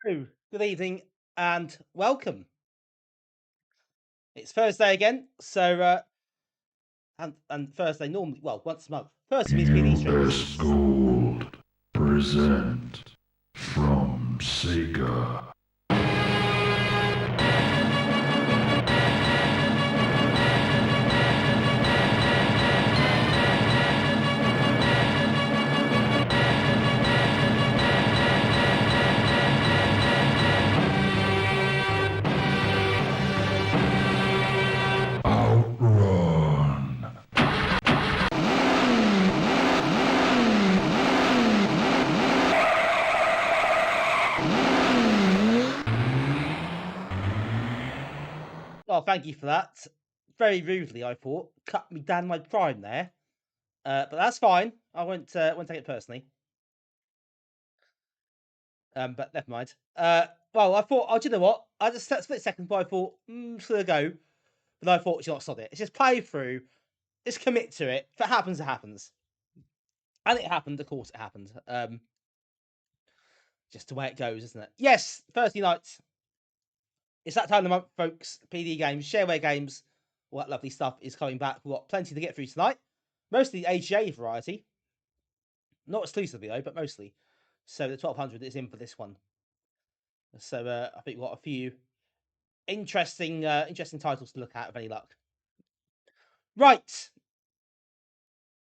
Hello, good evening, and welcome. It's Thursday again, so and Thursday normally, well, once a month. Thursday means being Easter eggs. US Gold present from Sega. Outrun. Well, thank you for that. Very rudely, I thought, cut me down my prime there, but that's fine. I won't take it personally. But never mind. Well, I thought, oh, do you know what? I just split second, but I thought, just gonna go. But I thought, you know what, sod it. It's just play through. Just commit to it. If it happens, it happens. And it happened, of course, it happened. Just the way it goes, isn't it? Yes, Thursday nights. It's that time of the month, folks. PD games, shareware games, all that lovely stuff is coming back. We've got plenty to get through tonight. Mostly AGA variety. Not exclusively, though, but mostly. So the 1200 is in for this one. So I think we've got a few interesting titles to look at, with any luck. Right.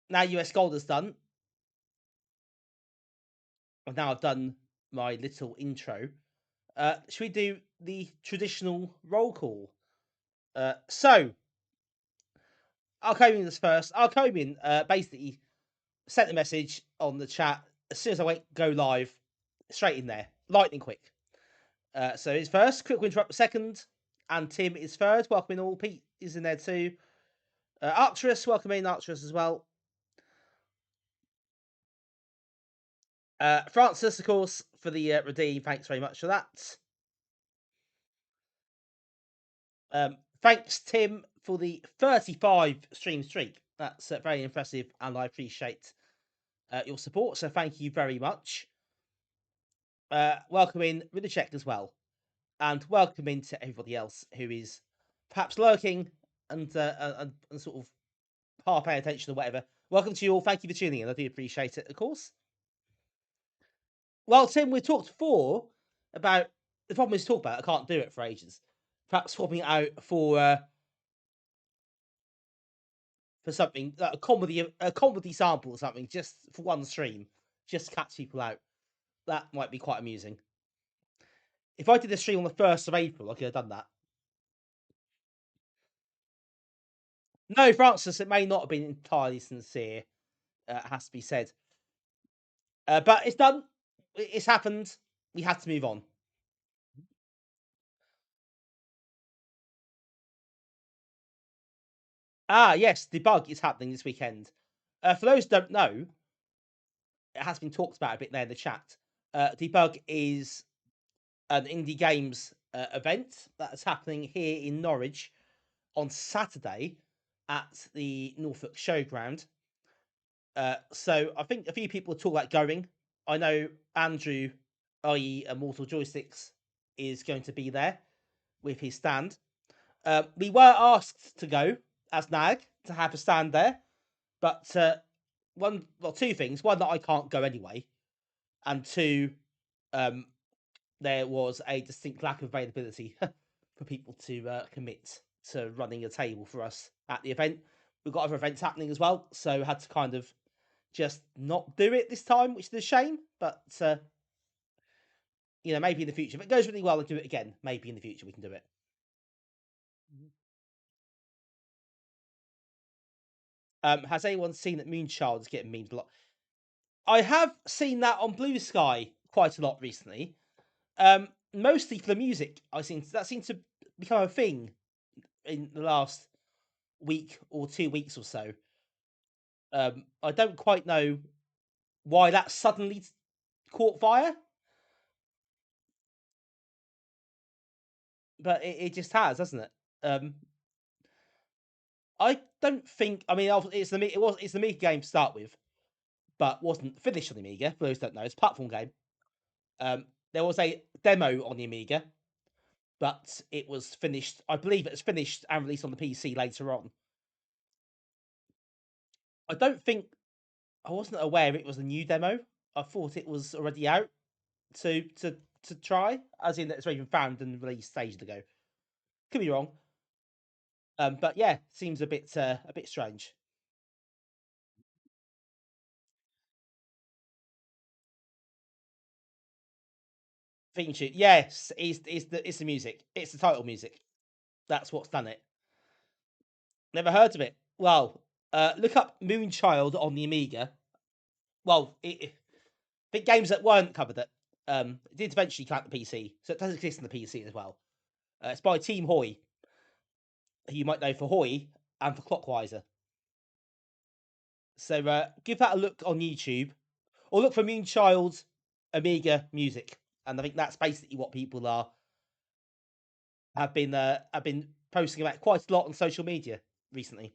Now US Gold is done. And now I've done my little intro. Should we do the traditional roll call? So, I'll come in this first. I'll come in basically sent a message on the chat as soon as I go live, straight in there, lightning quick. So it's first, quick interrupt second, and Tim is third. Welcome in all. Pete is in there too. Arcturus, welcome in Arcturus as well. Francis, of course, for the redeem. Thanks very much for that. Thanks, Tim, for the 35 stream streak. That's very impressive, and I appreciate your support. So thank you very much. Welcome in Riddercheck as well, and welcome in to everybody else who is perhaps lurking and sort of half paying attention or whatever. Welcome to you all. Thank you for tuning in. I do appreciate it, of course. Well, Tim, we talked before about the problem is to talk about. I can't do it for ages. Perhaps swapping it out for something like a comedy sample or something, just for one stream, just to catch people out. That might be quite amusing. If I did a stream on the 1st of April, I could have done that. No, Francis, it may not have been entirely sincere. Has to be said. But it's done. It's happened. We had to move on. Ah, yes, debug is happening this weekend. For those who don't know, it has been talked about a bit there in the chat. Debug is an indie games event that's happening here in Norwich on Saturday at the Norfolk Showground. So I think a few people are talking about going. I know Andrew, i.e. Immortal Joysticks, is going to be there with his stand. We were asked to go as NAG to have a stand there, but two things. One, that I can't go anyway, and two, there was a distinct lack of availability for people to commit to running a table for us at the event. We've got other events happening as well, so had to kind of just not do it this time, which is a shame. But maybe in the future, if it goes really well, and do it again. Maybe in the future we can do it. Has anyone seen that Moonchild is getting memed a lot? I have seen that on Blue Sky quite a lot recently. Mostly for the music. That seems to become a thing in the last week or 2 weeks or so. I don't quite know why that suddenly caught fire, but it just has, hasn't it? I don't think. I mean, it's the Amiga game to start with, but wasn't finished on the Amiga. For those who don't know, it's a platform game. There was a demo on the Amiga, but it was finished. I believe it was finished and released on the PC later on. I don't think I wasn't aware it was a new demo. I thought it was already out to try, as in that it's even found and released ages ago. Could be wrong. But yeah, seems a bit strange. Theme tune, yes, it's the music. It's the title music. That's what's done it. Never heard of it. Well, look up Moonchild on the Amiga. Well, I think games that weren't covered it did eventually come out the PC, so it does exist on the PC as well. It's by Team Hoy, who you might know for Hoy and for Clockwiser. So give that a look on YouTube, or look for Moonchild Amiga music, and I think that's basically what people have been posting about quite a lot on social media recently.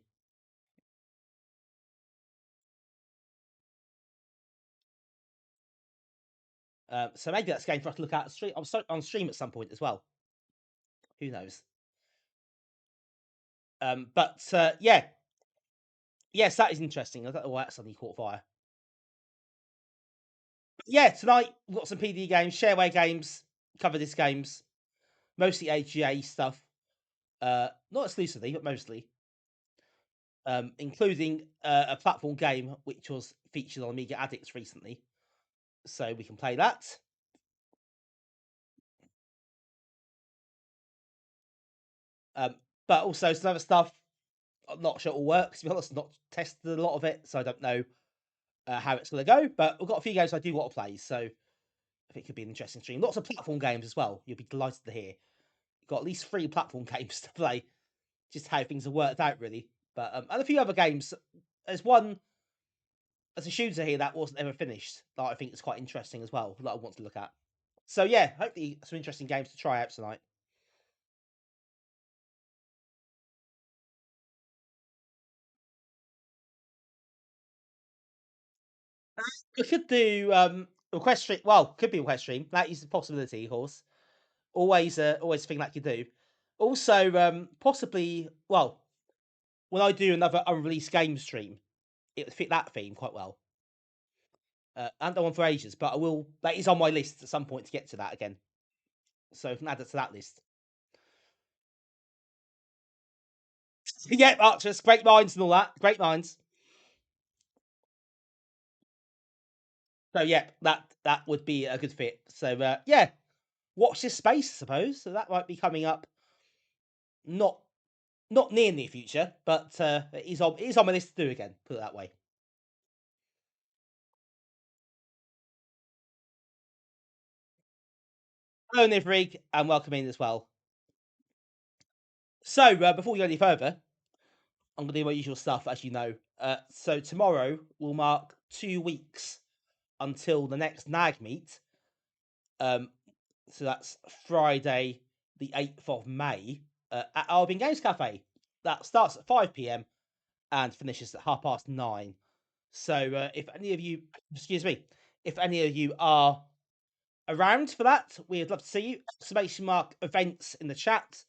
So maybe that's a game for us to look at on stream at some point as well. Who knows? But yeah, yes, that is interesting. I don't know why that suddenly caught fire. But yeah, tonight we've got some PD games, Shareware games, cover this games, mostly AGA stuff. Not exclusively, but mostly. Including a platform game which was featured on Amiga Addict recently. So we can play that. But also some other stuff. I'm not sure it all works. To be honest, not tested a lot of it, so I don't know how it's going to go. But we've got a few games I do want to play, so I think it could be an interesting stream. Lots of platform games as well. You'll be delighted to hear. You've got at least 3 platform games to play. Just how things have worked out, really. But and a few other games. There's one as a shooter here that wasn't ever finished that I think is quite interesting as well that I want to look at. So yeah, hopefully some interesting games to try out tonight. We could do request stream. Well, could be request stream. That is a possibility, of course. Always a thing that you do. Also, possibly. Well, when I do another unreleased game stream, it would fit that theme quite well. I haven't done one for ages, but I will. That is on my list at some point to get to that again. So I can add it to that list. Yeah, Archers, great minds and all that. Great minds. So yeah, that would be a good fit. So yeah, watch this space, I suppose. So that might be coming up. Not near future, but it is on my list to do again. Put it that way. Hello, Nivrig, and welcome in as well. So before we go any further, I'm going to do my usual stuff, as you know. So tomorrow will mark 2 weeks until the next NAG meet. So that's Friday, the 8th of May, at Albion Games Cafe. That starts at 5 p.m. and finishes at 9:30. So if any of you, excuse me, if any of you are around for that, we'd love to see you. Exclamation mark events in the chat,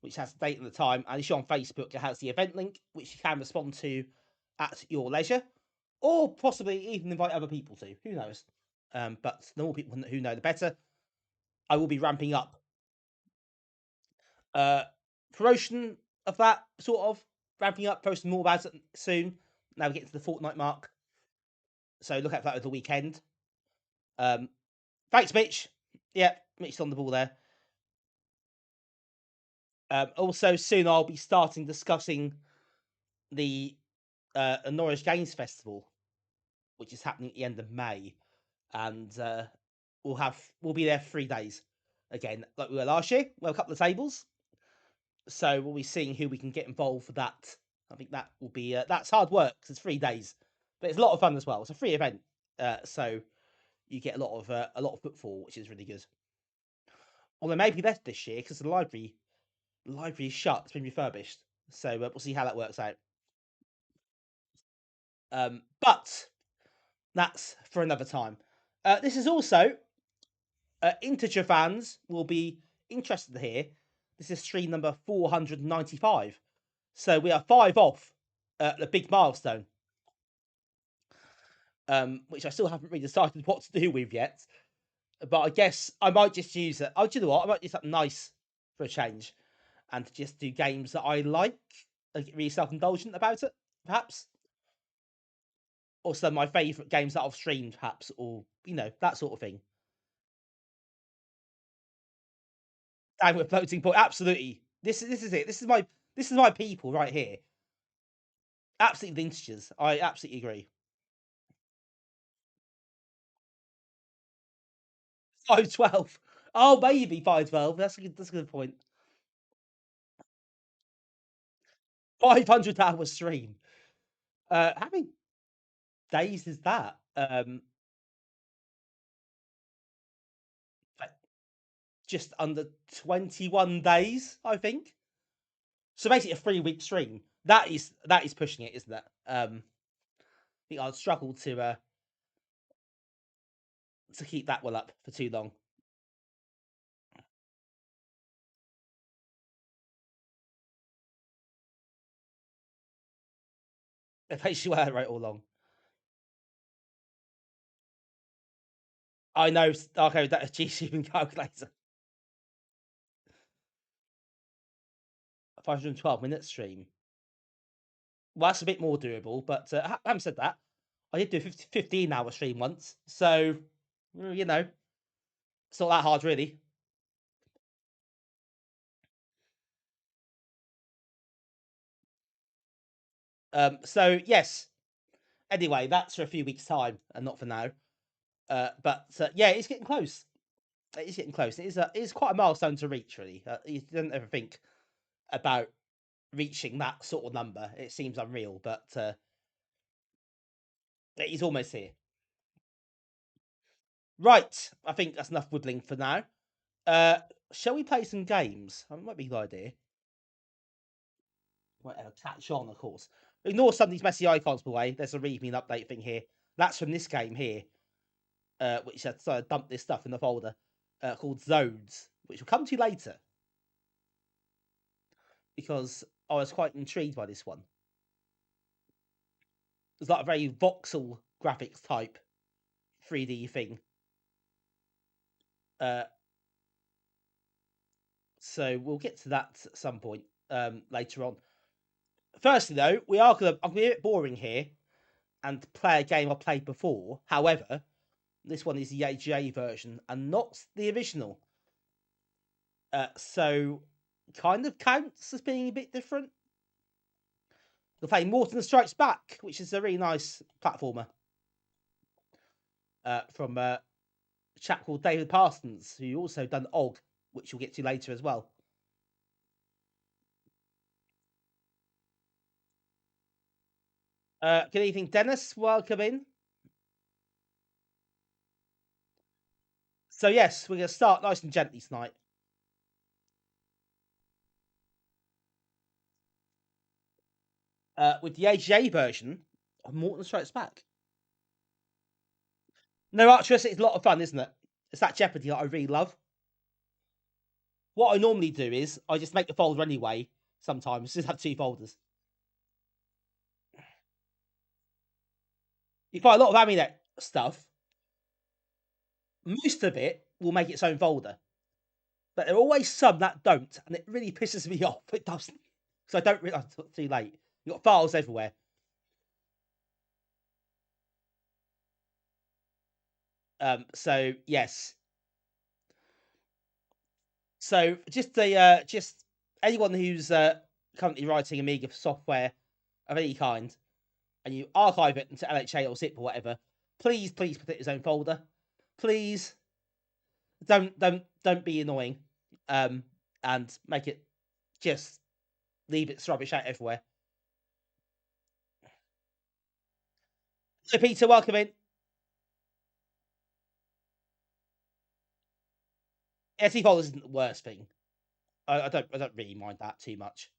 which has the date and the time. And if you're on Facebook, it has the event link, which you can respond to at your leisure, or possibly even invite other people to. Who knows? But the more people who know, the better. I will be ramping up promotion of that sort of ramping up, posting more about it soon. Now we get to the fortnight mark, so look out for that over the weekend. Thanks, Mitch. Yeah, Mitch's on the ball there. Also, soon I'll be starting discussing the Norwich Games Festival, which is happening at the end of May, and we'll be there for 3 days again, like we were last year. We'll have a couple of tables, so we'll be seeing who we can get involved for that. I think that will be that's hard work because it's 3 days, but it's a lot of fun as well. It's a free event, so you get a lot of footfall, which is really good. Although maybe less this year because the library is shut. It's been refurbished, so we'll see how that works out. But that's for another time. This is also integer fans will be interested to hear. This is stream number 495, so we are 5 off the big milestone, which I still haven't really decided what to do with yet. But I guess I might just use it. Oh, do you know what? I might do something nice for a change, and just do games that I like, and get really self-indulgent about it, perhaps. Or some of my favourite games that I've streamed, perhaps, or that sort of thing. And with floating point, absolutely. This is it. This is my people right here. Absolutely vintages. I absolutely agree. 512. Oh, maybe 512. That's a good point. 500-hour stream. How many days is that? just under 21 days, I think. So basically a 3-week stream. That is pushing it, isn't it? I think I'd struggle to keep that one up for too long. If I should right all along. I know. Okay, that G-shooting calculator. 512-minute stream. Well, that's a bit more doable, but having said that, I did do a 15-hour stream once, so you know, it's not that hard, really. So yes. Anyway, that's for a few weeks' time, and not for now. But yeah, it's getting close. It's getting close. It's quite a milestone to reach, really. You don't ever think about reaching that sort of number. It seems unreal, but he's almost here. Right, I think that's enough whittling for now. Shall we play some games? That might be a good idea. Whatever, catch on, of course. Ignore some of these messy icons, by the way. There's a read me update thing here. That's from this game here, which I dumped this stuff in the folder called Zodes, which will come to later because I was quite intrigued by this one. It's like a very voxel graphics type 3D thing. So we'll get to that at some point later on. Firstly, though, I'm going to be a bit boring here and play a game I played before. However, this one is the AGA version and not the original. So kind of counts as being a bit different. We'll play Morton Strikes Back, which is a really nice platformer from a chap called David Parsons, who also done Og, which we'll get to later as well. Good evening, Dennis. Welcome in. So yes, we're going to start nice and gently tonight. With the AGA version of Morton Strikes Back. No, Archerus, it's a lot of fun, isn't it? It's that Jeopardy that I really love. What I normally do is I just make the folder anyway. Sometimes just have 2 folders. You find a lot of Amiga stuff. Most of it will make its own folder, but there are always some that don't, and it really pisses me off. It doesn't, so I don't realise it's too late. You've got files everywhere. So yes. So just anyone who's currently writing Amiga software of any kind, and you archive it into LHA or zip or whatever, please put it in its own folder. Please don't be annoying, and make it just leave its rubbish out everywhere. So Peter, welcome in. SE folders isn't the worst thing. I don't really mind that too much.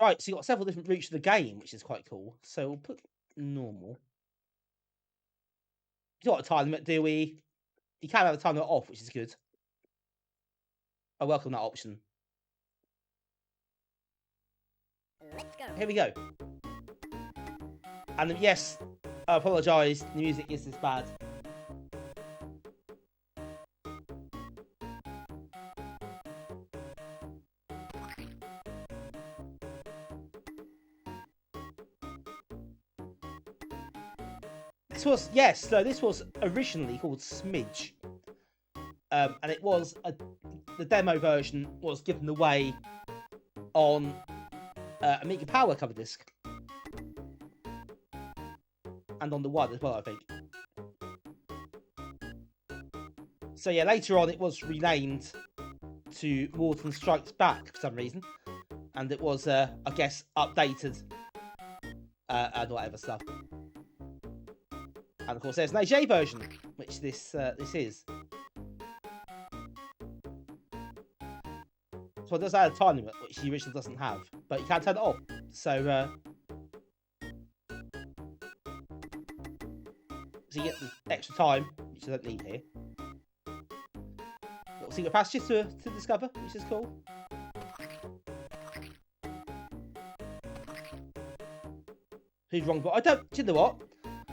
Right, so you've got several different routes to the game, which is quite cool. So we'll put normal. You got a time limit, do we? You can have a time limit off, which is good. I welcome that option. Let's go. Here we go. And yes, I apologise, the music is this bad. This was originally called Smidge. And it was the demo version was given away on Amiga Power cover disc. And on the one as well, I think. So yeah, later on it was renamed to Morton Strikes Back for some reason. And it was, I guess, updated and whatever stuff. And of course, there's an AGA version, which this is. So it does add a time limit, which the original doesn't have, but you can turn it off. So, so you get the extra time, which I don't need here. Little secret passages to discover, which is cool. Who's wrong? But do you know what?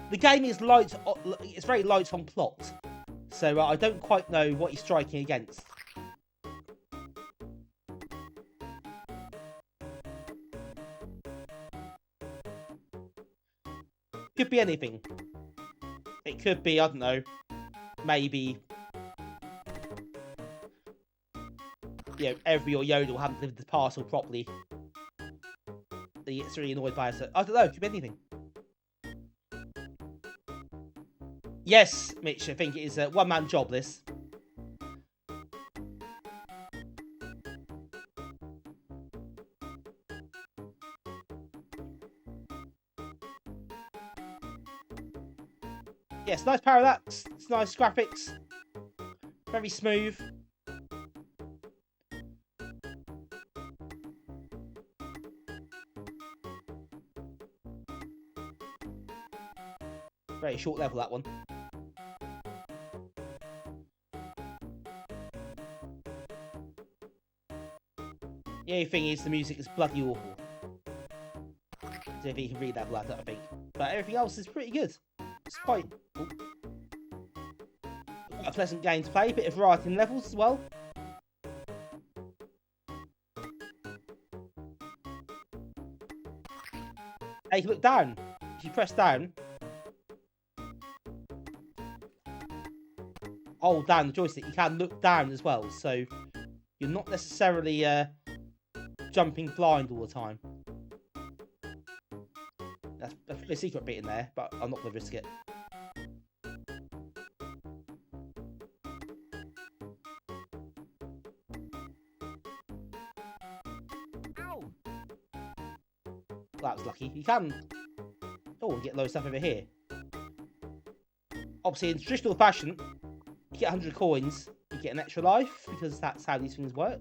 The game is light. It's very light on plot, so I don't quite know what he's striking against. Could be anything. It could be, I don't know, maybe, you know, every or Yodel haven't delivered the parcel properly. He gets really annoyed by it. I don't know, it could be anything. Yes, Mitch, I think it is a one-man job, this. Yes, nice parallax, it's nice graphics, very smooth. Very short level, that one. The only thing is the music is bloody awful. So if you can read that level, I think. But everything else is pretty good. It's quite a pleasant game to play, a bit of variety in levels as well. And you can look down. If you press down, hold down the joystick, you can look down as well, so you're not necessarily jumping blind all the time. That's a secret bit in there, but I'm not going to risk it. Ow! That was lucky. You can get low stuff over here. Obviously, in traditional fashion, you get 100 coins, you get an extra life, because that's how these things work.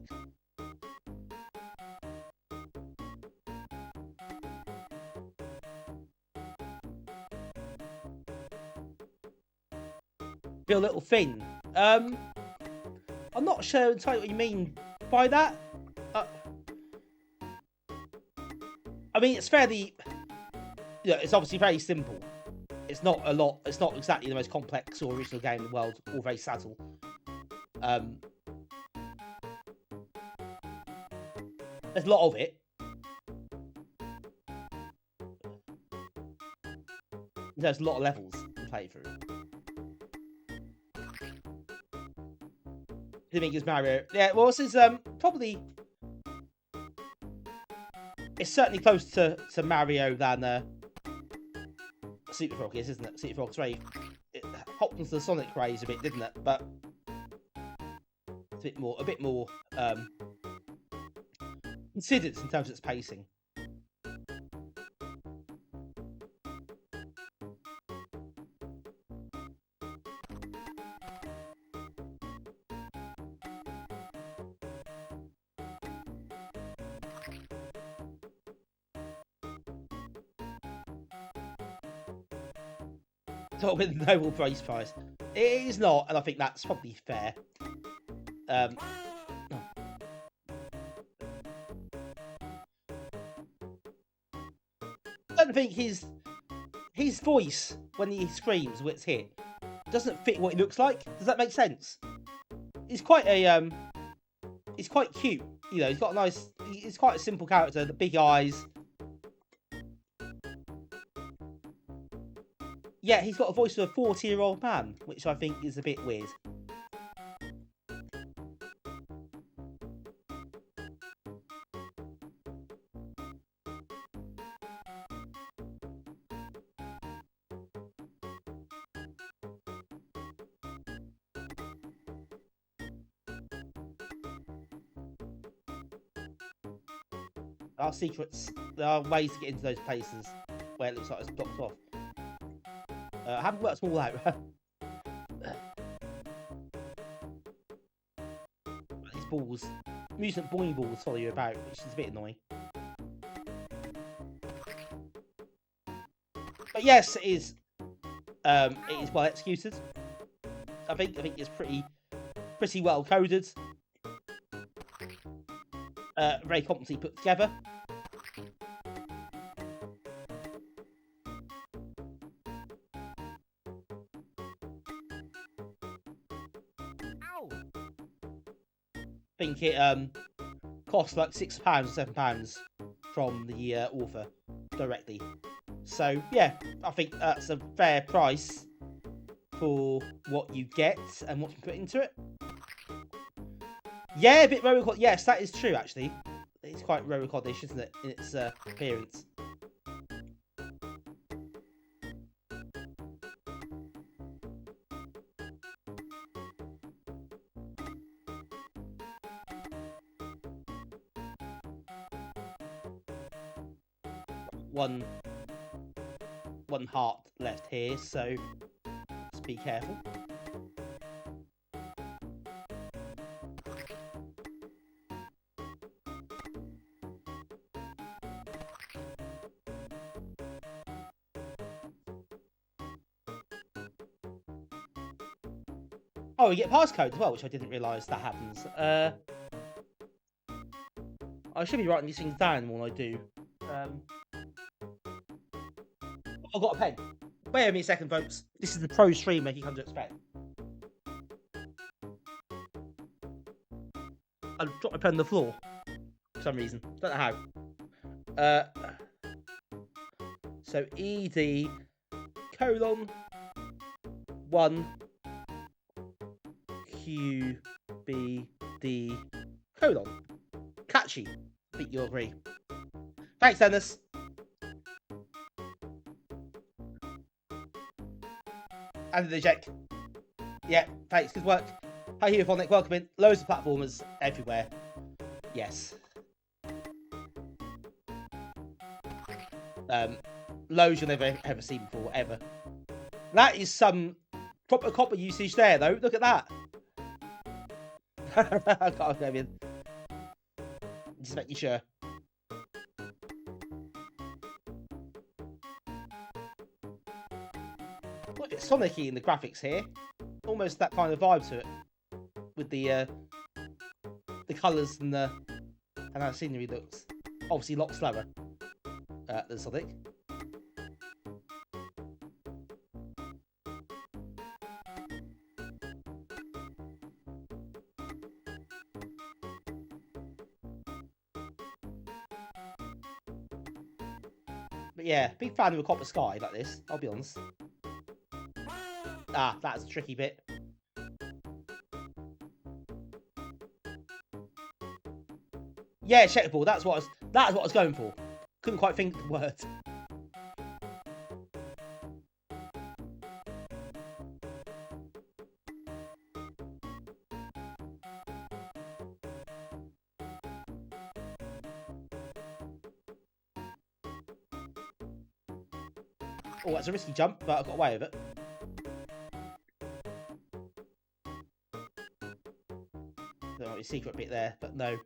Feel a little thin. I'm not sure entirely what you mean by that. I mean, it's fairly, it's obviously very simple. It's not a lot. It's not exactly the most complex or original game in the world, or very subtle. There's a lot of it. There's a lot of levels to play through. I think it's Mario. Yeah, well, this is probably. It's certainly closer to Mario than Super Frog is, isn't it? Super Frog's very. It hopped into the Sonic craze a bit, didn't it? But it's a bit more considered in terms of its pacing. Sort of with the Nobel Prize Prize. It is not, and I think that's probably fair. I don't think his voice when he screams when it's hit doesn't fit what he looks like. Does that make sense? He's quite a he's quite cute. You know, he's got a nice. He's quite a simple character. The big eyes. Yeah, he's got a voice of a 40-year-old man, which I think is a bit weird. There are secrets. There are ways to get into those places where it looks like it's blocked off. I haven't worked them all out. These balls, mutant boing balls follow you about, which is a bit annoying. But yes, it is well executed. I think it's pretty well coded. Very competently put together. Ow! I think it cost like £6 or £7 from the author directly. So yeah, I think that's a fair price for what you get and what you put into it. Yeah, a bit Robocop. Yes, that is true actually. It's quite Robocop-ish, isn't it, in its appearance? One heart left here, so let's be careful. Oh, we get passcode as well, which I didn't realise that happens. I should be writing these things down when I do. I've got a pen. Wait a minute, second, folks. This is the pro streamer you come to expect. I dropped my pen on the floor for some reason. Don't know how. So ED colon 1 QBD colon. Catchy. I think you'll agree. Thanks, Dennis. And the check. Yeah, thanks. Good work. Hi, Heliphonic. Welcome in. Loads of platformers everywhere. Yes. Loads you'll never ever see before, ever. That is some proper copper usage there, though. Look at that. I can't go in. Just making sure. Look at Sonic-y in the graphics here. Almost that kind of vibe to it. With the colours and how the scenery looks. Obviously a lot slower than Sonic. But yeah, big fan of a copper sky like this, I'll be honest. Ah, that's a tricky bit. Yeah, checkerboard, that's what I was going for. Couldn't quite think of the word. Oh, that's a risky jump, but I got away with it. There might be a secret bit there, but no.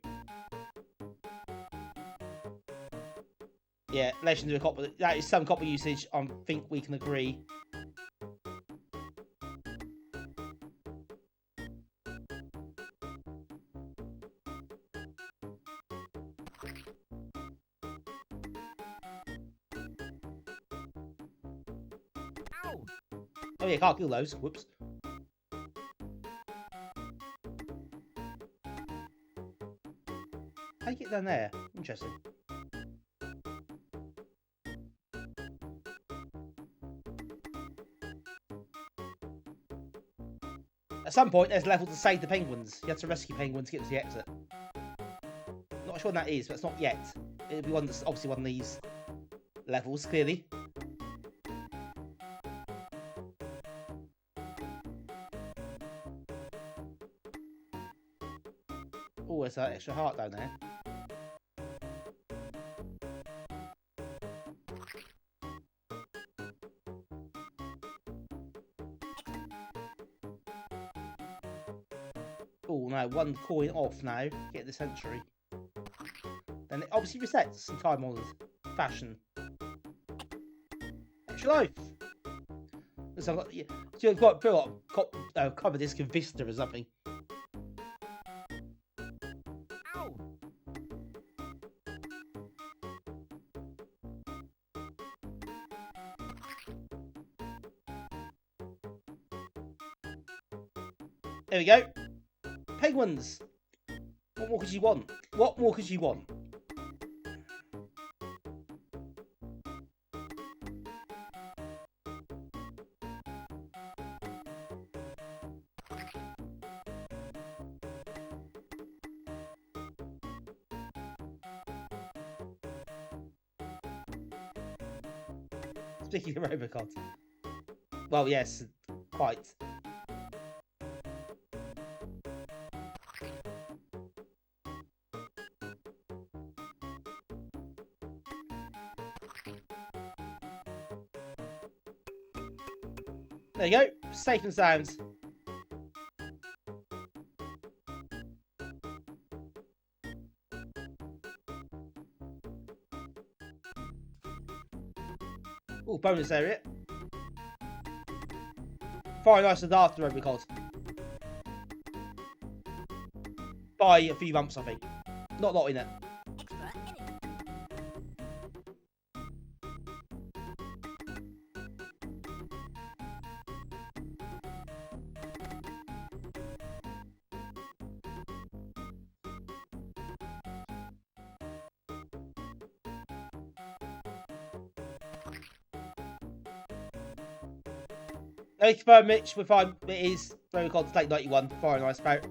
Yeah, Legend of a Copper. That is some copper usage. I think we can agree. Ow! Oh yeah, can't kill those. Whoops. How do you get down there? Interesting. At some point, there's a level to save the penguins. You have to rescue penguins to get to the exit. Not sure when that is, but it's not yet. It'll be one that's obviously one of these levels, clearly. Oh, there's that extra heart down there. Oh no, 1 coin off now. Get the century. Then it obviously resets in time-honoured fashion. Extra life. So I've got, yeah, so I've got cover disc and Vista or something. Ow! There we go. Penguins. What more could you want? What more could you want? Speaking of Robocop. Well, yes, quite. There you go. Safe and sound. Oh, bonus area. Fire nice and after Robocop. By a few months, I think. Not a lot in it. Expert in it. Let me confirm, Mitch, with it is Robocop's late 91, Fire nice about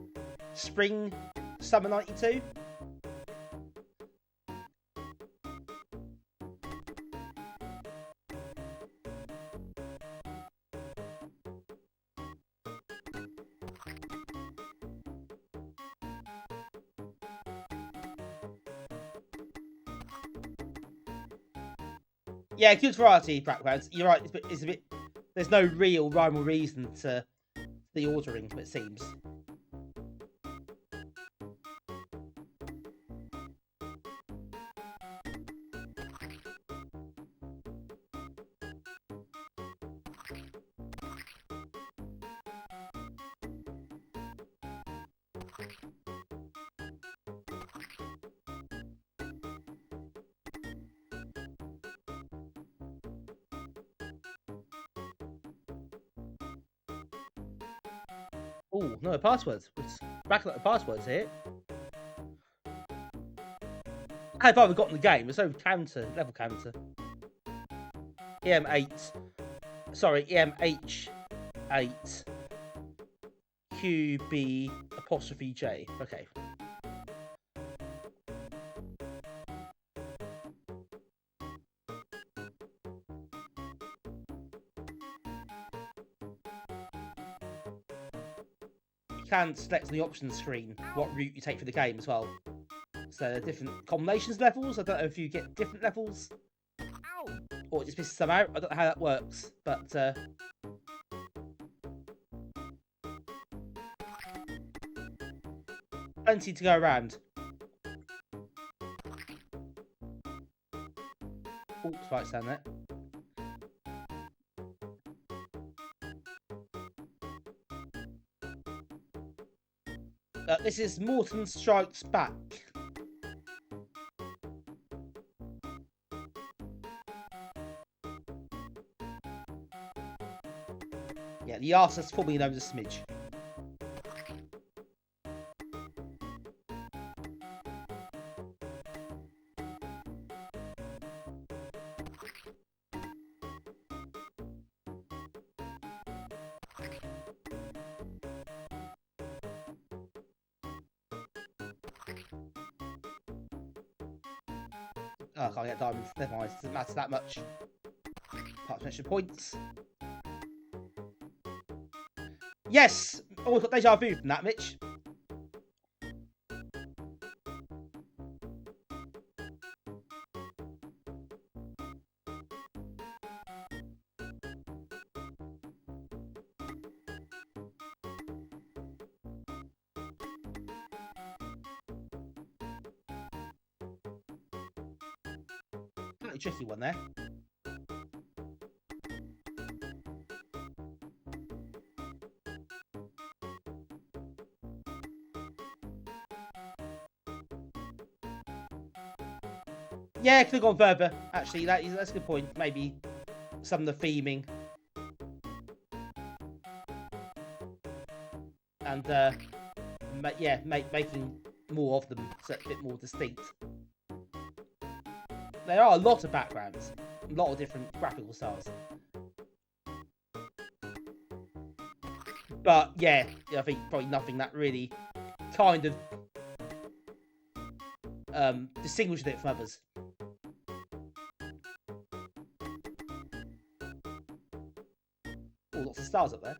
spring, summer 92. Yeah, good variety, backgrounds. You're right. It's a bit. There's no real rhyme or reason to the ordering, it seems. Oh, no passwords. Let's back up the passwords here. How far have we got in the game? There's no counter, level counter. EM8. Sorry, EMH8. QB apostrophe J. Okay. You can select on the options screen what route you take for the game as well. So there are different combinations levels. I don't know if you get different levels Ow! or it just misses some out. I don't know how that works, but plenty to go around. Oh, spikes down there. This is Morton Strikes Back. Yeah, the artist formerly known as Smidge. Oh, I can't get diamonds. Never mind, it doesn't matter that much. Apart from extra points. Yes! Almost got deja vu from that, Mitch. slightly tricky one there. Yeah, could have gone further. Actually, that's a good point. Maybe some of the theming and yeah, making more of them so it's a bit more distinct. There are a lot of backgrounds, a lot of different graphical styles. But yeah, I think probably nothing that really kind of distinguishes it from others. Oh, lots of stars up there.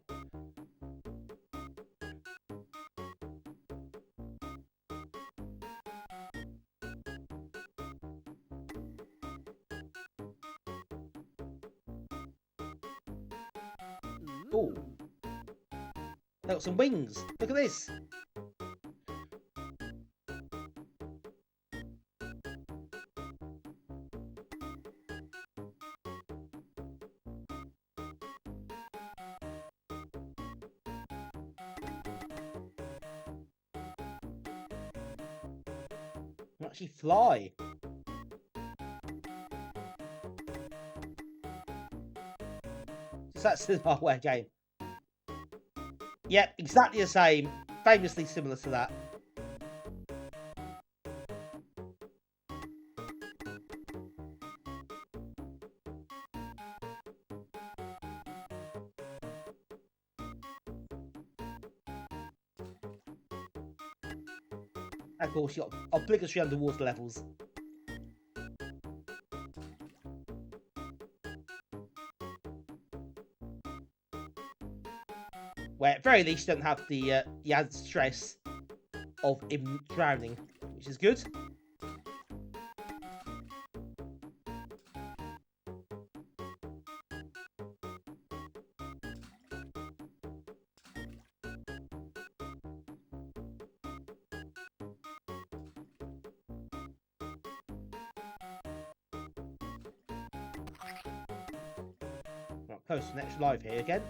Oh, they got some wings. Look at this. They actually fly. That's the hardware game. Yep, exactly the same. Famously similar to that. And of course, you've got obligatory underwater levels. Where at very least you don't have the added stress of him drowning, which is good. Right, posting extra live here again.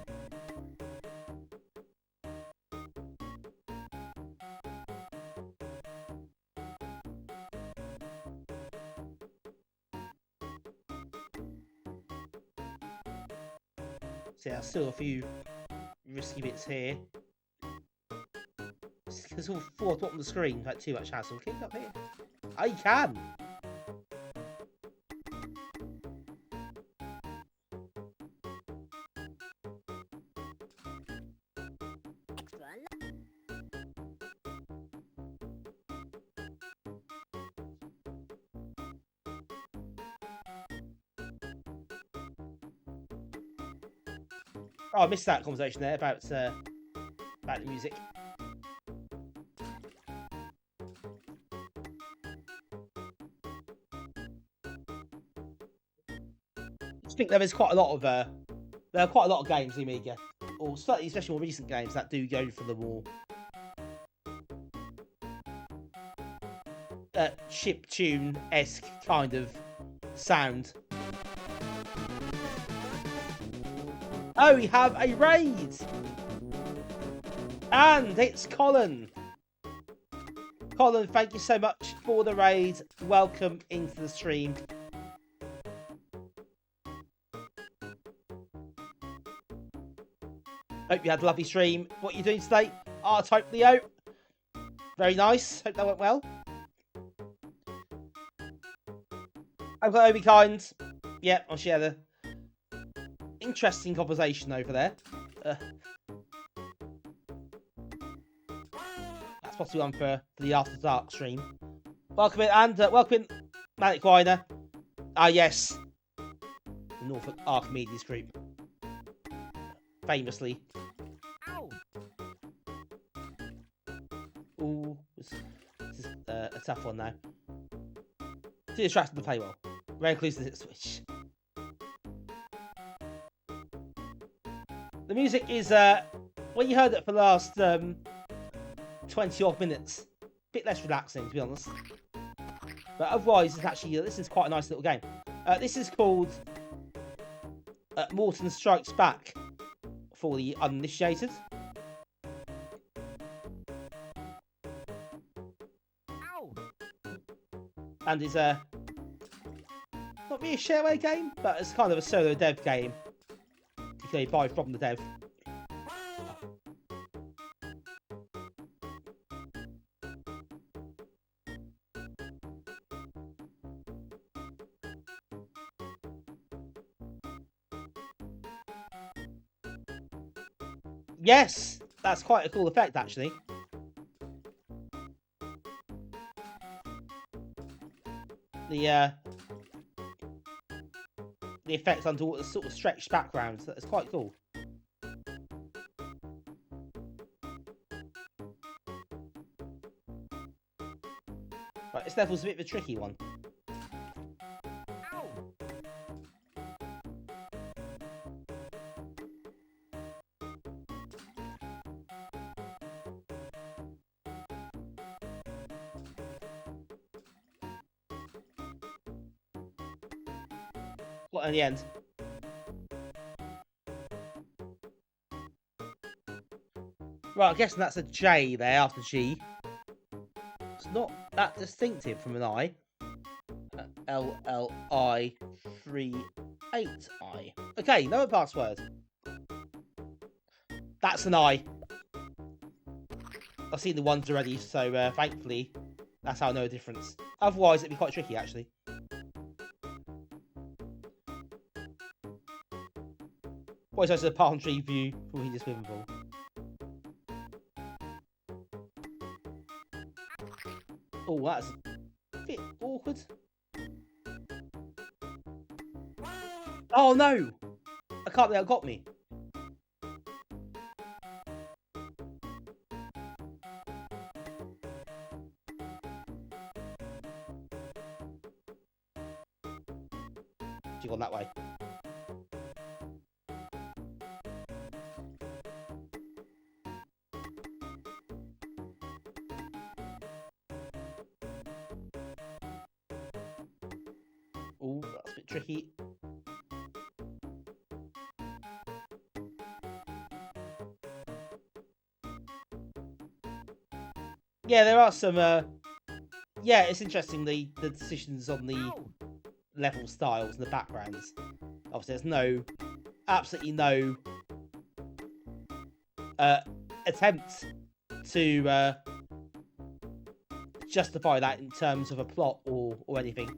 So yeah, still a few risky bits here. It's all four at the bottom of the screen, like too much hassle. Click up here. I can! Oh, I missed that conversation there about the music. I think there is quite a lot of there are quite a lot of games in Amiga, or slightly, especially more recent games that do go for the more chiptune-esque kind of sound. Oh, we have a raid! And it's Colin! Colin, thank you so much for the raid. Welcome into the stream. Hope you had a lovely stream. What are you doing today? R-Type Leo. Very nice. Hope that went well. I've got Obi Kind. Yeah, I'll share the interesting conversation over there. That's possibly on for the After Dark stream. Welcome in, and welcome in, Manic Winer. Ah, yes. The Norfolk Archimedes group. Famously. Ow. Ooh, this is a tough one now. Too distracted to play well. Very close to hit switch. The music is, when you heard it for the last 20 odd minutes, a bit less relaxing to be honest. But otherwise, it's actually, this is quite a nice little game. This is called Morton Strikes Back for the uninitiated. Ow! And is not really a shareware game, but it's kind of a solo dev game. You can only buy from the dev. Yes, that's quite a cool effect, actually. The effects under the sort of stretched backgrounds. That's quite cool. Right, this level's a bit of a tricky one. Ow! What in the end? Right, I'm guessing that's a J there after G. It's not that distinctive from an I. LLI 38I. Okay, no password. That's an I. I've seen the ones already, so thankfully that's how I know the difference. Otherwise, it'd be quite tricky, actually. Always goes to the palm tree view from the swimming pool. Oh, that's a bit awkward. Oh no! I can't believe that got me. You've gone that way. Oh, that's a bit tricky. Yeah, there are some. Yeah, it's interesting the decisions on the Ow! level styles and the backgrounds. Obviously, there's absolutely no attempt to justify that in terms of a plot or anything.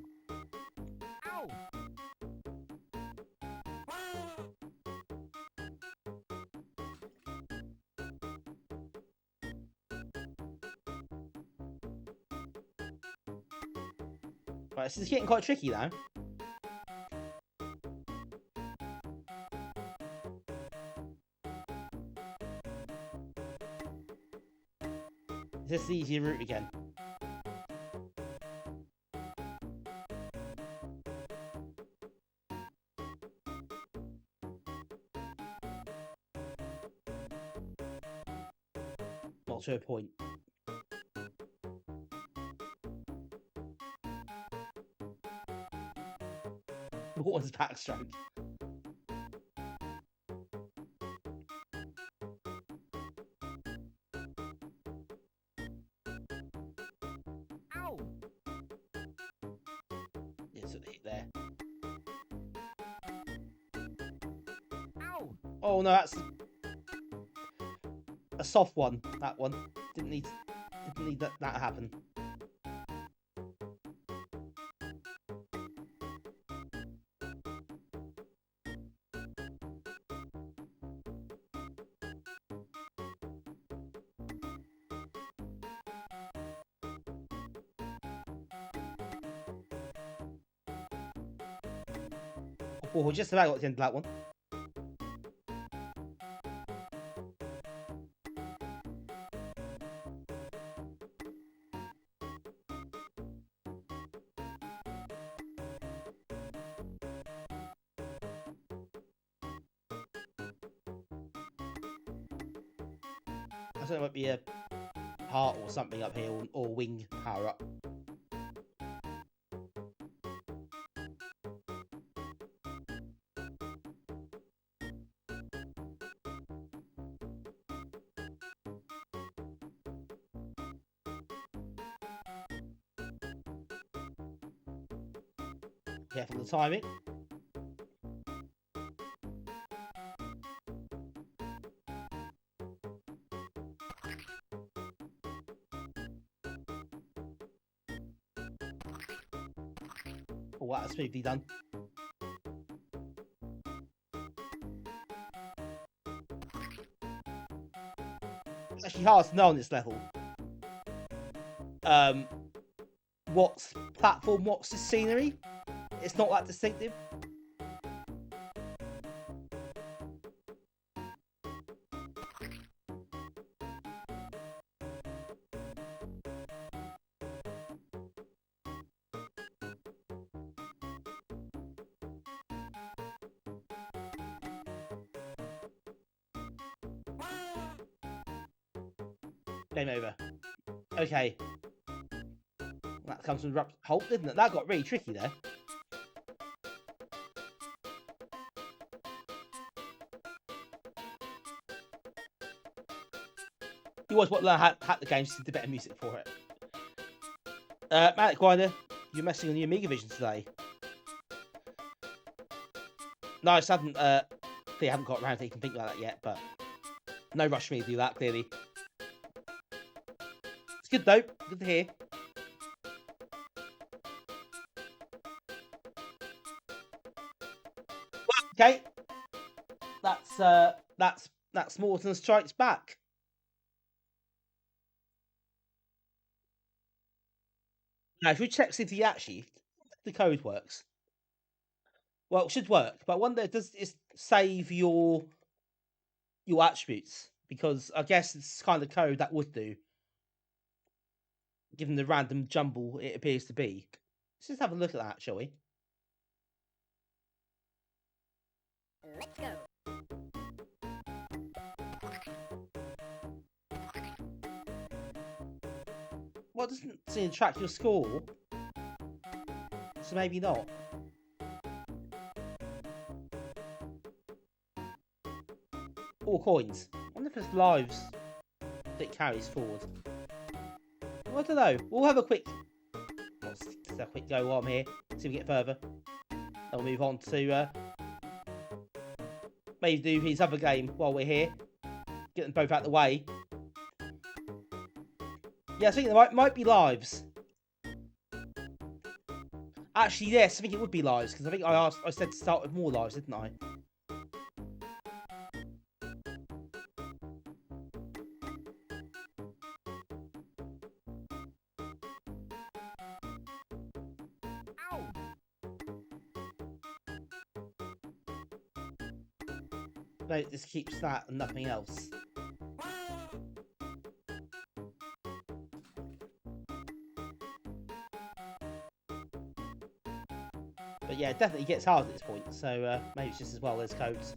Ow! Right, this is getting quite tricky now. Is this the easier route again? Not to a point. What was backstroke? Ow! Yes, it hit there. Ow! Oh no, that's a soft one. That one didn't need that to happen. Oh, we just about got to the end of that one. I thought it might be a heart or something up here, or wing power up. Careful of the timing. Oh, wow, that's smoothly done. It's actually hard to know on this level. What's platform, what's the scenery? It's not that distinctive. Game over. Okay. That comes from Rup Holt, didn't it? That got really tricky there. You always want to learn how to hack the game to do better music for it. Manic Grinder, you're messing on the Amiga Vision today. No, I haven't. Clearly haven't got around to even think about that yet, but no rush for me to do that. Clearly, it's good though. Good to hear. Okay, that's Morton Strikes Back. Now, if we check see if the code works. Well, it should work, but I wonder does it save your attributes? Because I guess it's kind of code that would do, given the random jumble it appears to be. Let's just have a look at that, shall we? Let's go. Well, it doesn't seem to track your score, so maybe not. All coins. I wonder if it's lives that carries forward. Well, I don't know. We'll have a quick go while I'm here. See if we get further. Then we'll move on to maybe do his other game while we're here. Get them both out of the way. Yeah, I think there might be lives. Actually, yes, I think it would be lives because I think I said to start with more lives, didn't I? Ow. No, this keeps that and nothing else. But yeah, it definitely gets hard at this point, so maybe it's just as well as codes.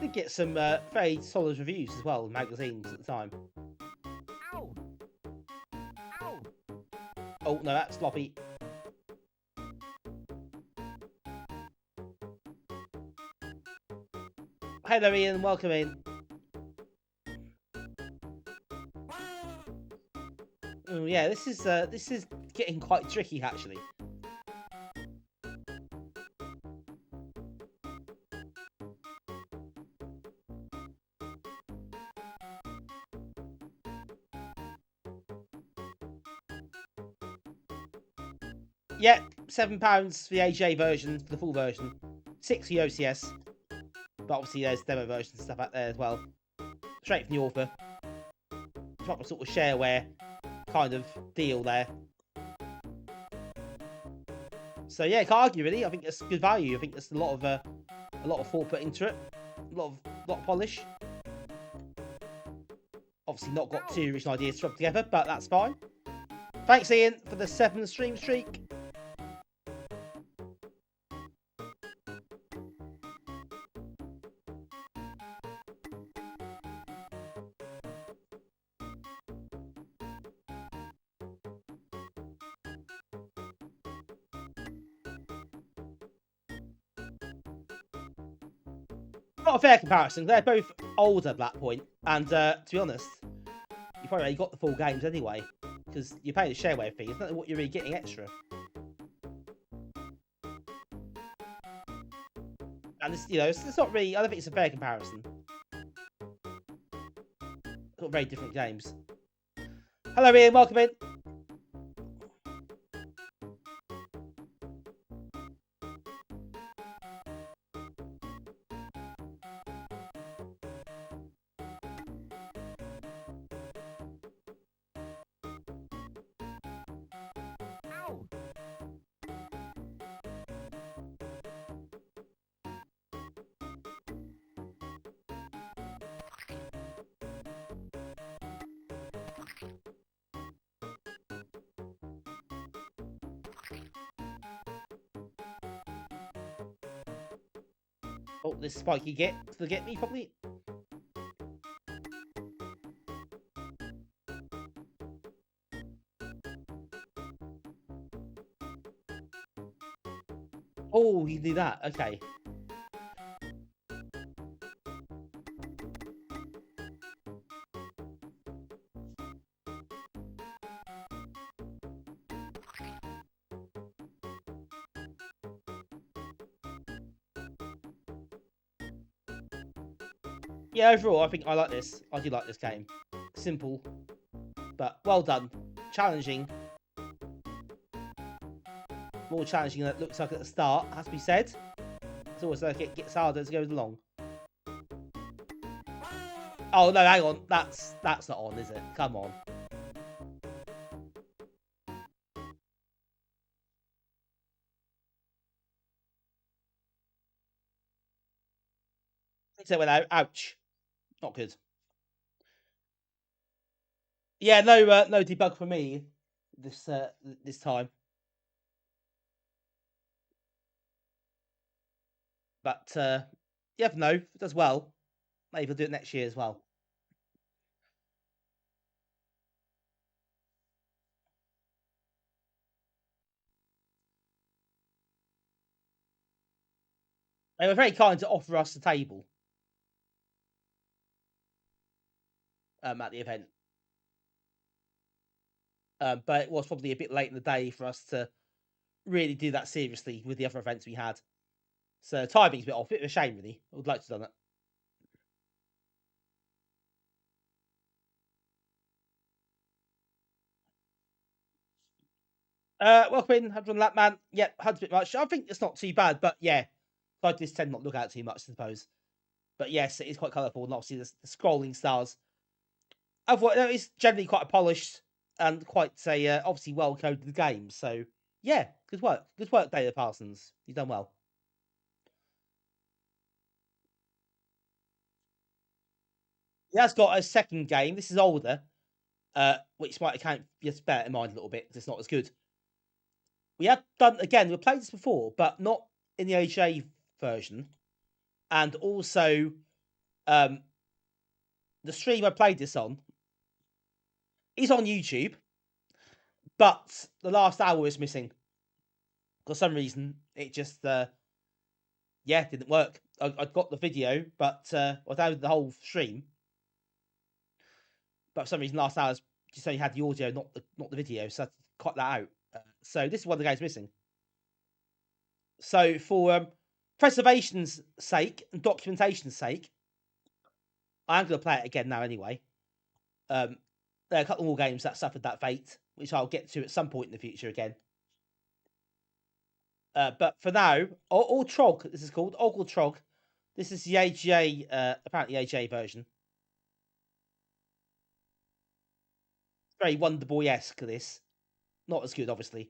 Did get some very solid reviews as well in magazines at the time. Ow. Ow. Oh no, that's sloppy. Hello Ian, welcome in. Oh yeah, this is getting quite tricky actually. Yeah, £7 for the AGA version, for the full version. 6 for the OCS. But obviously there's demo versions and stuff out there as well. Straight from the author. Proper sort of shareware kind of deal there. So yeah, can't argue really. I think it's good value. I think there's a lot of thought put into it. A lot of polish. Obviously not got two original ideas to rub together, but that's fine. Thanks Ian for the 7 stream streak. Not a fair comparison. They're both older at that point, and to be honest, you probably already got the full games anyway, because you're paying a shareware fee. It's not what you're really getting extra. And this, it's not really. I don't think it's a fair comparison. Got very different games. Hello, Ian. Welcome in. Ow! Oh, this spiky get me probably. Oh, you do that. Okay. Yeah, overall, I think I like this. I do like this game. Simple, but well done. Challenging. More challenging than it looks like at the start, has to be said. It's always like it gets harder as it goes along. Oh no, hang on. That's not on, is it? Come on. It went out. Ouch. Not good. Yeah, no debug for me this time. But yeah, no, it does well. Maybe we'll do it next year as well. They were very kind to offer us the table at the event. But it was probably a bit late in the day for us to really do that seriously with the other events we had. So timing's a bit off. Bit of a shame, really. I would like to have done it. Welcome in, 100 lap man. Yeah, 100 a bit much. I think it's not too bad, but yeah, I just tend not to look at it too much, I suppose. But yes, it is quite colourful, and obviously the scrolling stars. Otherwise, it's generally quite a polished and quite a obviously well coded game. So yeah, good work, David Parsons. You've done well. He has got a second game. This is older, which might account. Just bear it in mind a little bit because it's not as good. We have done again. We played this before, but not in the AGA version, and also the stream I played this on is on YouTube, but the last hour is missing. For some reason, it just didn't work. I got the video, but I downloaded the whole stream. But for some reason, last hour's just only had the audio, not the video, so I had to cut that out. So this is one of the games missing. So for preservation's sake and documentation's sake, I'm going to play it again now anyway. There are a couple more games that suffered that fate, which I'll get to at some point in the future again. But for now, All Trog, this is called Ogle Trog. This is the AGA, apparently AGA version. Very Wonder Boy-esque, this. Not as good, obviously.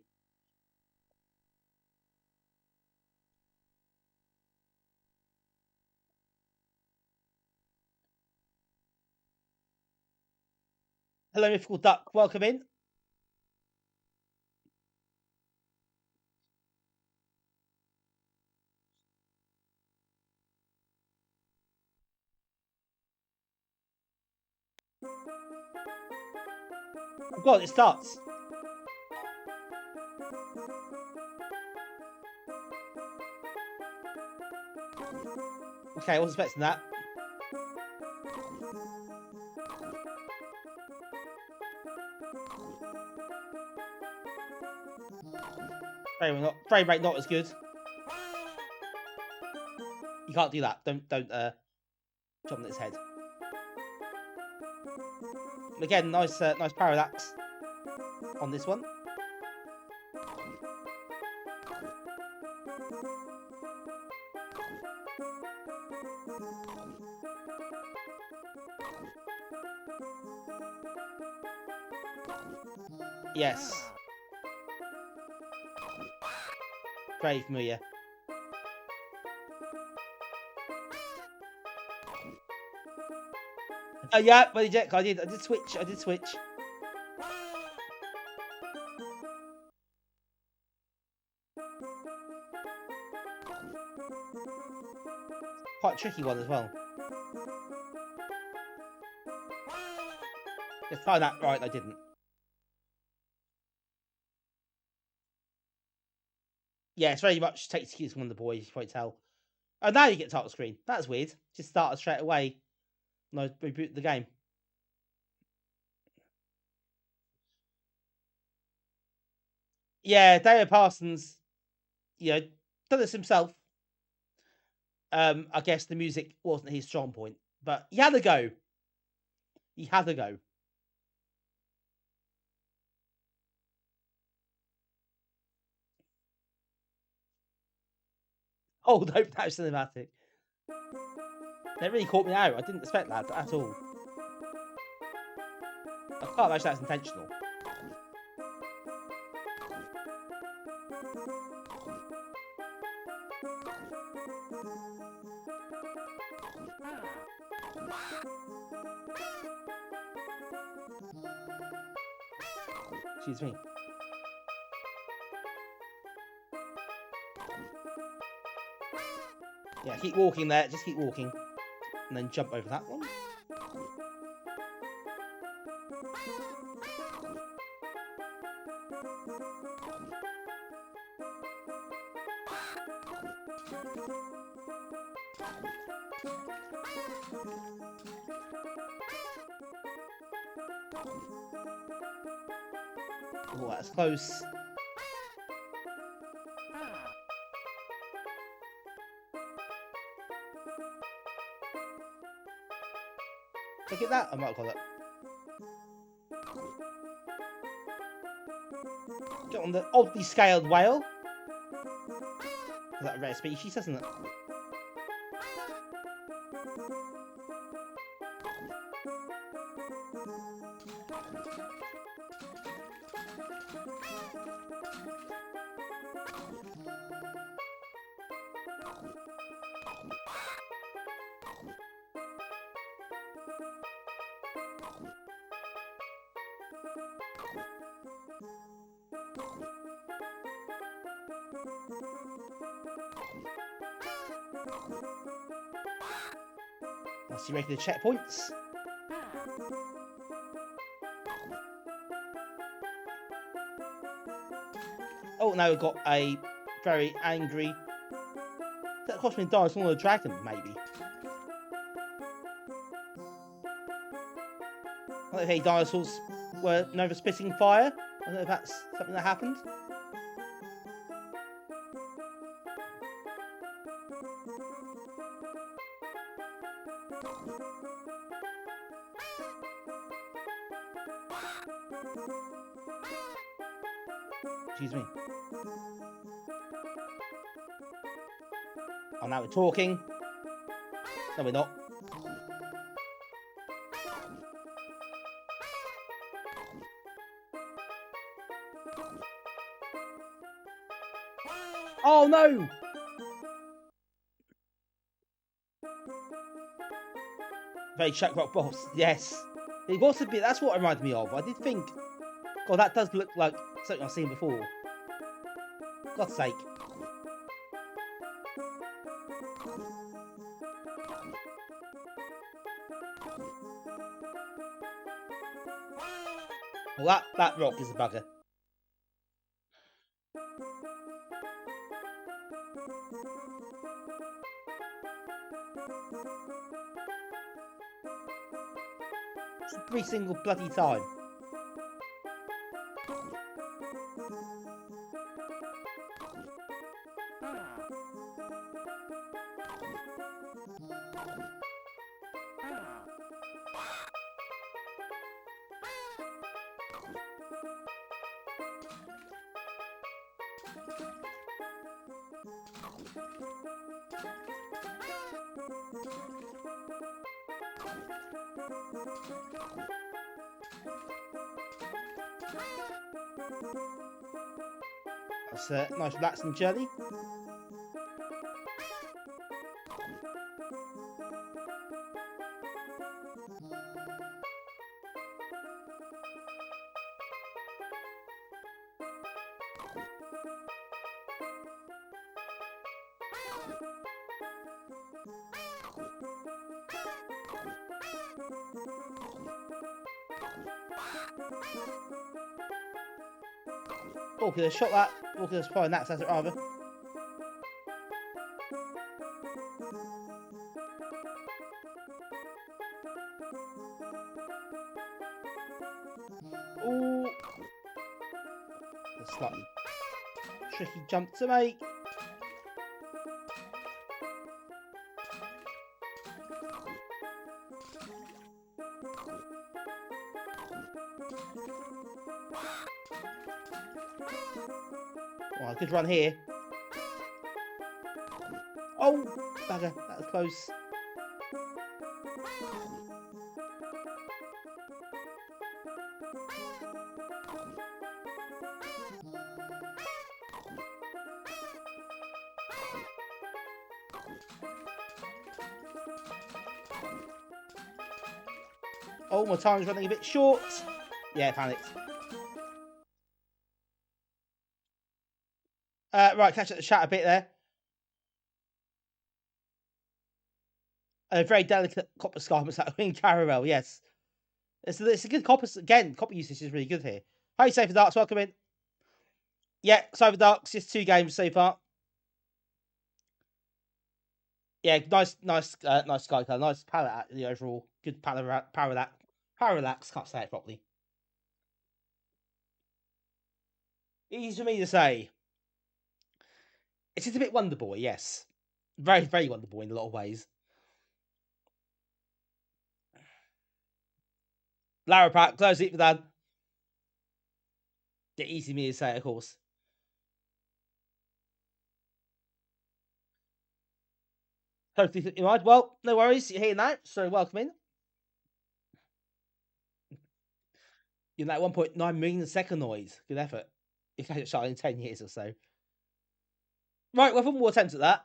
Hello, Mythical Duck. Welcome in. Oh God, it starts. Okay, I wasn't expecting that. Frame rate not as good. You can't do that. Don't jump on its head. Again, nice parallax on this one. Yes. Very familiar. Yeah, buddy Jack, I did switch. Quite a tricky one as well. Just time that right, I didn't. Yeah, it's very much takes cues from one of the boys, you can tell. Oh, now you get title screen. That's weird. Just started straight away. No, reboot the game. Yeah, David Parsons, done this himself. I guess the music wasn't his strong point, but he had a go. Oh, no, that's cinematic. That really caught me out. I didn't expect that at all. I can't imagine that's intentional. Excuse me. Yeah, keep walking there. Just keep walking. And then jump over that one. Oh, that's close. Look at that. I might have got it. Get on the oddly scaled whale. Is that a rare species, isn't it? Let's see regular checkpoints. Oh, now we've got a very angry. That cost me a dinosaur or a dragon, maybe. I don't know if dinosaurs were known for spitting fire. I don't know if that's something that happened. Excuse me. Oh, now we're talking. No, we're not. Oh no! Very Chuck Rock boss. Yes, it was a bit. That's what it reminded me of. I did think, God, that does look like something I've seen before. God's sake. Well, that rock is a bugger. every single bloody time. That's a nice relaxing journey. Oh, could have shot that. Or could have fired that, that's it rather. Oh, a slightly tricky jump to make. Oh, good run here. Oh, bugger, that was close. Oh, my time's running a bit short. Yeah, panicked. Right, catch up the chat a bit there. A very delicate copper scarf in caramel, yes. It's a good copper, again, copper usage is really good here. Hi, Safer Darks, welcome in. Yeah, Cyber Darks, just 2 games so far. Yeah, nice sky color, nice palette, the overall, good parallax, can't say it properly. Easy for me to say. It's just a bit Wonder Boy, yes. Very, very Wonder Boy in a lot of ways. Lara Pratt, close it for that. Yeah, easy for me to say, of course. Hopefully you might. Well, no worries, you're here now, so welcome in. You're like 1.9 million second Good effort. If you had it shot in 10 years or so. Right, well, one more attempt at that.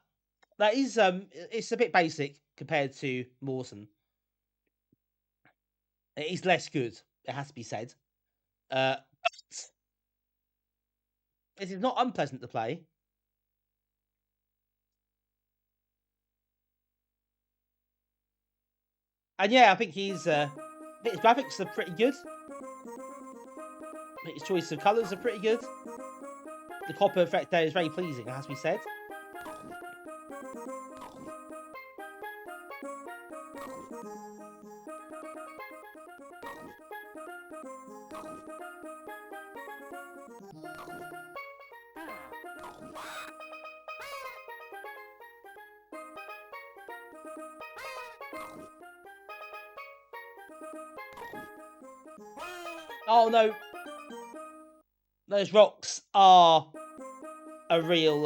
That is, it's a bit basic compared to Morton. It is less good, it has to be said. But it is not unpleasant to play. And yeah, I think he's, his graphics are pretty good. His choice of colours are pretty good. The copper effect there is very pleasing, it has to be said. Oh no! Those rocks are a real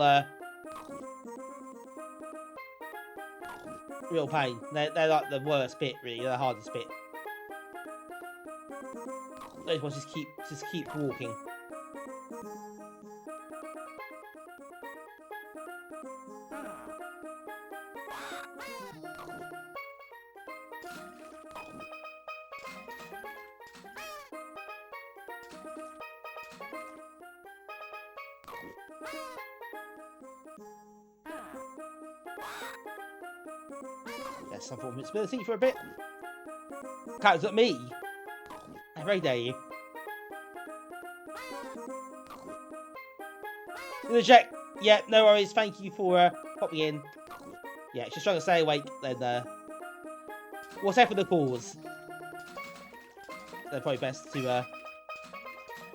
pain. They're like the worst bit, really, the hardest bit. Those ones just keep walking. There's some form of invincibility for a bit. Counts at me. How very dare you. The check. Yeah, no worries. Thank you for popping in. Yeah, just trying to stay awake. Then whatever the cause. they're probably best to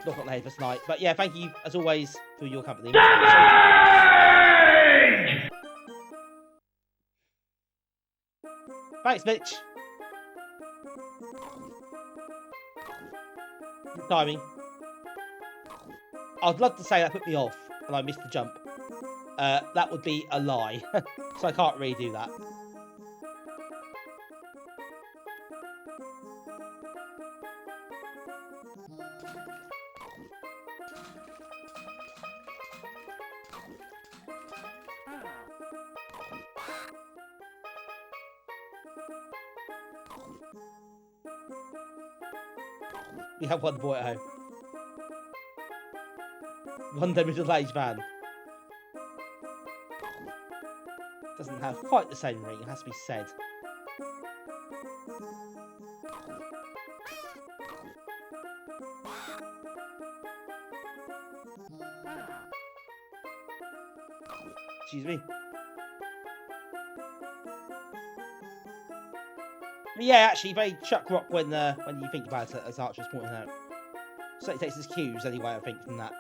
knock on the head for tonight. But yeah, thank you as always for your company. Thanks, Mitch. Good timing. I'd love to say that put me off and I missed the jump. That would be a lie. So I can't really do that. We have one boy at home. One middle-aged man. Doesn't have quite the same ring, it has to be said. Excuse me. But yeah, actually, very Chuck Rock when you think about it, as Archer's pointing out. So he takes his cues anyway, I think, from that.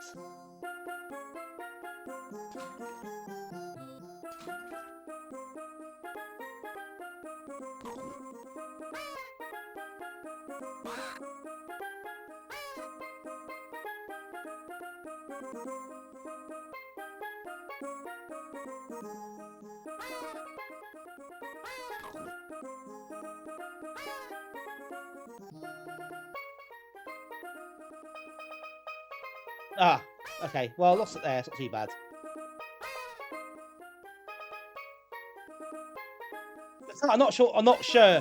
Ah, okay. Well, I lost it there. It's not too bad. I'm not sure. I'm not sure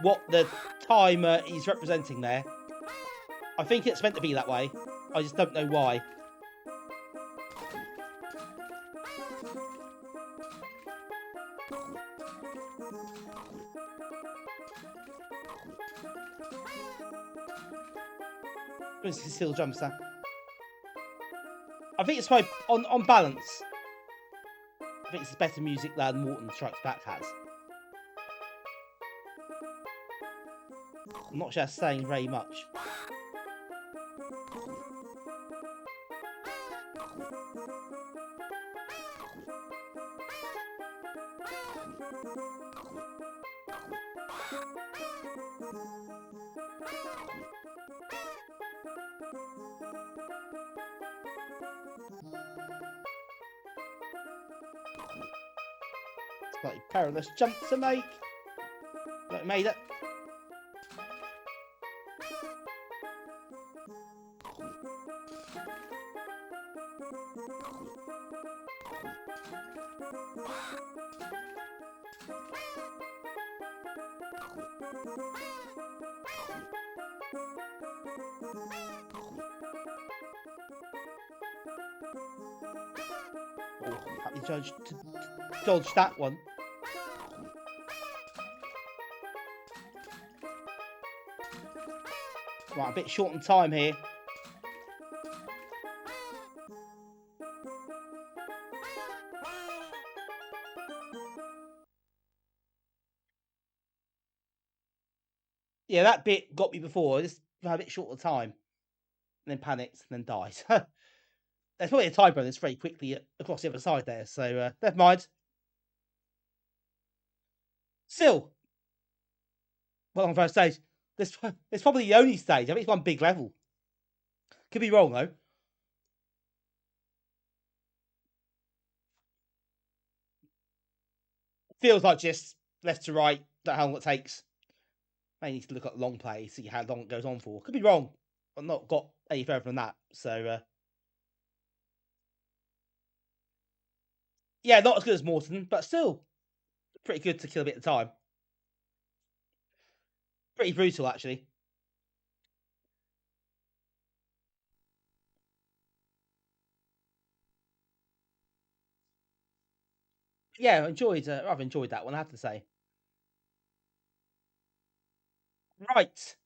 what the timer is representing there. I think it's meant to be that way. I just don't know why. Still jumps there. I think it's probably on balance. I think it's better music than Morton Strikes Back has. I'm not just saying very much. Slightly perilous jump to make. But made it. Oh, happy judge to dodge that one. Right, a bit short on time here. Yeah, that bit got me before. I just had a bit short on time. And then panicked and then died. There's probably a typo on this very quickly across the other side there, so never mind. Still, well, on first stage, it's probably the only stage. I think it's one big level. Could be wrong though. Feels like just left to right. Don't know how long it takes. May need to look at long play, see how long it goes on for. Could be wrong. I've not got any further than that. So yeah, not as good as Morton, but still pretty good to kill a bit of time. Pretty brutal, actually. Yeah, I've enjoyed that one, I have to say. Right.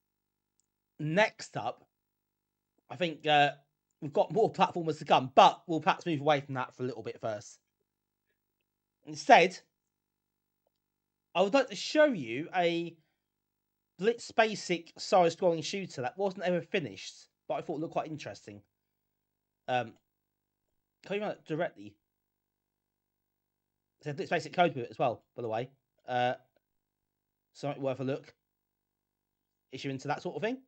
Next up, I think we've got more platformers to come, but we'll perhaps move away from that for a little bit first. Instead, I would like to show you a Blitz Basic side-scrolling shooter that wasn't ever finished, but I thought it looked quite interesting. Can you run it directly? There's a Blitz Basic code with it as well, by the way. Something worth a look. If you're into that sort of thing.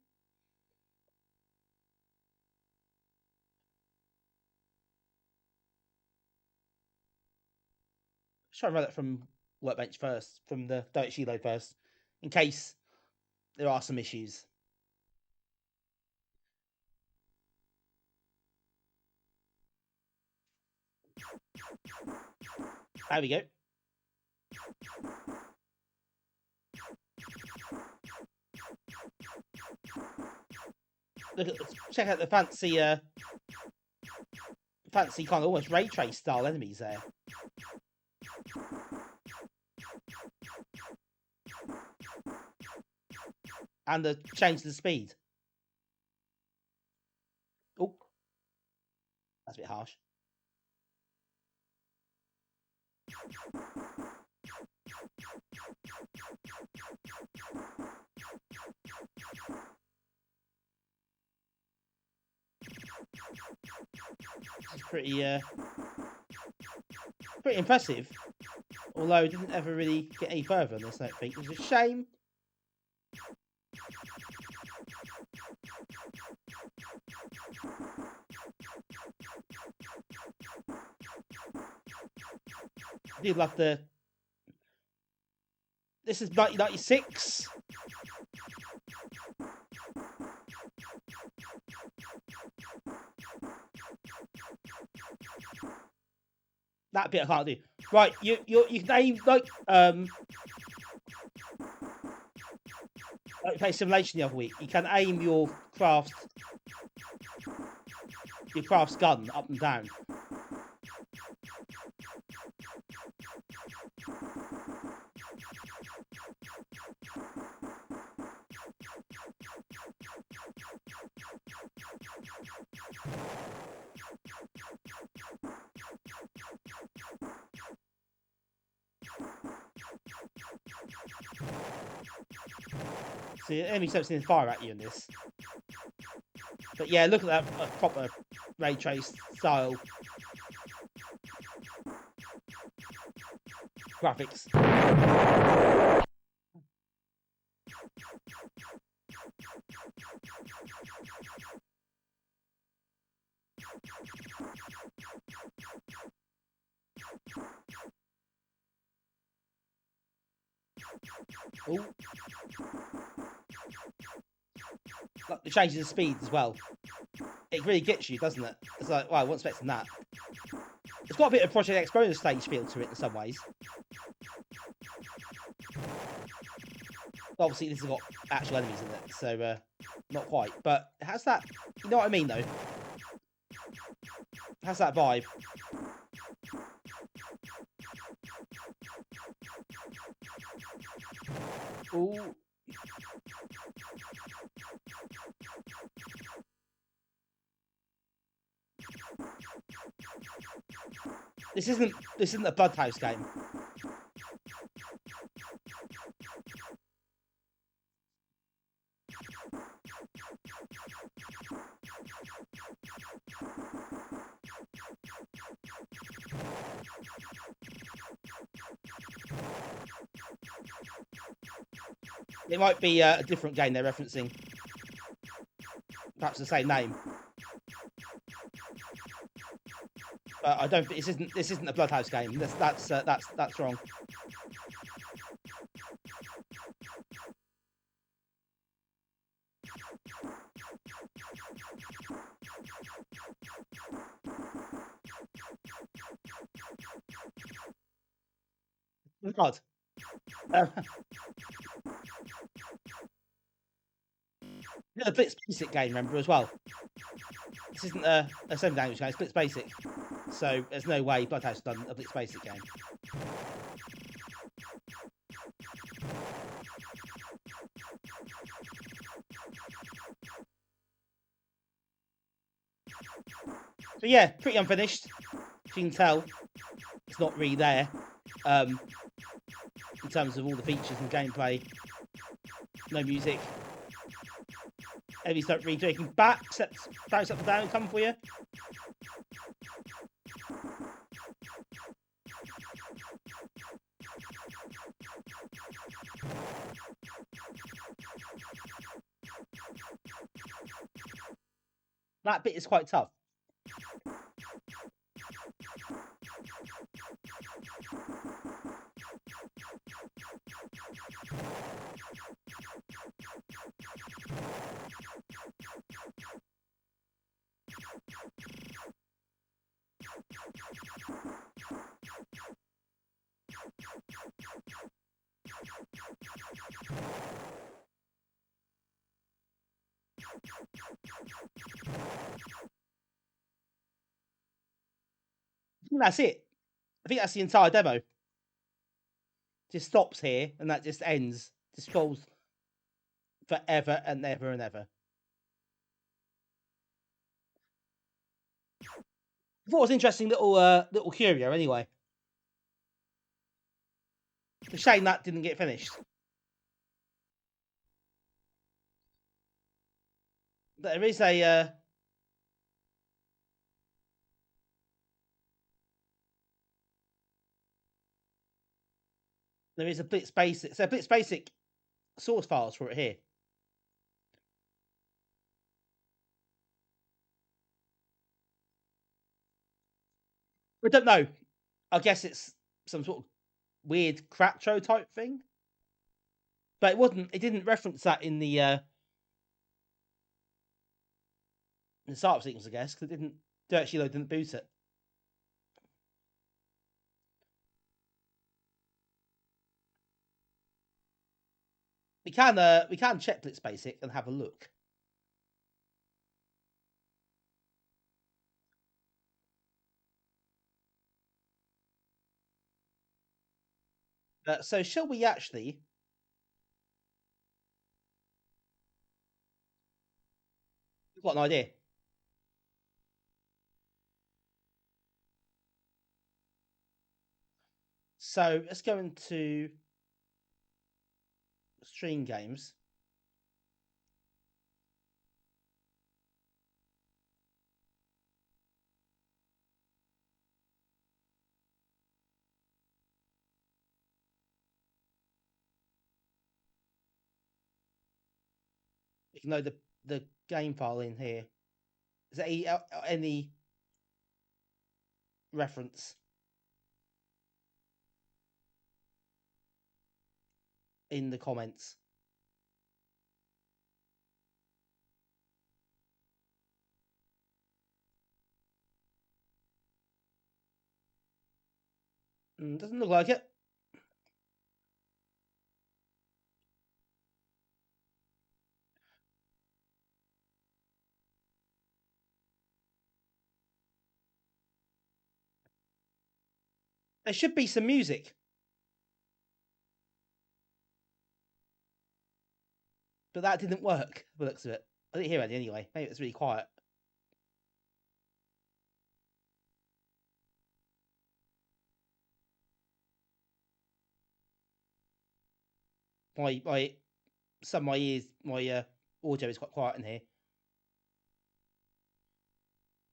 Let's try and run it from Workbench first, from the Directory load first, in case there are some issues. There we go. Look at, check out the fancy kind of almost ray trace style enemies there. And the change to the speed. Oh, that's a bit harsh. It's pretty impressive. Although it didn't ever really get any further on this, I don't think. It's a shame. I do love the... This is 1996. That bit I can't do. Right, you can aim like play simulation the other week. You can aim your craft's gun up and down. See, enemies don't seem to fire at you in this. But yeah, look at that proper ray trace style graphics. Ooh. Like the changes in speed as well. It really gets you, doesn't it? It's like, wow, I wasn't expecting that. It's got a bit of Project X bonus stage feel to it in some ways. Obviously, this has got actual enemies in it, so not quite. But it has that, you know what I mean, though? It has that vibe. Ooh. This isn't a Bloodhouse game. It might be a different game they're referencing. Perhaps the same name. But I don't think this isn't a Bloodhouse game. That's wrong. Oh God. A Blitz Basic game, remember, as well. This isn't a 7 language game, it's Blitz Basic. So there's no way Bloodhouse has done a Blitz Basic game. So yeah, pretty unfinished. As you can tell, it's not really there. In terms of all the features and gameplay. No music. Enemies don't read. You can bounce up and down and come for you. That bit is quite tough. I think that's it. I think that's the entire demo. Just stops here and that just ends. Just goes forever and ever and ever. I thought it was an interesting little curio anyway. It's a shame that didn't get finished. There is a there is a Blitz Basic. So Blitz Basic source files for it here. I don't know. I guess it's some sort of weird Cratro type thing. But it didn't reference that in the startup sequence, I guess, because it didn't Dirty Load didn't boot it. We can check Blitz Basic and have a look. So shall we actually I've got an idea. So let's go into Stream Games. You can load the game file in here. Is there any reference in the comments? Doesn't look like it. There should be some music. But that didn't work, by the looks of it. I didn't hear any anyway. Maybe it's really quiet. My audio is quite quiet in here.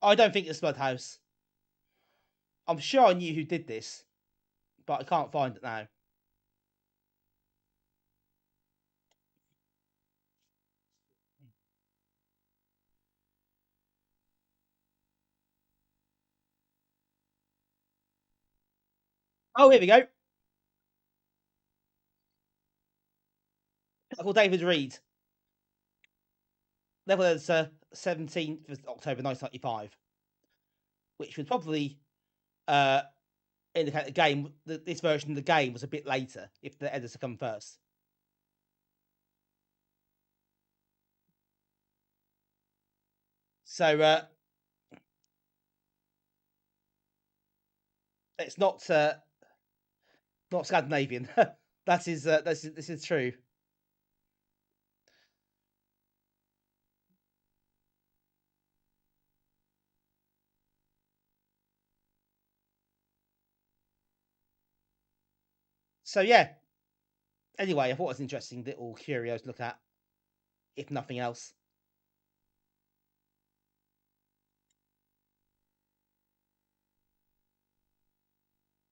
I don't think it's Bloodhouse. I'm sure I knew who did this, but I can't find it now. Oh, here we go. Called David Reed. Level is 17th of October 1995, which would probably indicate the game. This version of the game was a bit later if the editor come first. So it's not Scandinavian. This is true. So yeah, Anyway, I thought it was an interesting little curio to look at, if nothing else.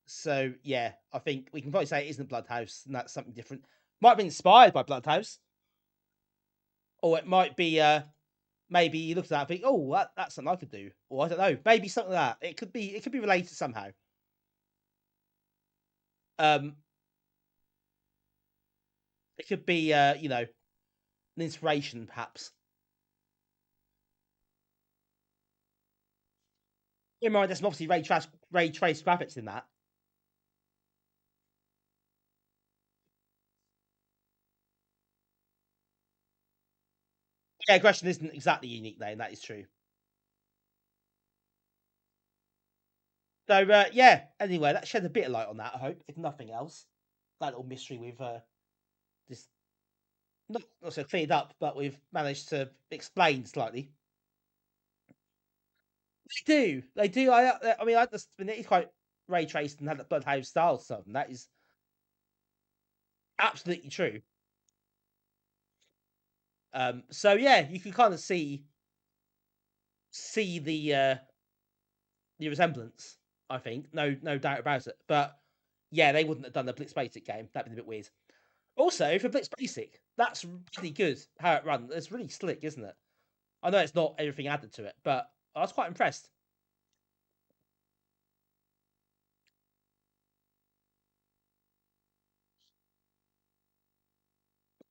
So yeah, I think we can probably say it isn't Bloodhouse, and that's something different. Might have been inspired by Bloodhouse, or it might be maybe you look at that and think, oh, that's something I could do, or I don't know, maybe something like that. It could be related somehow. It could be you know, an inspiration perhaps. In mind, there's obviously ray trace graphics in that. Yeah, aggression isn't exactly unique though, and that is true. So yeah. Anyway, that shed a bit of light on that. I hope, if nothing else, that little mystery we've just not so cleared up, but we've managed to explain slightly. They do. I mean, it is quite ray traced and had that Bloodhouse style stuff, and that is absolutely true. So yeah, you can kind of see the resemblance. I think no doubt about it. But yeah, they wouldn't have done the Blitz Basic game. That'd be a bit weird. Also, for Blitz Basic, that's really good how it runs. It's really slick, isn't it? I know it's not everything added to it, but I was quite impressed.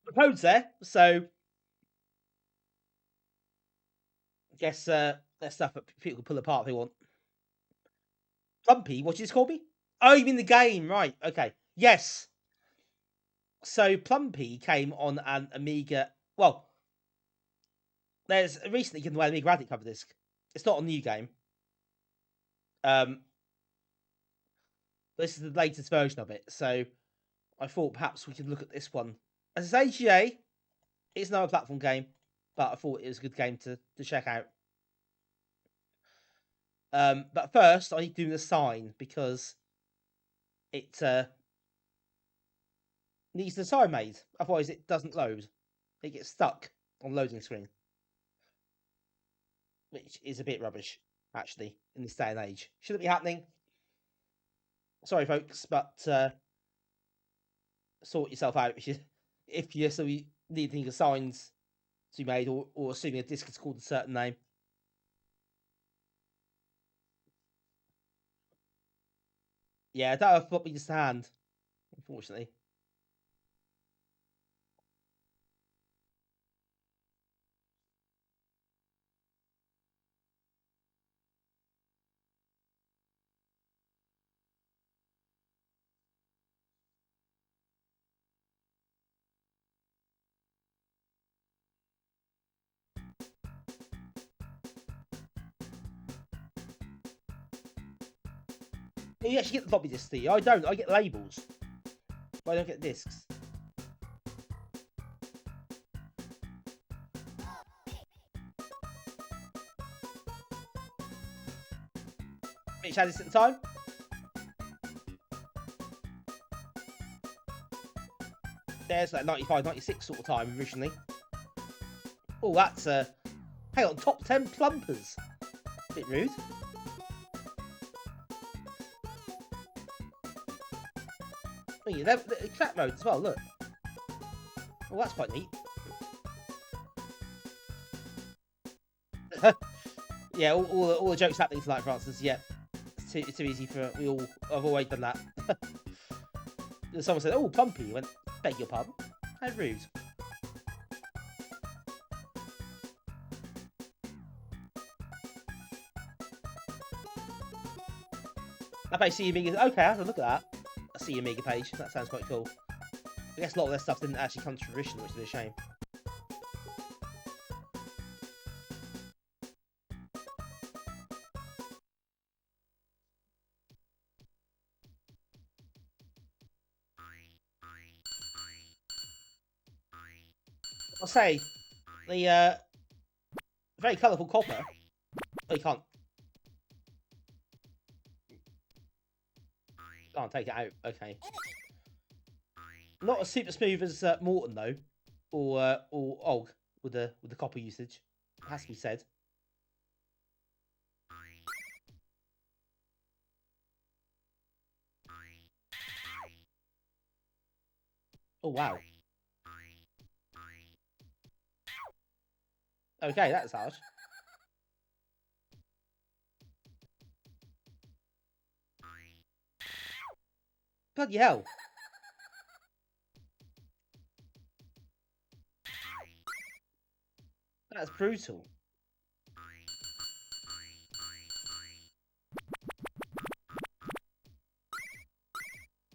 The code's there, so I guess there's stuff that people can pull apart if they want. Plumpy, what did you call me? Oh, you mean the game, right? Okay, yes. So Plumpy came on an Amiga. Well, there's recently given away Amiga Addict cover disc. It's not a new game. This is the latest version of it, so I thought perhaps we could look at this one. As it's AGA, it's not a platform game, but I thought it was a good game to check out. But first, I need to do the sign because it needs the sign made. Otherwise, it doesn't load. It gets stuck on loading screen, which is a bit rubbish, actually, in this day and age. Shouldn't be happening. Sorry, folks, but sort yourself out if you so you need to think of signs to be made, or assuming a disc is called a certain name. Yeah, I don't have floppy just to hand, unfortunately. You actually get the floppy disks, do you? I don't. I get labels, but I don't get discs. Which had this at the time? There's like 95, 96 sort of time originally. Oh, that's hang on, top 10 plumpers. Bit rude. Oh, yeah, the track mode as well. Look. Oh, that's quite neat. Yeah, all the jokes happening tonight, Francis. Yeah, it's too easy for we all. I've always done that. Someone said, "Oh, Plumpy." I went, "Beg your pardon." How rude. I bet see Amiga. Okay, I have to look at that. I see Amiga page. That sounds quite cool. I guess a lot of their stuff didn't actually come to fruition, which is a shame. I'll say the very colourful copper. Oh, you can't take it out. Okay. Not as super smooth as Morton though, or Og with the copper usage. It has to be said. Oh wow. Okay, that's harsh. Bloody hell. That's brutal.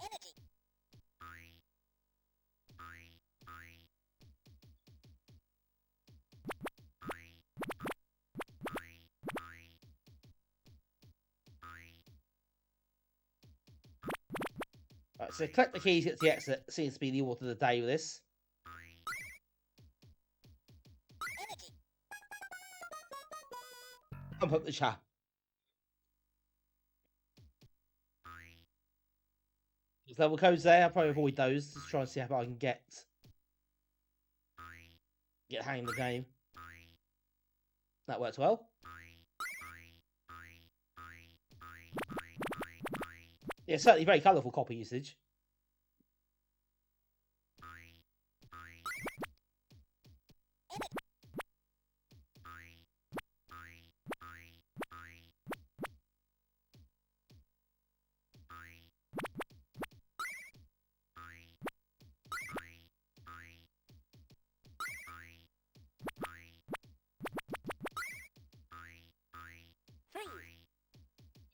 Energy. Right, so collect the keys, get to the exit. Seems to be the order of the day with this. Energy. Pump up the chat. There's level codes there. I'll probably avoid those. Just try and see how far I can get the hang of the game. That works well. Yeah, certainly very colourful copper usage.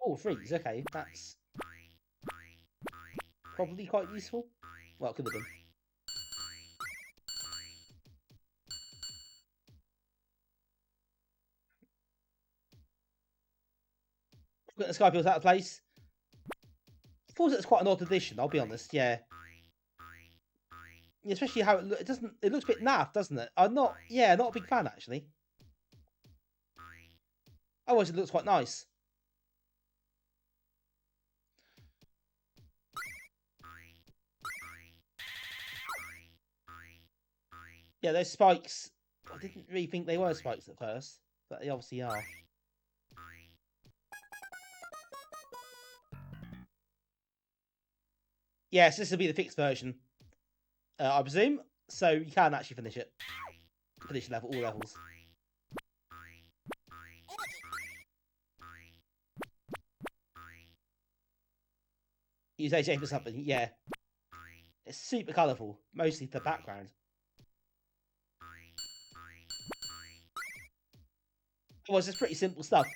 Oh, freeze. Okay, that's probably quite useful. Well, it could have been. Got the sky pills out of place. I thought it was quite an odd addition, I'll be honest, yeah. Especially how it doesn't. It looks a bit naff, doesn't it? I'm not. Yeah, not a big fan actually. Otherwise, it looks quite nice. Yeah, those spikes. I didn't really think they were spikes at first, but they obviously are. Yes, this will be the fixed version, I presume. So you can actually finish it. Finish level, all levels. Use AGA for something, yeah. It's super colourful, mostly the background. Well, it's just pretty simple stuff.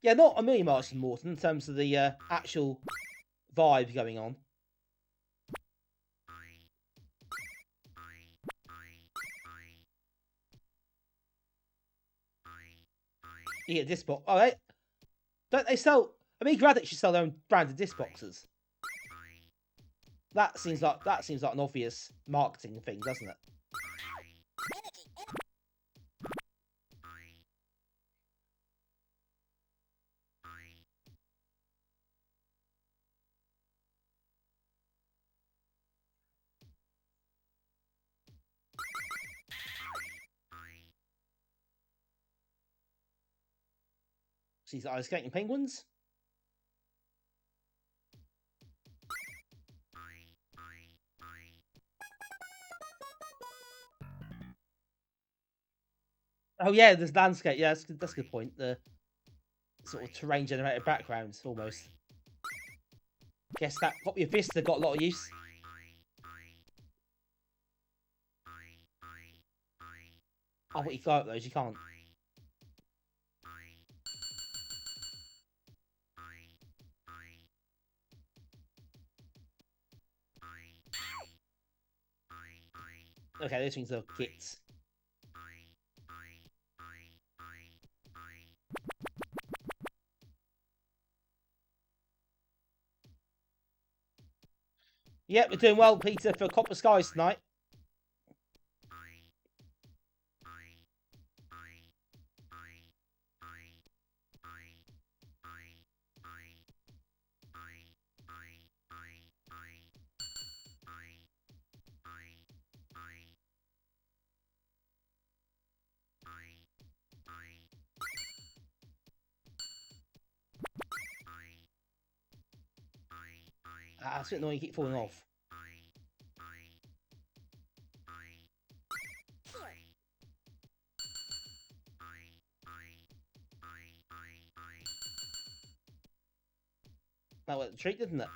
Yeah, not a million miles from Morton in terms of the actual vibe going on. You get a disc box. Oh, right. Don't they sell? Amiga Addict should sell their own branded disc boxes. That seems like an obvious marketing thing, doesn't it? She's ice skating penguins. Oh yeah, there's landscape. Yeah, that's a good point. The sort of terrain generated backgrounds, almost. Guess that copy of Vista got a lot of use. Oh, what you throw at those, you can't. Okay, those things are kits. Yep, we're doing well, Peter, for Copper Skies tonight. That's a bit annoying, you keep falling off. That was the treat, didn't it?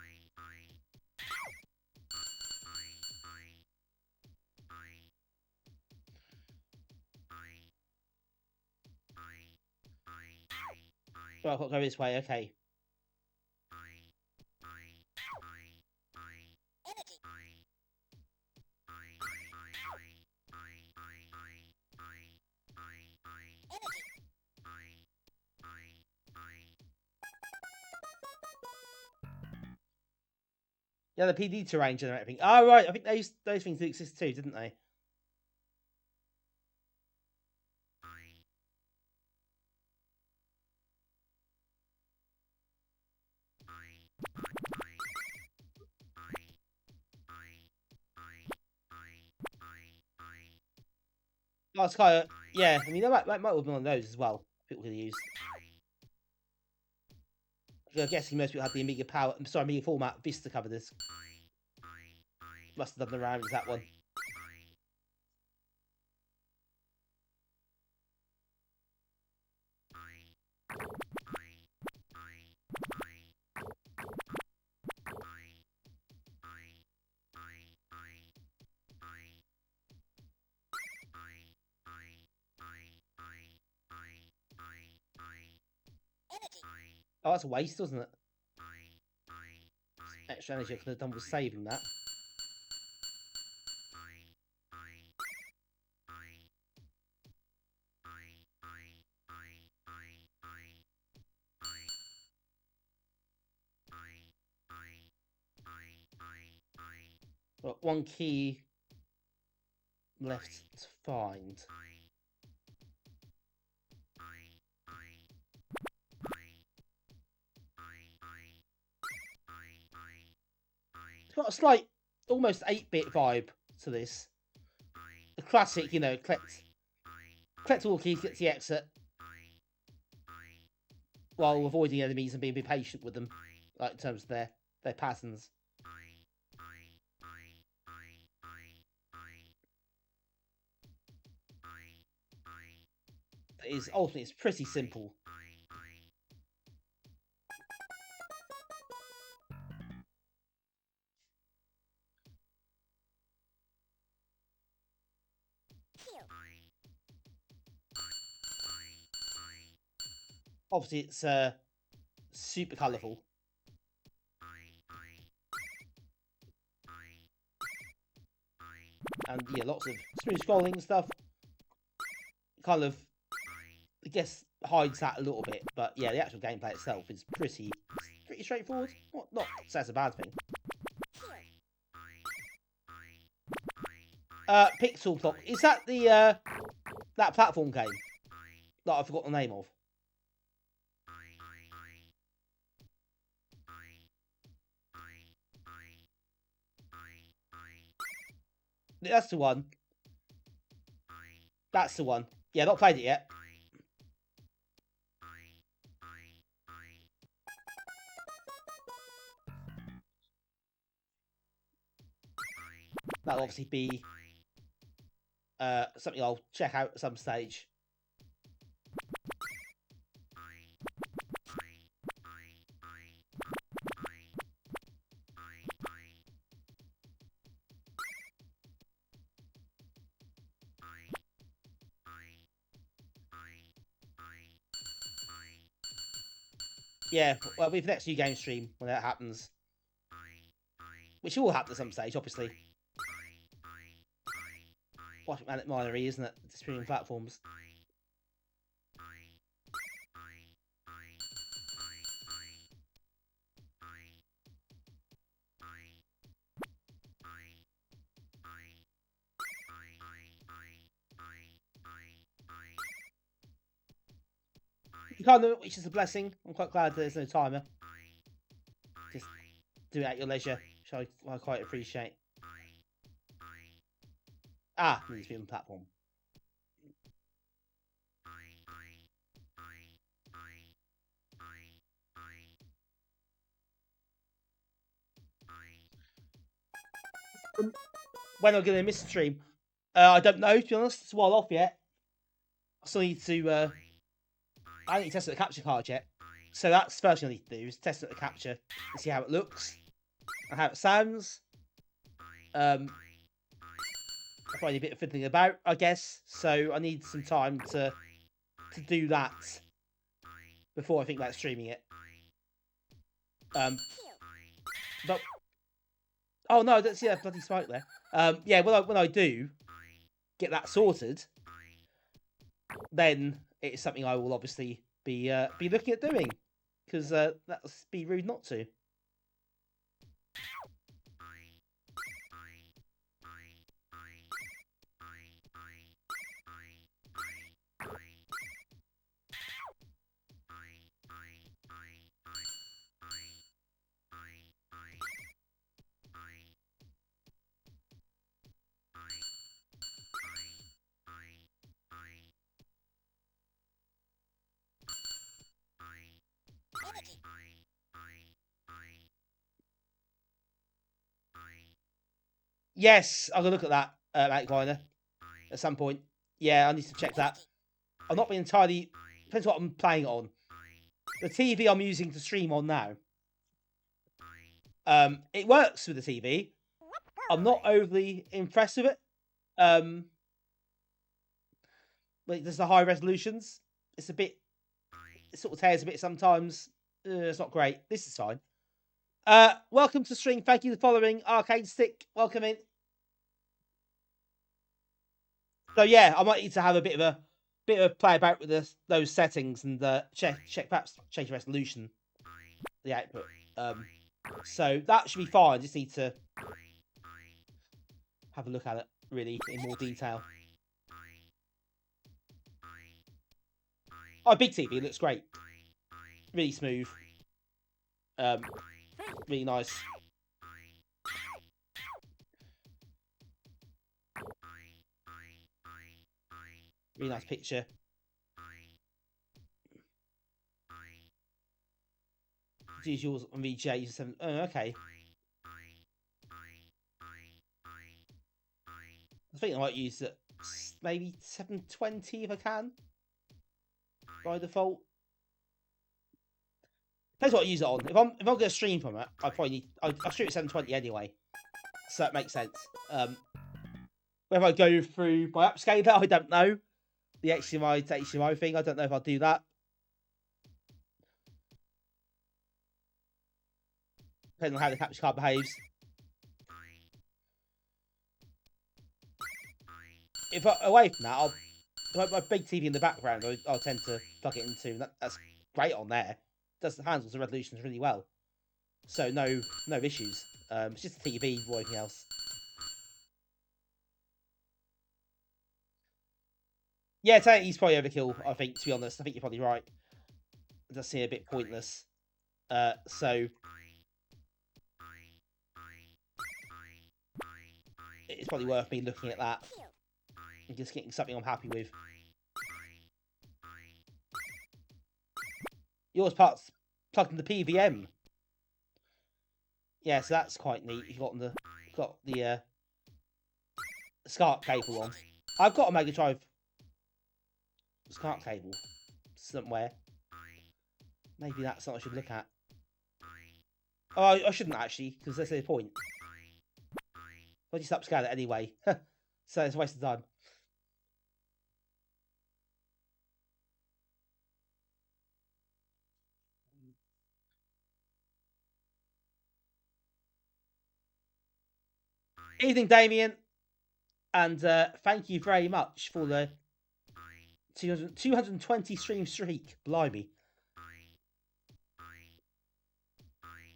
Right, I've got to go this way, okay. Energy. Yeah, the PD terrain generator thing. Oh, right, I think those things did exist too, didn't they? Oh, Sky, yeah, I mean, that might have been one of those as well. People could use. I'm guessing most people had the Amiga Power. I'm sorry, Amiga format Vista cover disk. Must have done the rounds that one. Energy. Oh, that's a waste, wasn't it? Extra energy I could have done was saving that. Got one key left to find. It's got a slight, almost 8-bit vibe to this. The classic, you know, collect all the keys, get to the exit, while avoiding enemies and being patient with them, like in terms of their patterns. It is ultimately it's pretty simple. Here. Obviously, it's super colourful. And yeah, lots of smooth scrolling and stuff. Kind of, I guess, hides that a little bit. But yeah, the actual gameplay itself is pretty straightforward. Not so that's a bad thing. Pixel Clock. Is that the that platform game that I forgot the name of? That's the one. That's the one. Yeah, not played it yet. That'll obviously be something I'll check out at some stage. Yeah, well, with the next new game stream when that happens, which will happen at some stage, obviously. What minery, isn't it? Streaming platforms. You can't do it, which is a blessing. I'm quite glad there's no timer. Just do it at your leisure, which I quite appreciate. Ah, new streaming platform. when I'm going to miss the stream, I don't know, to be honest. It's a while off yet. I still need to... I haven't tested the capture card yet. So that's the first thing I need to do, is test it the capture and see how it looks and how it sounds. I find a bit of fiddling about, I guess. So I need some time to do that before I think about streaming it. But oh no, that's bloody smoke there. Yeah, when I do get that sorted, then it's something I will obviously be looking at doing, because that'd be rude not to. Energy. Yes, I'm gonna look at that outliner at some point. Yeah, I need to check that. I'm not being entirely... Depends what I'm playing it on. The TV I'm using to stream on now. It works with the TV. I'm not overly impressed with it. But there's the high resolutions. It's a bit... It sort of tears a bit sometimes. It's not great. This is fine. Welcome to stream. Thank you for following. Arcade Stick, welcome in. So yeah, I might need to have a bit of a play about with those settings and check perhaps change the resolution, the output. So that should be fine. Just need to have a look at it really in more detail. Oh, big TV looks great. Really smooth. Really nice. Really nice picture. Use yours on VGA 7. Oh, okay. I think I might use it maybe 720 if I can. By default. Depends what I use it on. If I'm going to stream from it, I probably need... I'll stream at 720 anyway. So that makes sense. Whether I go through my upscaler, I don't know. The HDMI to HDMI thing, I don't know if I'll do that. Depending on how the capture card behaves. If away from that, my big TV in the background, I'll tend to plug it into. That's great on there. Handles the resolutions really well. So no issues. It's just the TV or anything else. Yeah, he's probably overkill, I think, to be honest. I think you're probably right. It does seem a bit pointless. So it's probably worth me looking at that and just getting something I'm happy with. Yours part's plugged into PVM. Yeah, so that's quite neat. You've got the SCART cable on. I've got a Mega Drive SCART cable somewhere. Maybe that's something I should look at. Oh, I shouldn't actually, because that's the point. I'll just upscale it anyway. So it's a waste of time. Evening, Damien. And thank you very much for the 220 stream streak. Blimey.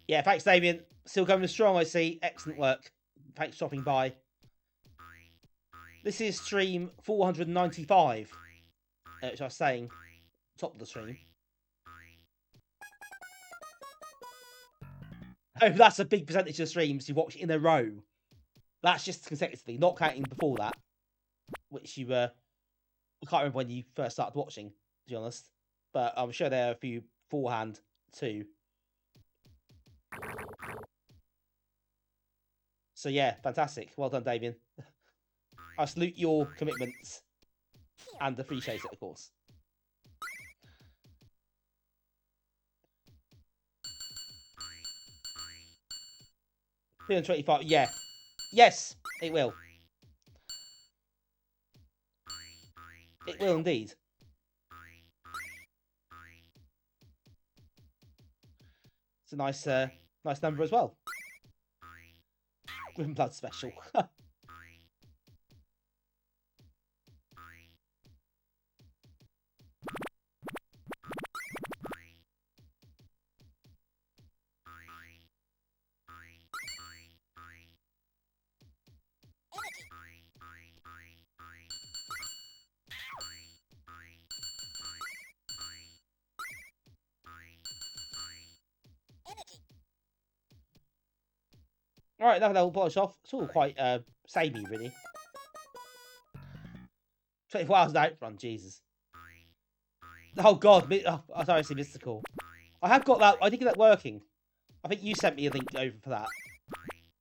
Yeah, thanks, Damien. Still going strong, I see. Excellent work. Thanks for stopping by. This is stream 495, which I was saying, top of the stream. Oh, that's a big percentage of streams you watch in a row. That's just consecutively, not counting before that, which you I can't remember when you first started watching, to be honest. But I'm sure there are a few beforehand too. So yeah, fantastic. Well done, Damien. I salute your commitments and appreciate it, of course. $325, yeah. Yes, it will. It will indeed. It's a nice, nice number as well. Grim Blood special. Alright, that will polish off. It's all quite samey, really. 24 hours out run, Jesus. Oh god, oh, sorry, I see mystical. I have got that. I did get that working. I think you sent me a link over for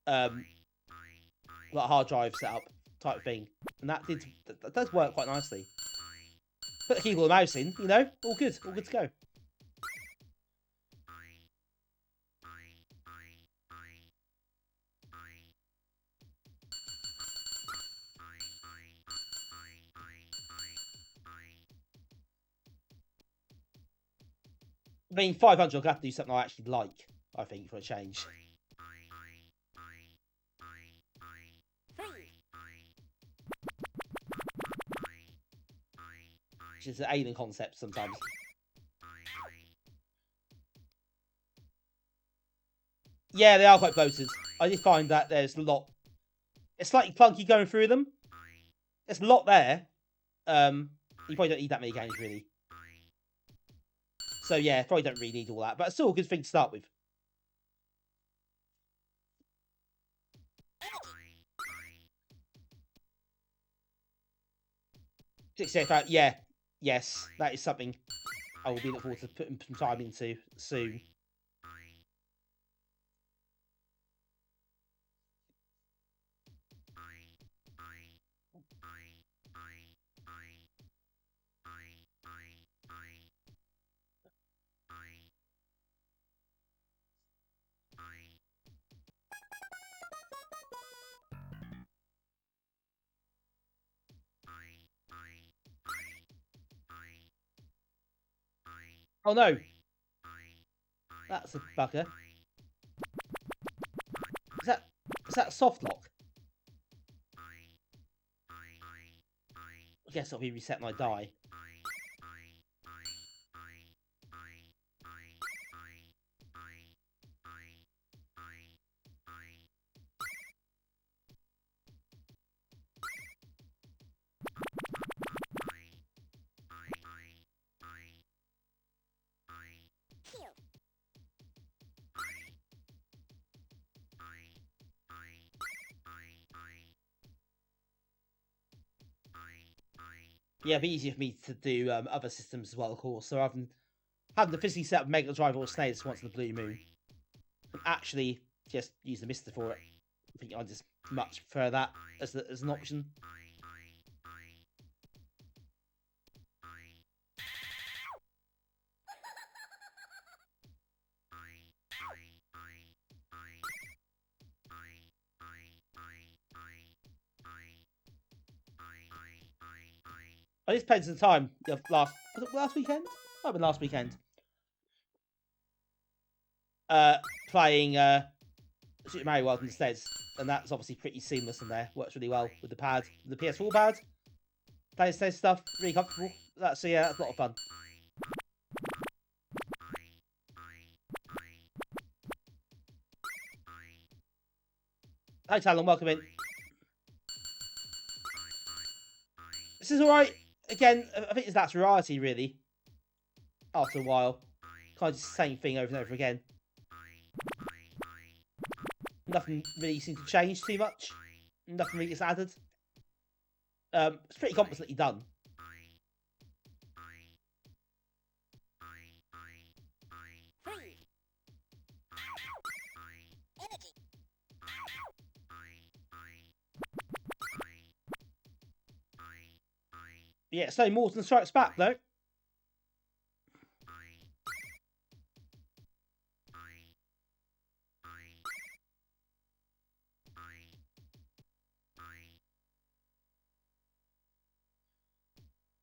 that. Like hard drive setup type thing, and that does work quite nicely. Put the keyboard and mouse in, you know, all good to go. I mean, 500, I'll have to do something I actually like, I think, for a change. Which is an alien concept sometimes. Yeah, they are quite bloated. I did find that there's a lot. It's slightly clunky going through them. There's a lot there. You probably don't need that many games, really. So yeah, probably don't really need all that, but it's still a good thing to start with. Yeah, yes, that is something I will be looking forward to putting some time into soon. Oh no! That's a bugger. Is that a soft lock? I guess I'll be reset my die. Yeah, it'd be easier for me to do other systems as well, of course. So rather than having to physically set up Mega Drive or SNES once in the blue moon, and actually just use the Mister for it. I think I just much prefer that as an option. I just spent some time last weekend? Might have been last weekend. Playing Super Mario World instead, and that's obviously pretty seamless in there. Works really well with the pad, the PS4 pad. Playing instead stuff, really comfortable. So yeah, that's a lot of fun. Hi Talon, welcome in. This is alright. Again, I think that's variety really. After a while. Kind of just the same thing over and over again. Nothing really seems to change too much. Nothing really gets added. It's pretty competently done. Yeah, so Morton strikes back though.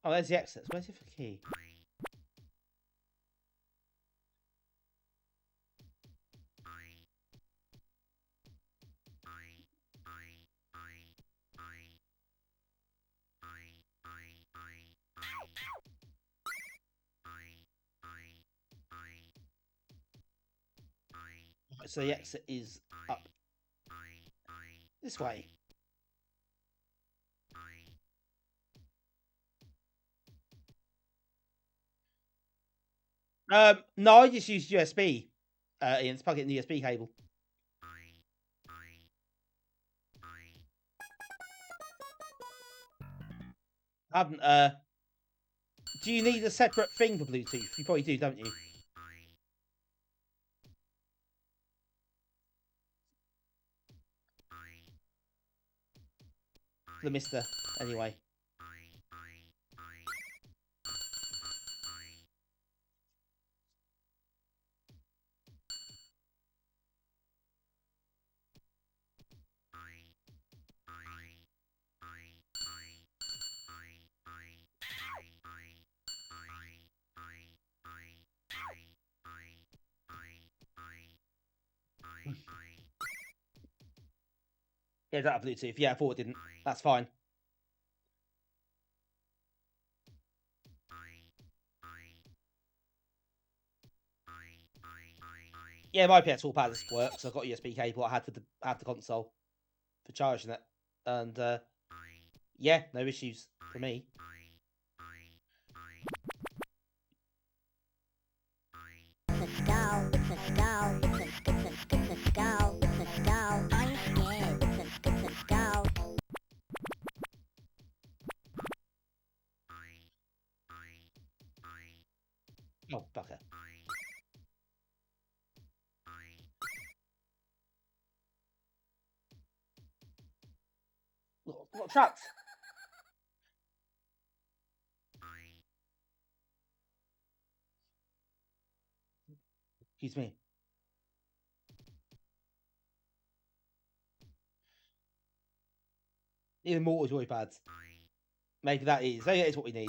Oh, there's the exit. Where's the key? Right, so the exit is up this way. No, I just used USB. Ian, to plug it in the USB cable. I haven't. Do you need a separate thing for Bluetooth? You probably do, don't you? The Mister, anyway. Yeah, don't have Bluetooth. Yeah, I thought it didn't. That's fine. Yeah, my PS4 pad works. I've got a USB cable. I had for the console for charging it, and yeah, no issues for me. Let's go. Let's go. Let's go. Let's go. Let's go. I'm scared. Let's go. Oh, fucker. What trapped? Excuse me. Even more joy pads. Maybe that is. Maybe that is what we need.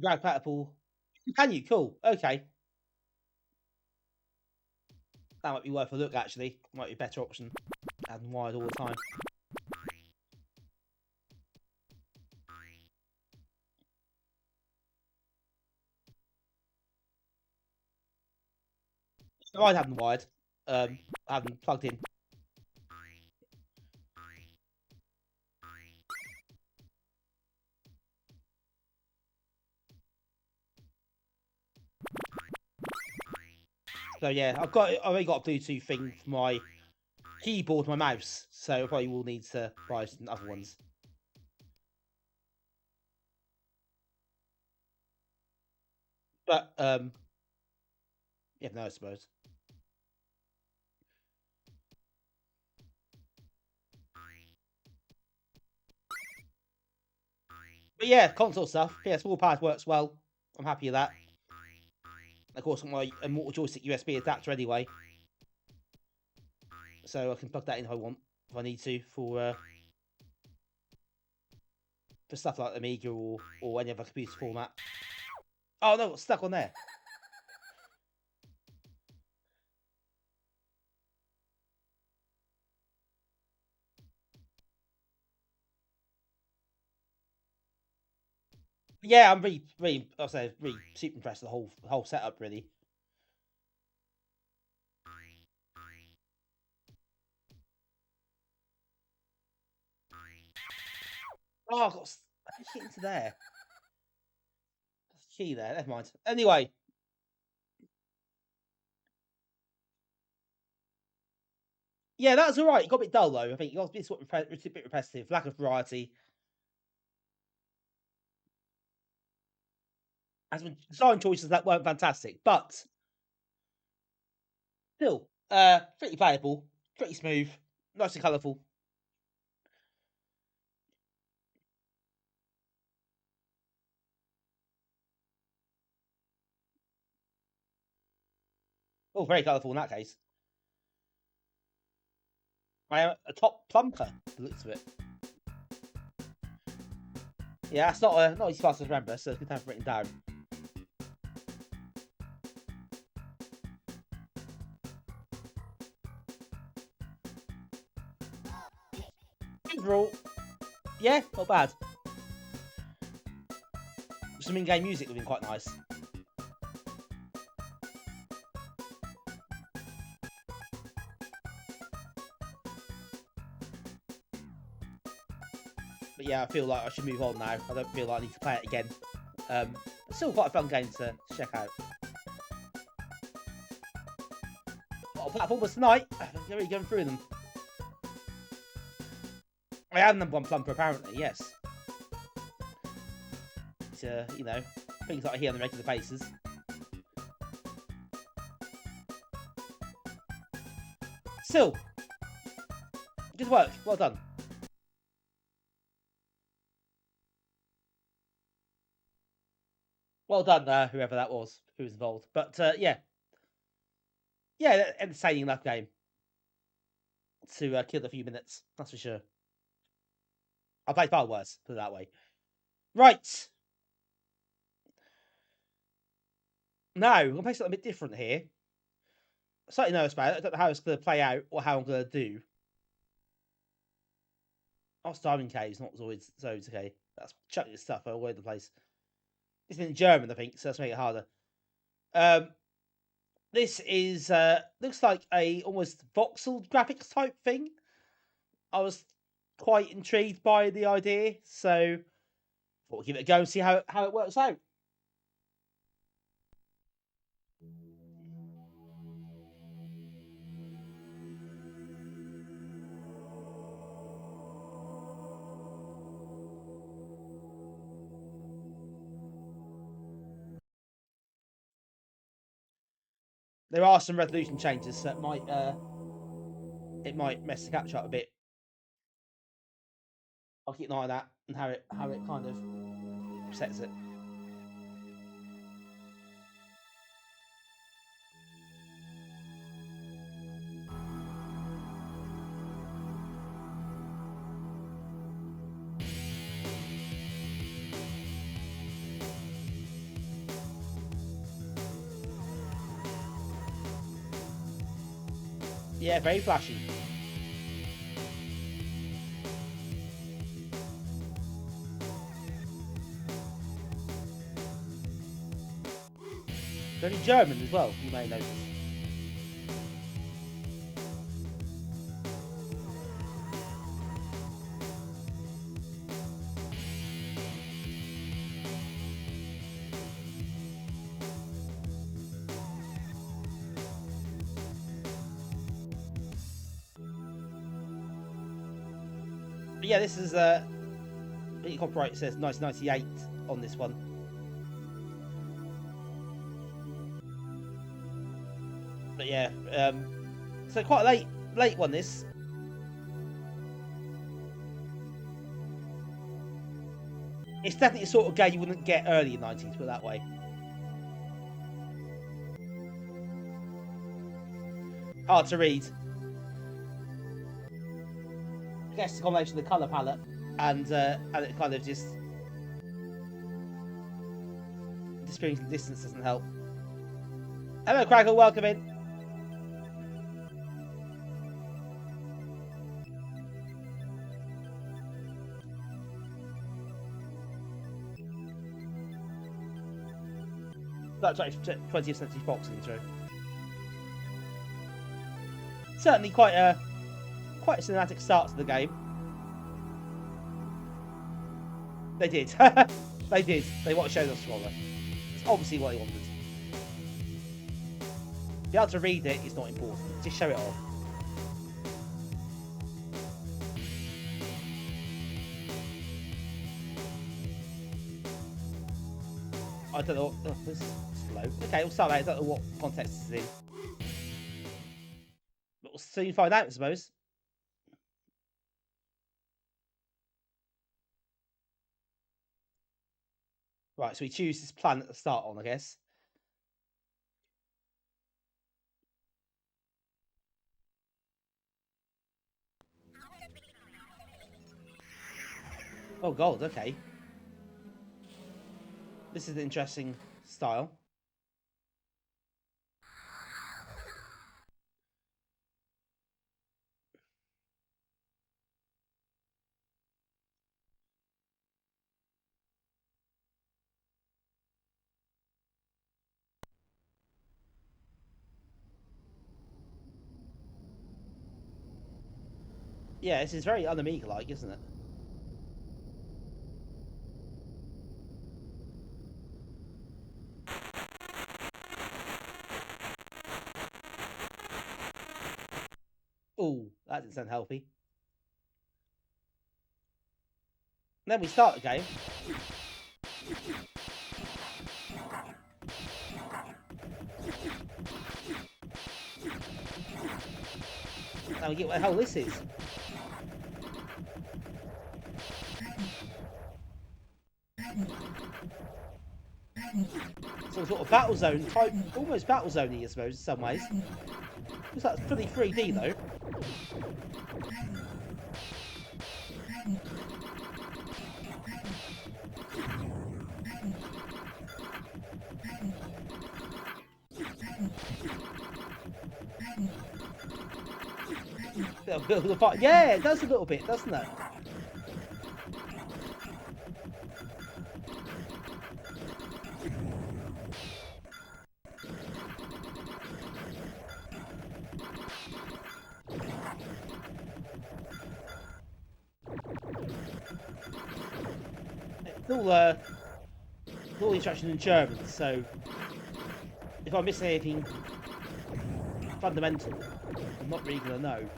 Drag Catapult. Can you? Cool. Okay. That might be worth a look, actually. Might be a better option. Adding wide all the time. I might have them wired. I have them plugged in. So yeah, I've already got a Bluetooth thing for my keyboard, my mouse. So I probably will need to buy some other ones. But yeah, no, I suppose. But yeah, console stuff. PS4 pad works well. I'm happy with that. Of course, I've got my Immortal Joystick USB adapter anyway, so I can plug that in if I want, if I need to, for stuff like Amiga or any other computer format. Oh no, it's stuck on there. Yeah, I'm really super impressed with the whole setup, really. Oh, I've got to get into there. There's a key there. Never mind. Anyway. Yeah, that was alright. It got a bit dull, though. I think it got a bit, a bit repetitive. Lack of variety. As design choices that weren't fantastic, but still, pretty playable, pretty smooth, nice and colourful. Oh, very colourful in that case. I am a top plumper, the looks of it. Yeah, that's not easy fast to remember, so it's good to have it written down. Overall, yeah, not bad. Some in-game music would have been quite nice. But yeah, I feel like I should move on now. I don't feel like I need to play it again. It's still quite a fun game to check out. Got a platformers tonight. I'm really going through them. I am number one plumper, apparently, yes. It's, you know, things that I hear on the regular basis. Still, good work. Well done. Well done, whoever that was, who was involved. But, yeah. Yeah, entertaining enough game to kill a few minutes, that's for sure. I played far worse, put it that way. Right. Now, I'm going to play something a bit different here. Slightly nervous about it. I don't know how it's going to play out or how I'm going to do. Oh, Starving Caves, not Zodes, okay. That's chucking stuff all over the place. It's in German, I think, so that's making it harder. This is, looks like a almost voxel graphics type thing. I was quite intrigued by the idea, so thought we'll give it a go and see how it works out. There are some resolution changes that might it might mess the capture up a bit. I'll keep an eye on that and how it kind of sets it. Yeah, very flashy. Very German as well, you may notice. But yeah, this is the copyright says 1998 on this one. But yeah, so quite a late one this. It's definitely the sort of game you wouldn't get early in the 90s, put it that way. Hard to read. I guess the combination of the colour palette and it kind of just disappearing from distance doesn't help. Hello, Crackle, welcome in. That's like 20th century boxing intro. Certainly quite a cinematic start to the game. They did. They did. They want to show the scroller. It's obviously what they wanted. Be able to read it is not important. Just show it off. I don't know. Oh, this is slow. Okay, we'll start that. I don't know what context this is in. But we'll soon find out, I suppose. Right, so we choose this planet to start on, I guess. Oh, gold, okay. This is an interesting style. Yeah, this is very un-Amiga-like, isn't it? Oh, that didn't sound healthy. And then we start the game. Now we get what the hell this is. Some sort of battle zone type, almost battle zone-y, I suppose, in some ways. Looks like it's pretty 3D though. Yeah, it does a little bit, doesn't it? It's all the instruction in German, so if I miss anything fundamental, I'm not really going to know.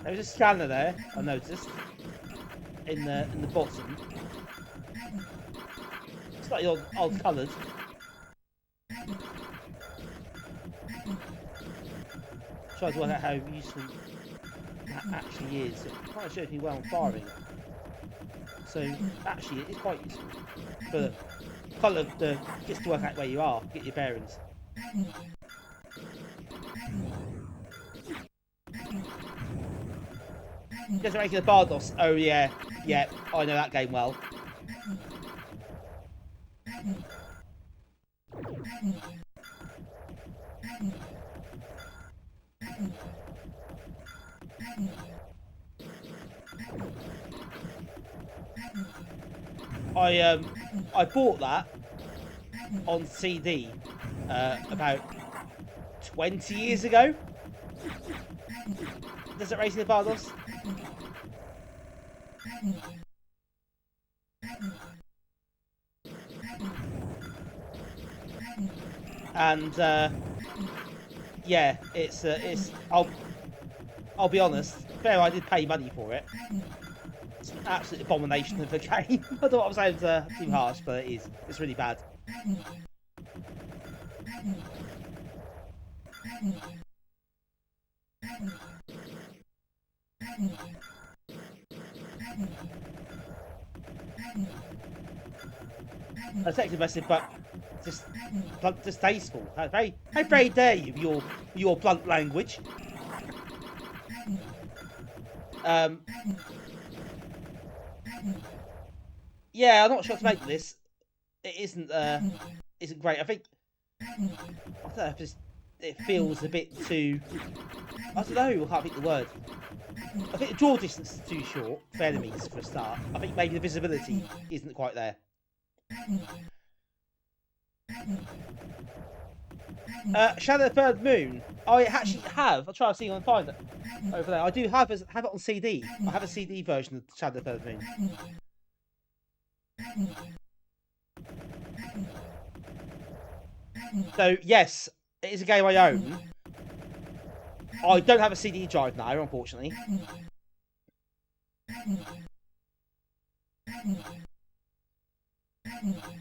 There's a scanner there, I noticed, in the bottom. It's like old coloured. Try to work out how useful that actually is. It can't show me well I'm firing. So actually it is quite useful. But kind of just to work out where you are, get your bearings. Just making the Bardos. Oh yeah, yeah, I know that game well. I bought that on CD about 20 years ago. Does it Racing the Bardos? And yeah, it's I'll be honest, fair, I did pay money for it. It's an absolute abomination of a game. I don't know what I'm saying, too harsh, but it is. It's really bad. That's actually massive, but just distasteful. How very dare you, your blunt language. Yeah, I'm not sure to make this. It isn't great. I think I don't know, it feels a bit too. I don't know. I can't think the word. I think the draw distance is too short for enemies for a start. I think maybe the visibility isn't quite there. Shadow of the Third Moon. I actually have. I'll try to see if I can find it over there. I do have it on CD. I have a CD version of Shadow of the Third Moon. So yes, it is a game I own. I don't have a CD drive now, unfortunately.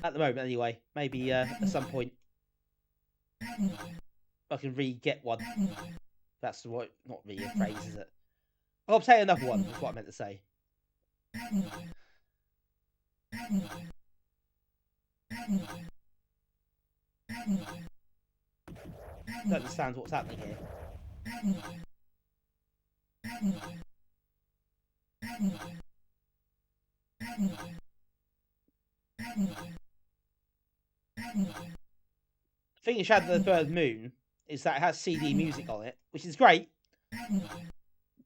At the moment, anyway. Maybe at some point I can re-get one. That's the right, not really a phrase, is it? I'll obtain another one, is what I meant to say. Don't understand what's happening here. The thing with Shadow of the Third Moon is that it has CD music on it, which is great.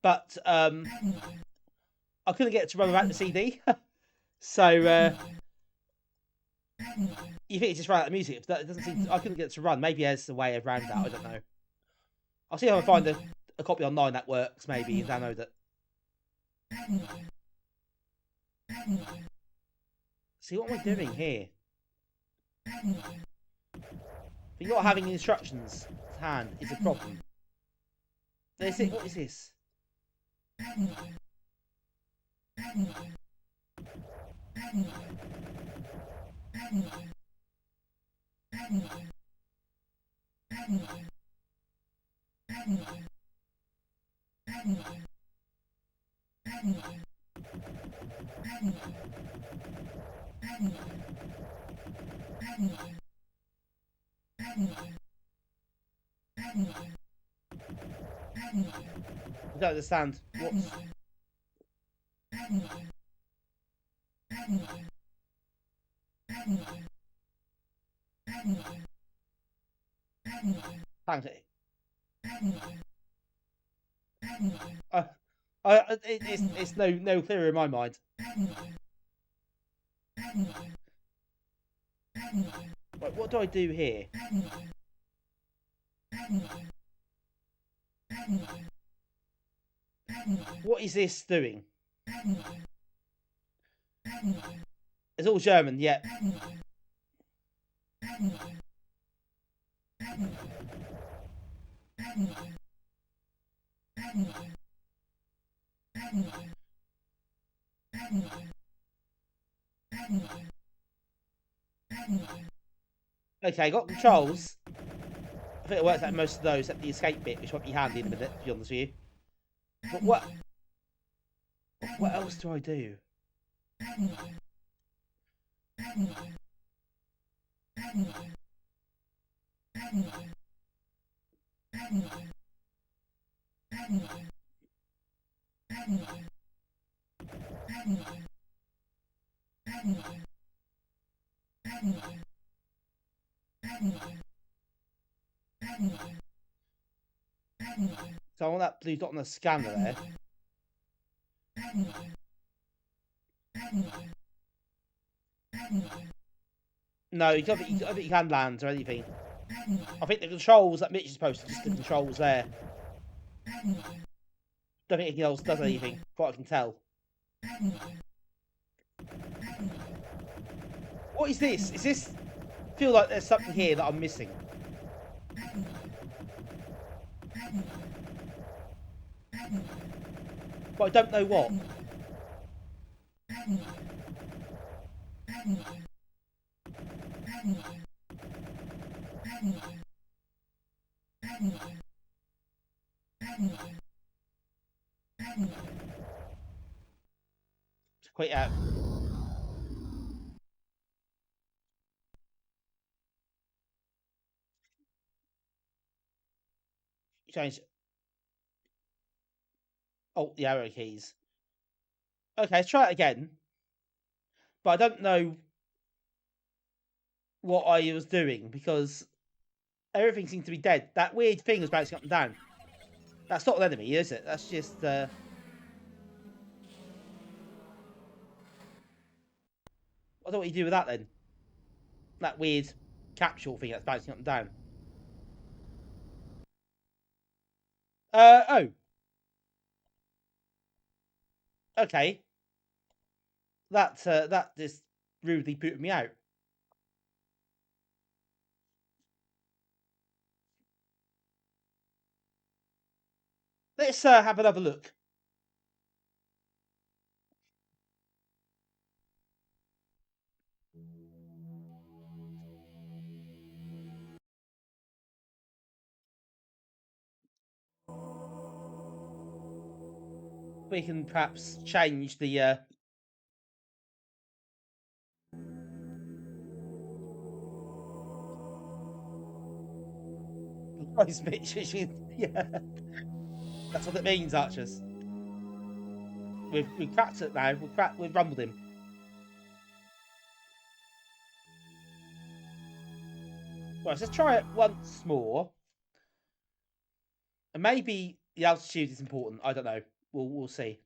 But I couldn't get it to run without the CD. So you think it just ran out of music, but it doesn't seem I couldn't get it to run. Maybe there's a way around that, I don't know. I'll see if I can find a copy online that works, maybe, and download it. See, what am I doing here? But not having instructions to hand is a problem. What is this? I don't understand what's... Thanks. It's no clearer in my mind. Right, what do I do here? What is this doing? It's all German, yeah. Okay, got controls. I think it works out most of those, except the escape bit, which might be handy in a minute, to be honest with you. But what else do I do? So I want that blue dot on the scanner there. No, I don't think you can land or anything. I think the controls that Mitch is posted, just the controls there. Don't think anything else does anything, from what I can tell. What is this? Is this... I feel like there's something here that I'm missing. But I don't know what. Quit out. Change. Oh, the arrow keys. Okay, let's try it again. But I don't know what I was doing because everything seems to be dead. That weird thing is bouncing up and down. That's not an enemy, is it? That's just I don't know what you do with that then. That weird capsule thing that's bouncing up and down. Oh. Okay. That just rudely put me out. Let's have another look. We can perhaps change the price picture. Yeah, that's what it means, Archers. We've cracked it now. We've rumbled him. Right, so let's try it once more. And maybe the altitude is important. I don't know. We'll see.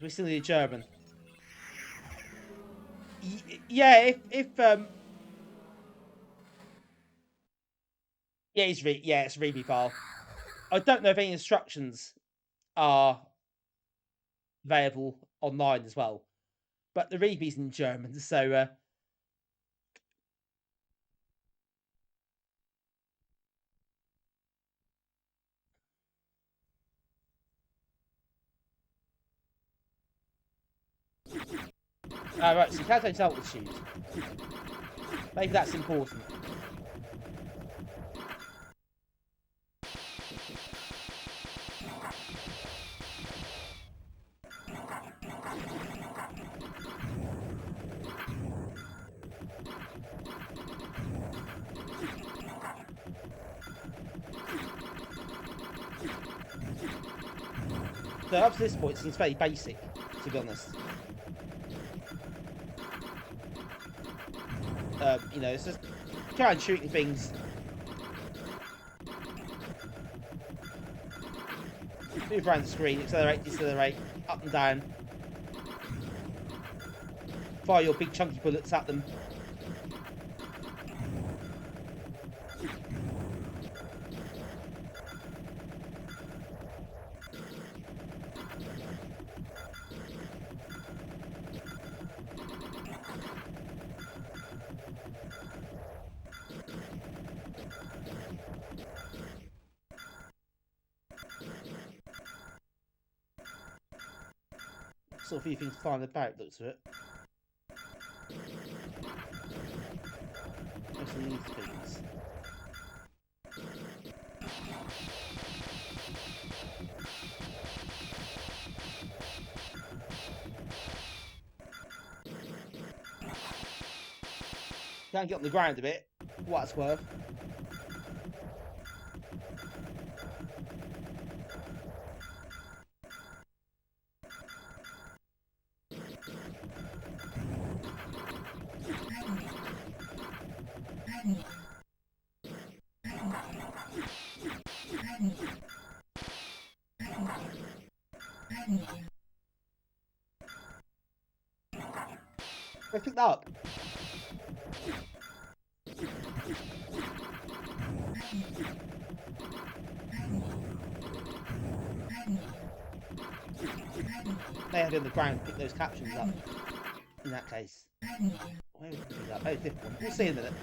We still need a German. Yeah, if yeah, it's a Readme file. I don't know if any instructions are available online as well, but the Readme's in German, so right, so calculate altitude. Maybe that's important. So up to this point, it seems fairly basic, to be honest. You know, it's just try and shooting things. Move around the screen, accelerate, decelerate, up and down. Fire your big chunky bullets at them. Sort of few things flying about, looks of it. Mostly these things. Can get on the ground a bit, what it's worth. Let's pick that up. They have it on the ground, pick those captions up. In that case. Where would we pick that? Very difficult. We'll see in a minute.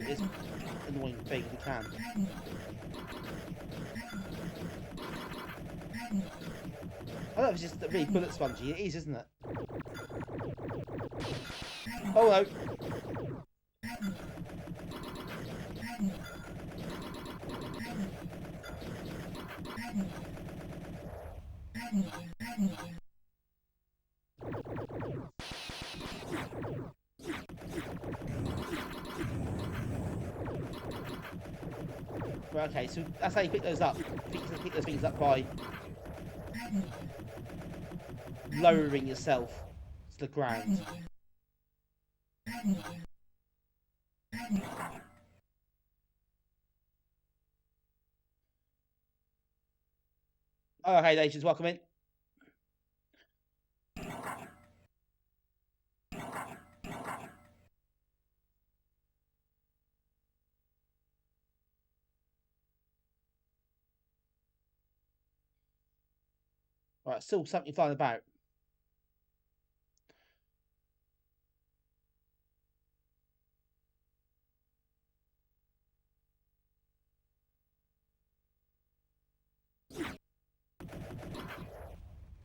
It is an annoying thing if we can. I don't know if it's just really bullet spongy. It is, isn't it? Oh no. Right, okay, so that's how you pick those up. Pick those things up by lowering yourself to the ground. Oh, okay, nations, welcome in. Right, still something flying about.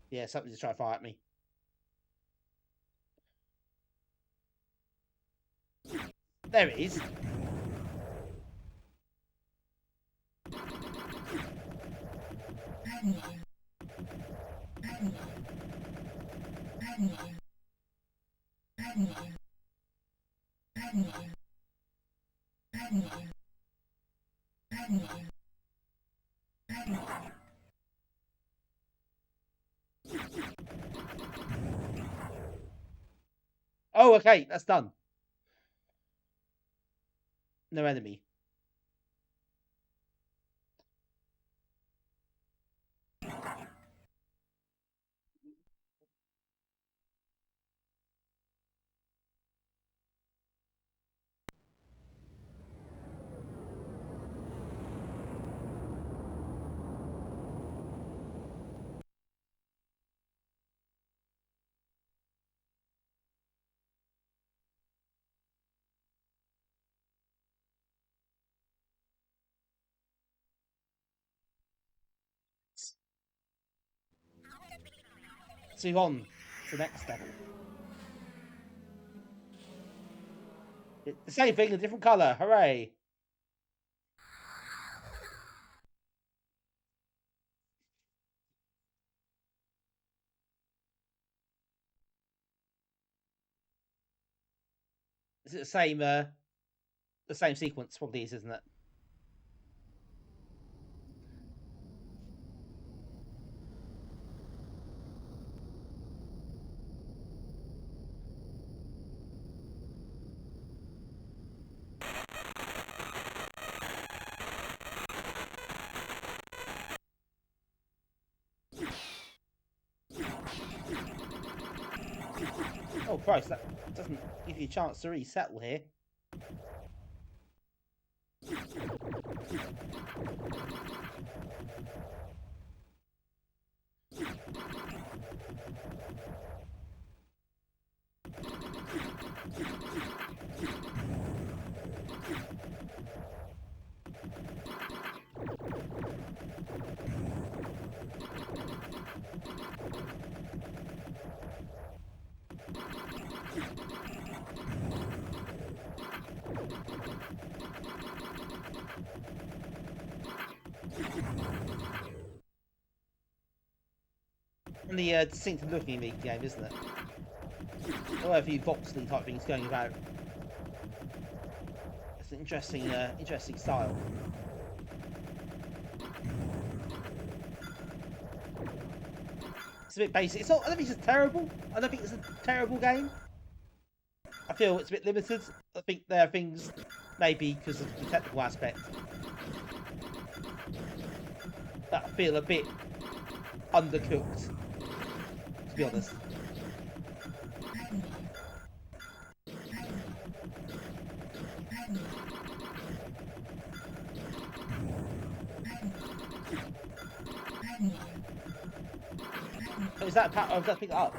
Yeah, something to try to fire at me. There it is. Oh, okay, that's done. No enemy. Let's move on to the next level. It's the same thing, a different colour. Hooray! Is it the same sequence? Probably is, isn't it? Oh Christ, that doesn't give you a chance to resettle here. And the distinct looking Amiga game, isn't it? There were a few voxel type things going about. It's an interesting, interesting style. It's a bit basic. It's not. I don't think it's terrible. I don't think it's a terrible game. I feel it's a bit limited. I think there are things, maybe because of the technical aspect, that I feel a bit undercooked, to be honest. Oh, is that a pat? Oh, I've got to pick it up.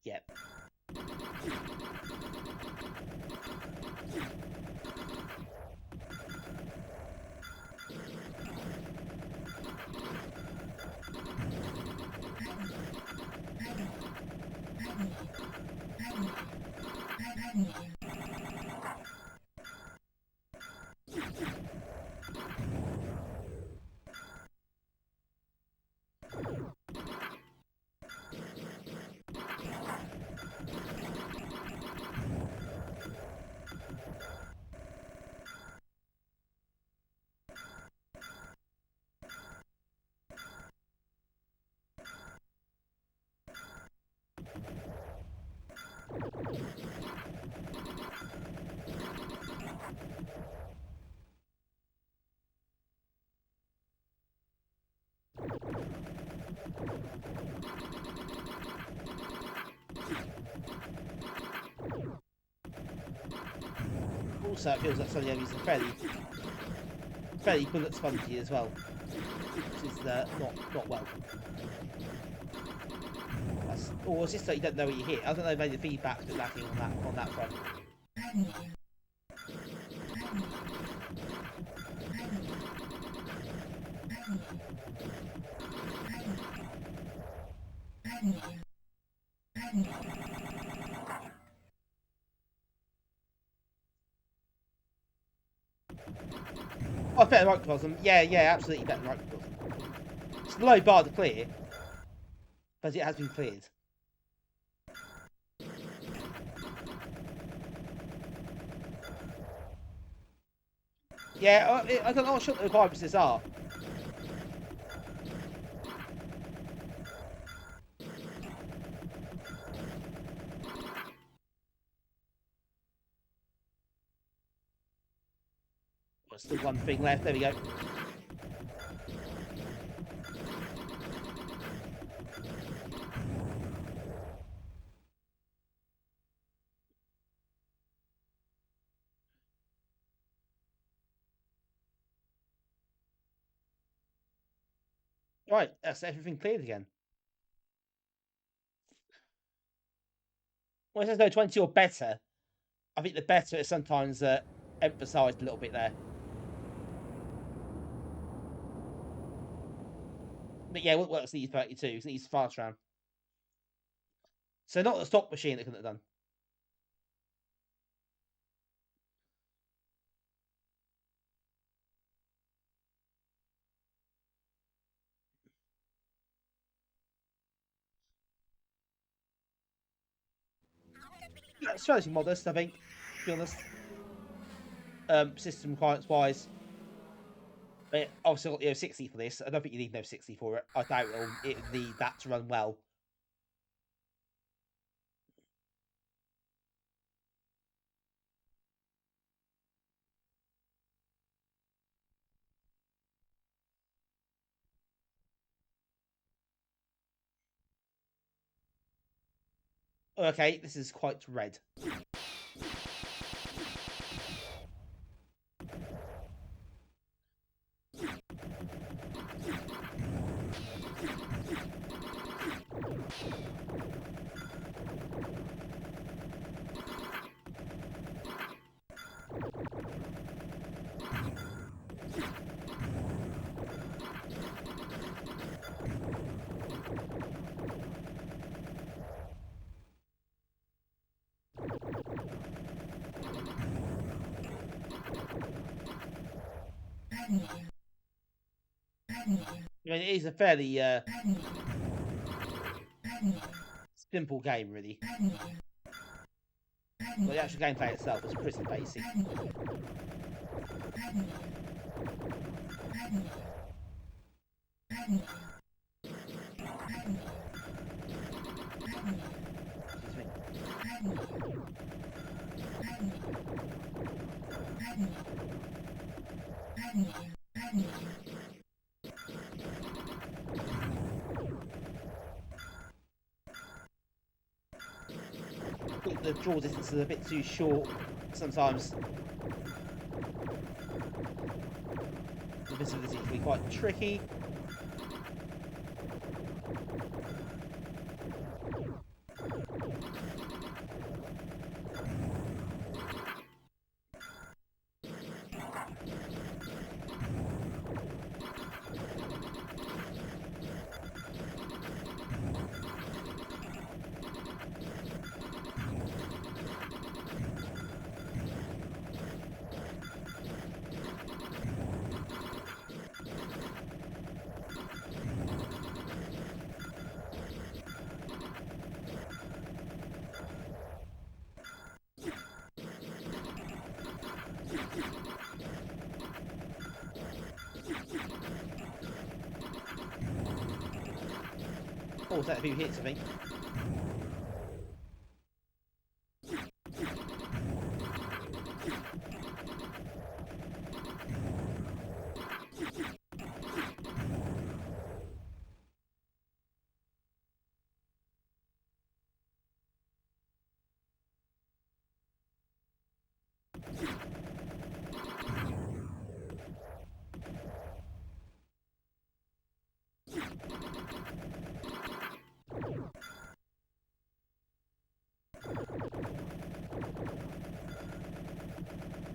Yep. also it feels like some of the enemies are fairly bullet spongy as well, which is not welcome. Or is this that you don't know what you hit? I don't know, maybe the feedback's a bit lacking on that front. Oh, better than microcosm. Yeah, absolutely better than microcosm. It's a low bar to clear, but it has been cleared. Yeah, I don't know what the requirements this are. There's still one thing left. There we go. Right, that's everything cleared again. Well, it says no 20 or better. I think the better is sometimes emphasised a little bit there. But yeah, what works needs 32, it needs fast round. So not the stock machine that couldn't have done. Yeah, it's fairly modest, I think, to be honest. System requirements wise. But obviously got the 060 for this. I don't think you need no 60 for it. I doubt it'll need that to run well. Okay, this is quite red. I mean, it is a fairly simple game, really. But the actual gameplay itself is pretty basic. Excuse me. I think the draw distance is a bit too short sometimes. The visibility can be quite tricky. Oh, is that a few hits, I think?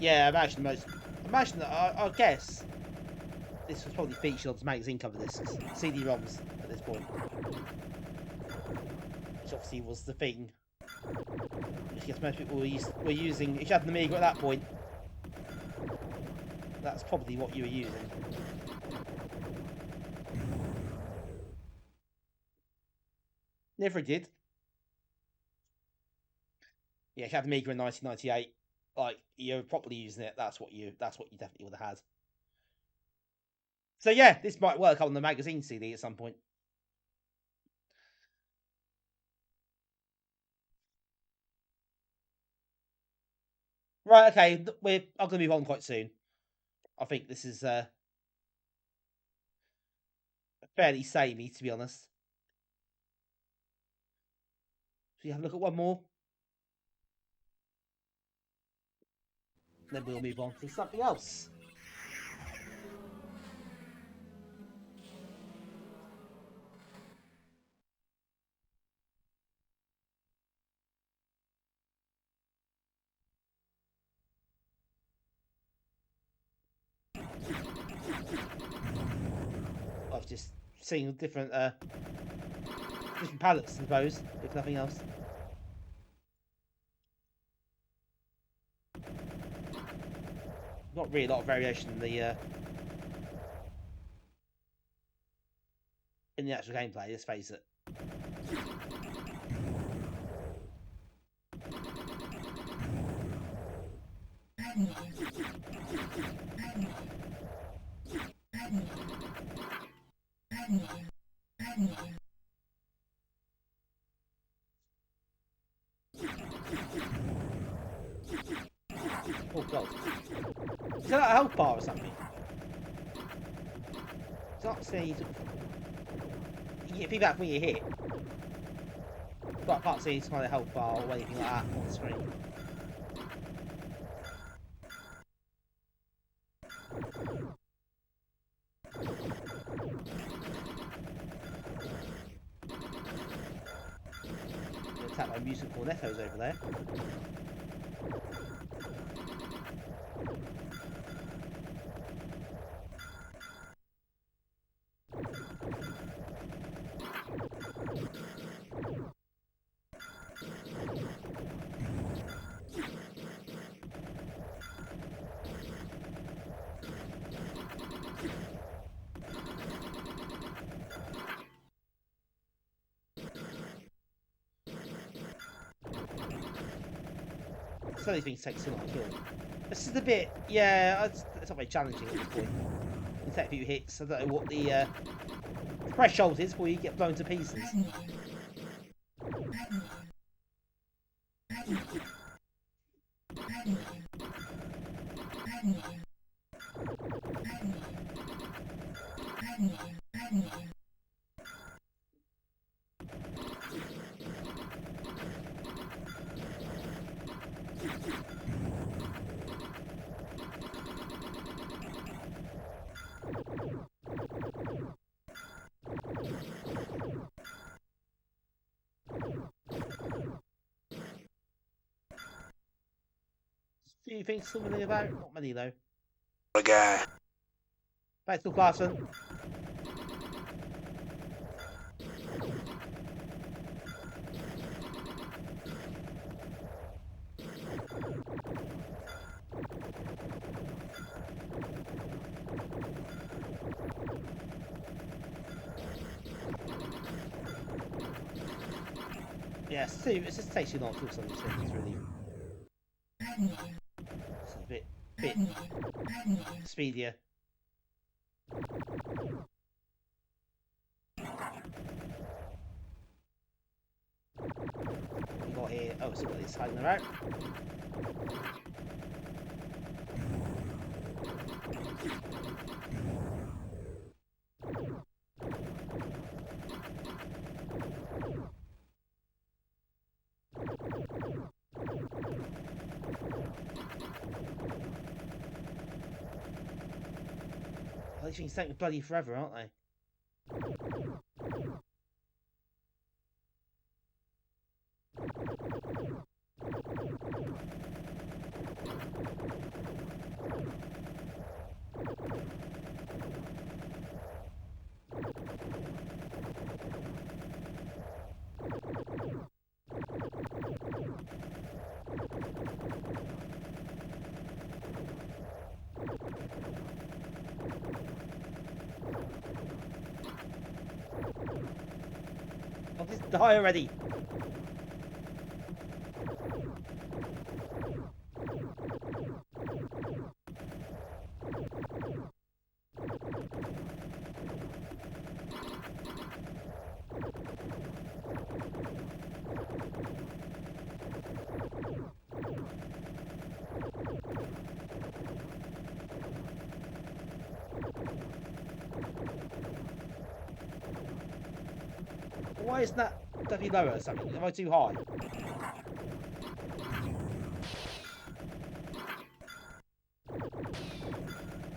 Yeah, imagine that. I guess this was probably featured on the magazine cover discs, CD-ROMs at this point, which obviously was the thing. Which I guess most people were using. If you had an Amiga at that point, that's probably what you were using. Never did. Yeah, if you had Amiga in 1998, like you're properly using it. That's what you definitely would have had. So yeah, this might work on the magazine CD at some point. Right, okay, I'm going to move on quite soon. I think this is fairly samey, to be honest. So you have a look at one more. Then we'll move on to something else. I've just seen different palettes, I suppose, if nothing else. Not really a lot of variation in the actual gameplay. Let's face it. Oh god. Is that a health bar or something? It's not saying you get feedback when you hit. But I can't see some kind of health bar or anything like that on the screen. Attack by music cornetos over there. Some of these things take so long to kill. This is a bit, yeah, it's not very challenging at this point. You take a few hits, I don't know what the threshold is before you get blown to pieces. Few things still moving about, not many though. Okay. Back to Clarkson. Yeah, it just takes too long to do some of these things, really. It's a bit speedier. What we got here? Oh, so it's hiding around. These things take bloody forever, aren't they? I'll just die already. Why isn't that definitely lower or something? Am I too high?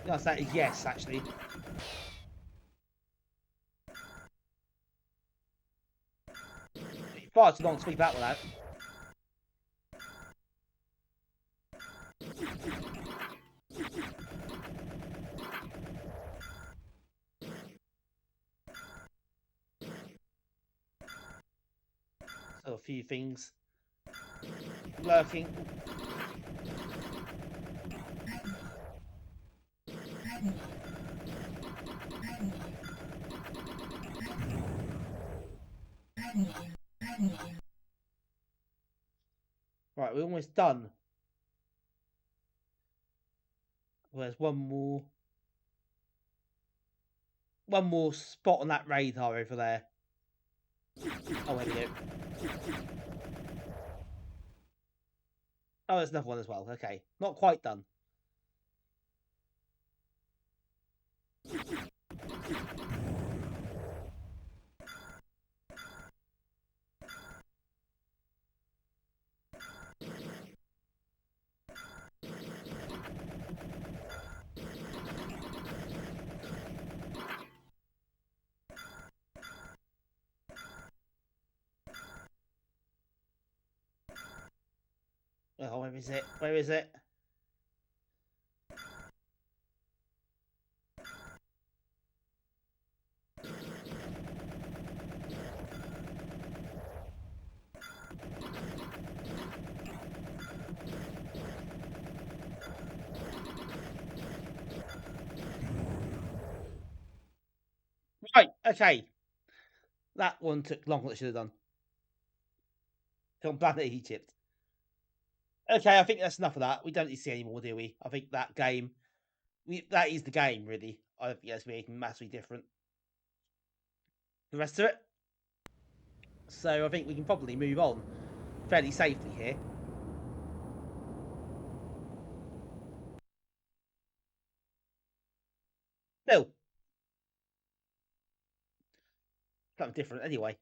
Yes, that is yes, actually. Far too long to speak that one out. So a few things lurking. Right, we're almost done. There's one more spot on that radar over there. Oh, there we go. Oh, there's another one as well. Okay, not quite done. Oh, where is it? Where is it? Right, okay. That one took longer than it should have done. From Planet Egypt. Okay, I think that's enough of that. We don't need to see any more, do we? I think that game, that is the game, really. I don't think that's anything massively different. The rest of it. So I think we can probably move on fairly safely here. Still, something different anyway.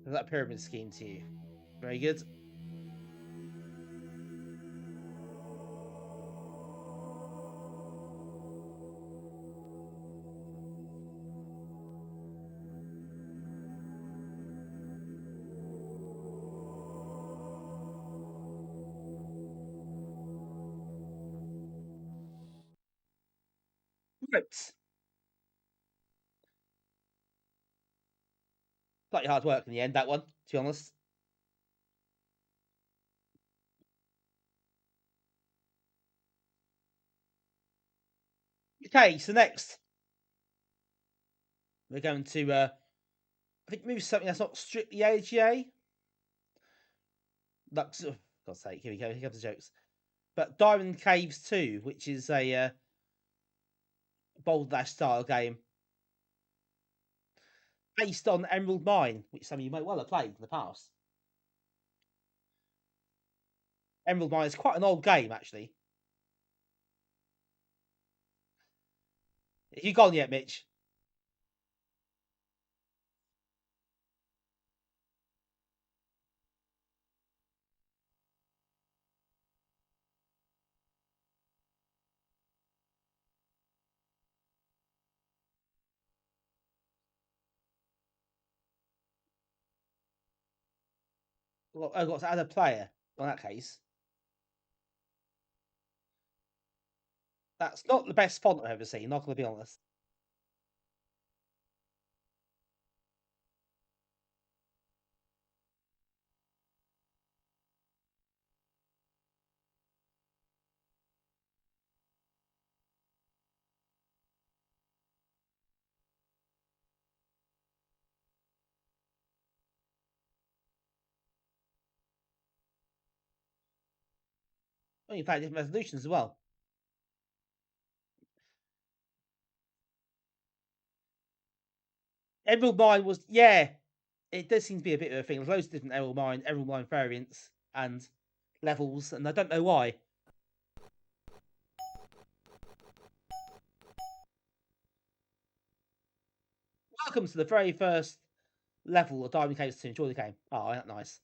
That pyramid scheme to you. Very good. Right. Slightly hard work in the end, that one, to be honest. Okay, so next we're going to, I think, move something that's not strictly AGA. Lux, oh, God's sake, here we go. Here comes the jokes. But Diamond Caves 2, which is a Boulderdash-style game based on Emerald Mine, which some of you might well have played in the past. Emerald Mine is quite an old game, actually. Have you gone yet, Mitch? Well, I've got to add a player in that case. That's not the best font I've ever seen, not going to be honest. Well, you play different resolutions as well. Emerald Mine was, yeah, it does seem to be a bit of a thing. There's loads of different Emerald Mine variants and levels, and I don't know why. Welcome to the very first level of Diamond Caves to enjoy the game. Oh, isn't that nice?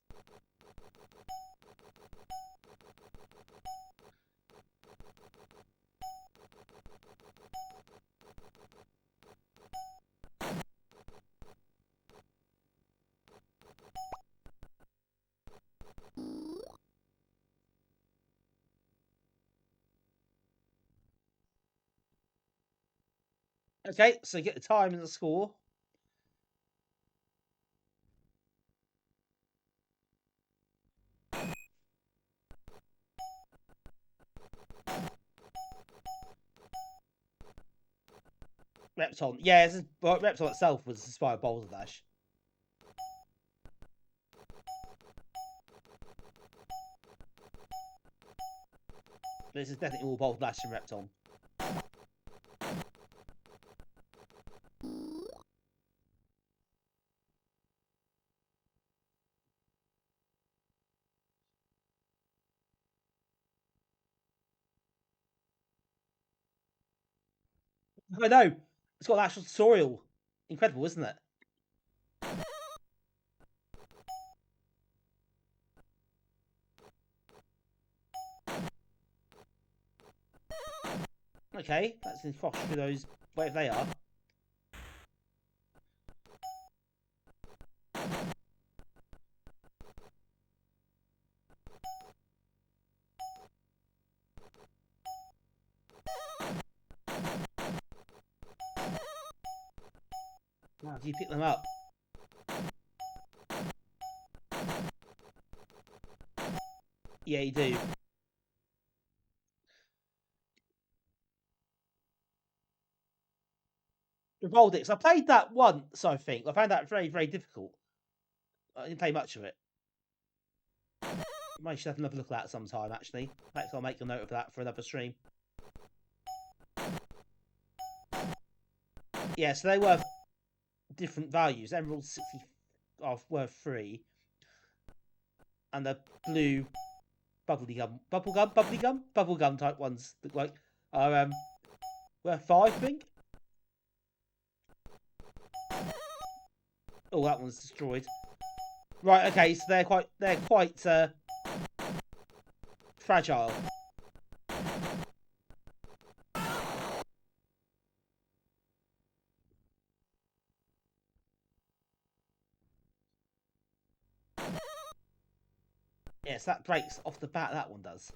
Okay, so you get the time and the score. Repton. Yeah, Repton itself was inspired by Boulderdash. This is definitely all Boulderdash and Repton. I know. It's got an actual tutorial. Incredible, isn't it? Okay, that's in cross through those, whatever they are. How do you pick them up? Yeah, you do. Revoldix. I played that once, I think. I found that very, very difficult. I didn't play much of it. Might should have another look at that sometime, actually. Perhaps I'll make a note of that for another stream. Yeah, so they were different values. Emerald 60 are worth 3. And the blue bubblegum type ones look like are worth 5, I think. Oh, that one's destroyed. Right, okay, so they're quite fragile. Yes, that breaks off the bat, that one does.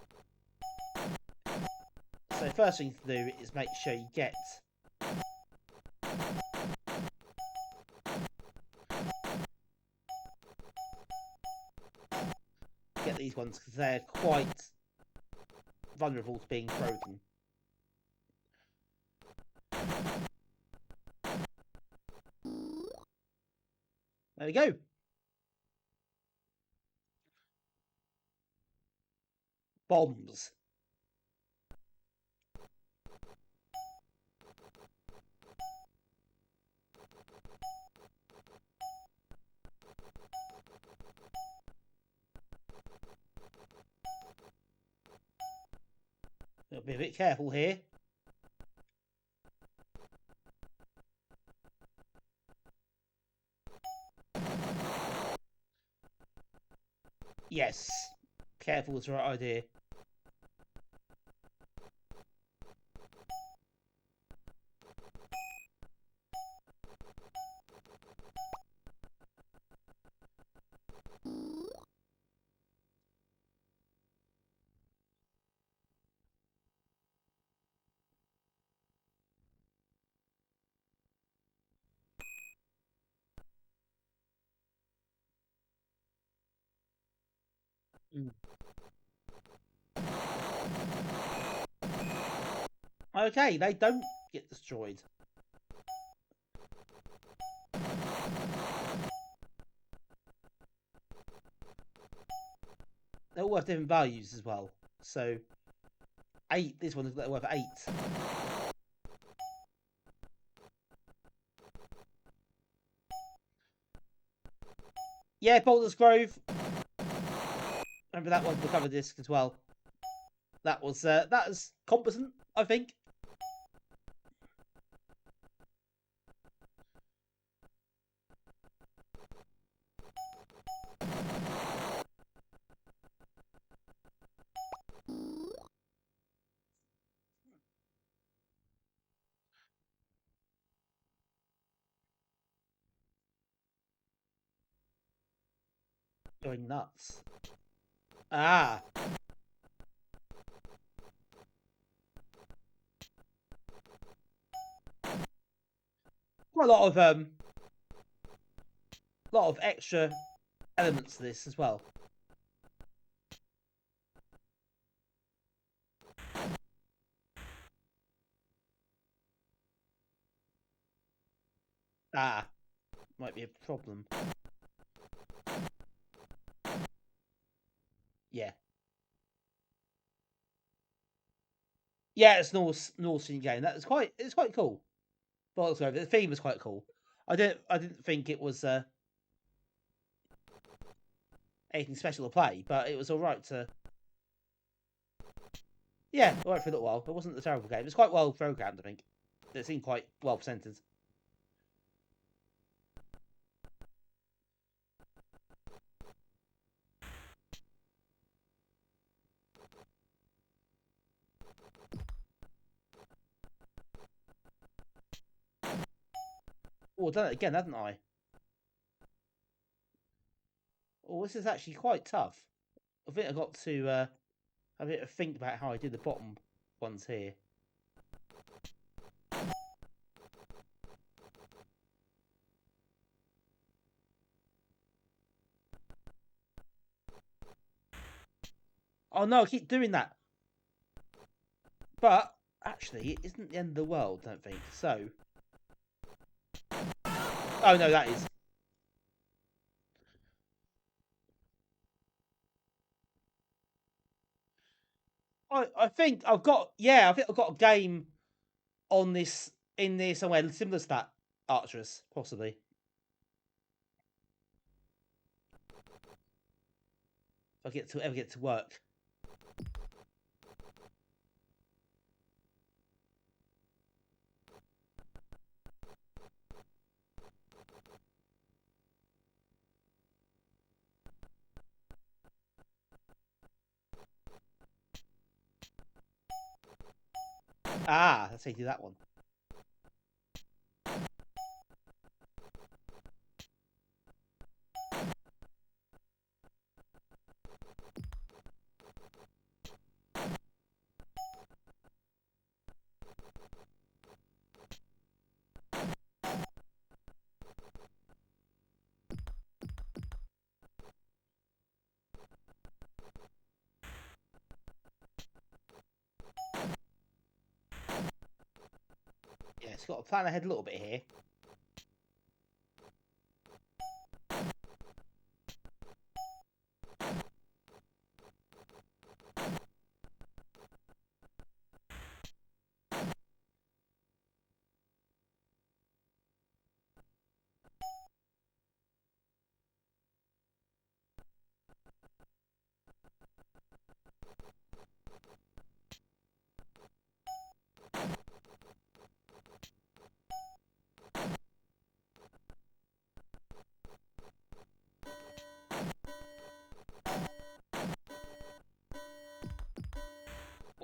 So first thing to do is make sure you get these ones because they're quite vulnerable to being broken. There we go. Bombs. Gotta be a bit careful here. Yes. Careful is the right idea. Okay, they don't get destroyed. They're all worth different values as well. So 8. This one is worth 8. Yeah, Boulder's Grove. Remember that one for the cover disc as well. That was competent, I think. Going nuts. Ah. Quite a lot of extra elements to this as well. Ah, might be a problem. Yeah. Yeah, it's North Sea game. It's quite cool. But the theme was quite cool. I didn't think it was anything special to play, but it was alright to. Yeah, alright for a little while. It wasn't a terrible game. It was quite well programmed, I think. It seemed quite well presented. Oh, I've done it again, haven't I? Oh, this is actually quite tough. I think I've got to have a bit of think about how I did the bottom ones here. Oh no, I keep doing that. But actually, it isn't the end of the world, I don't think. So. Oh no, that is. I think I've got a game on this in there somewhere similar to that Archerous, possibly. If I ever get to work. Ah, let's say do that one. Yeah, it's got to plan ahead a little bit here.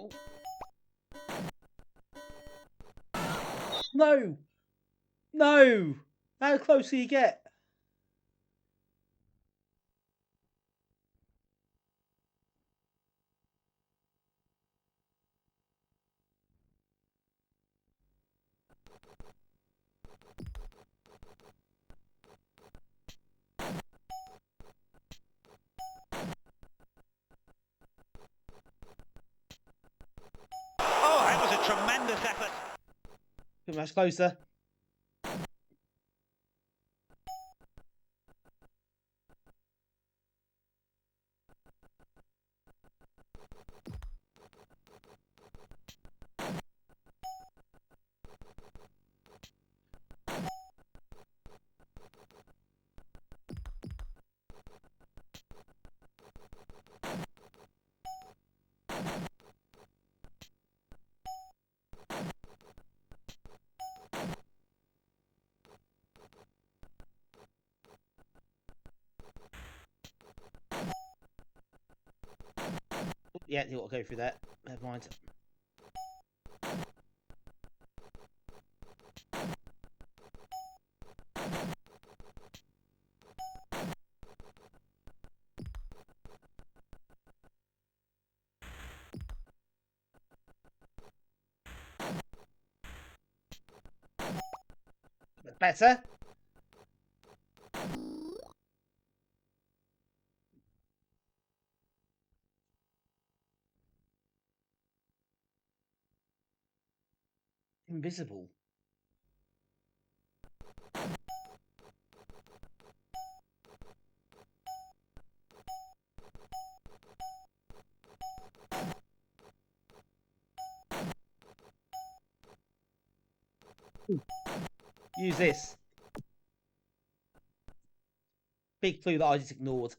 Oh. No! No! How close do you get? Oh, that was a tremendous effort. Pretty much closer. Yeah, you've got to go through that. Never mind. Better. Invisible. Use this. Big clue that I just ignored.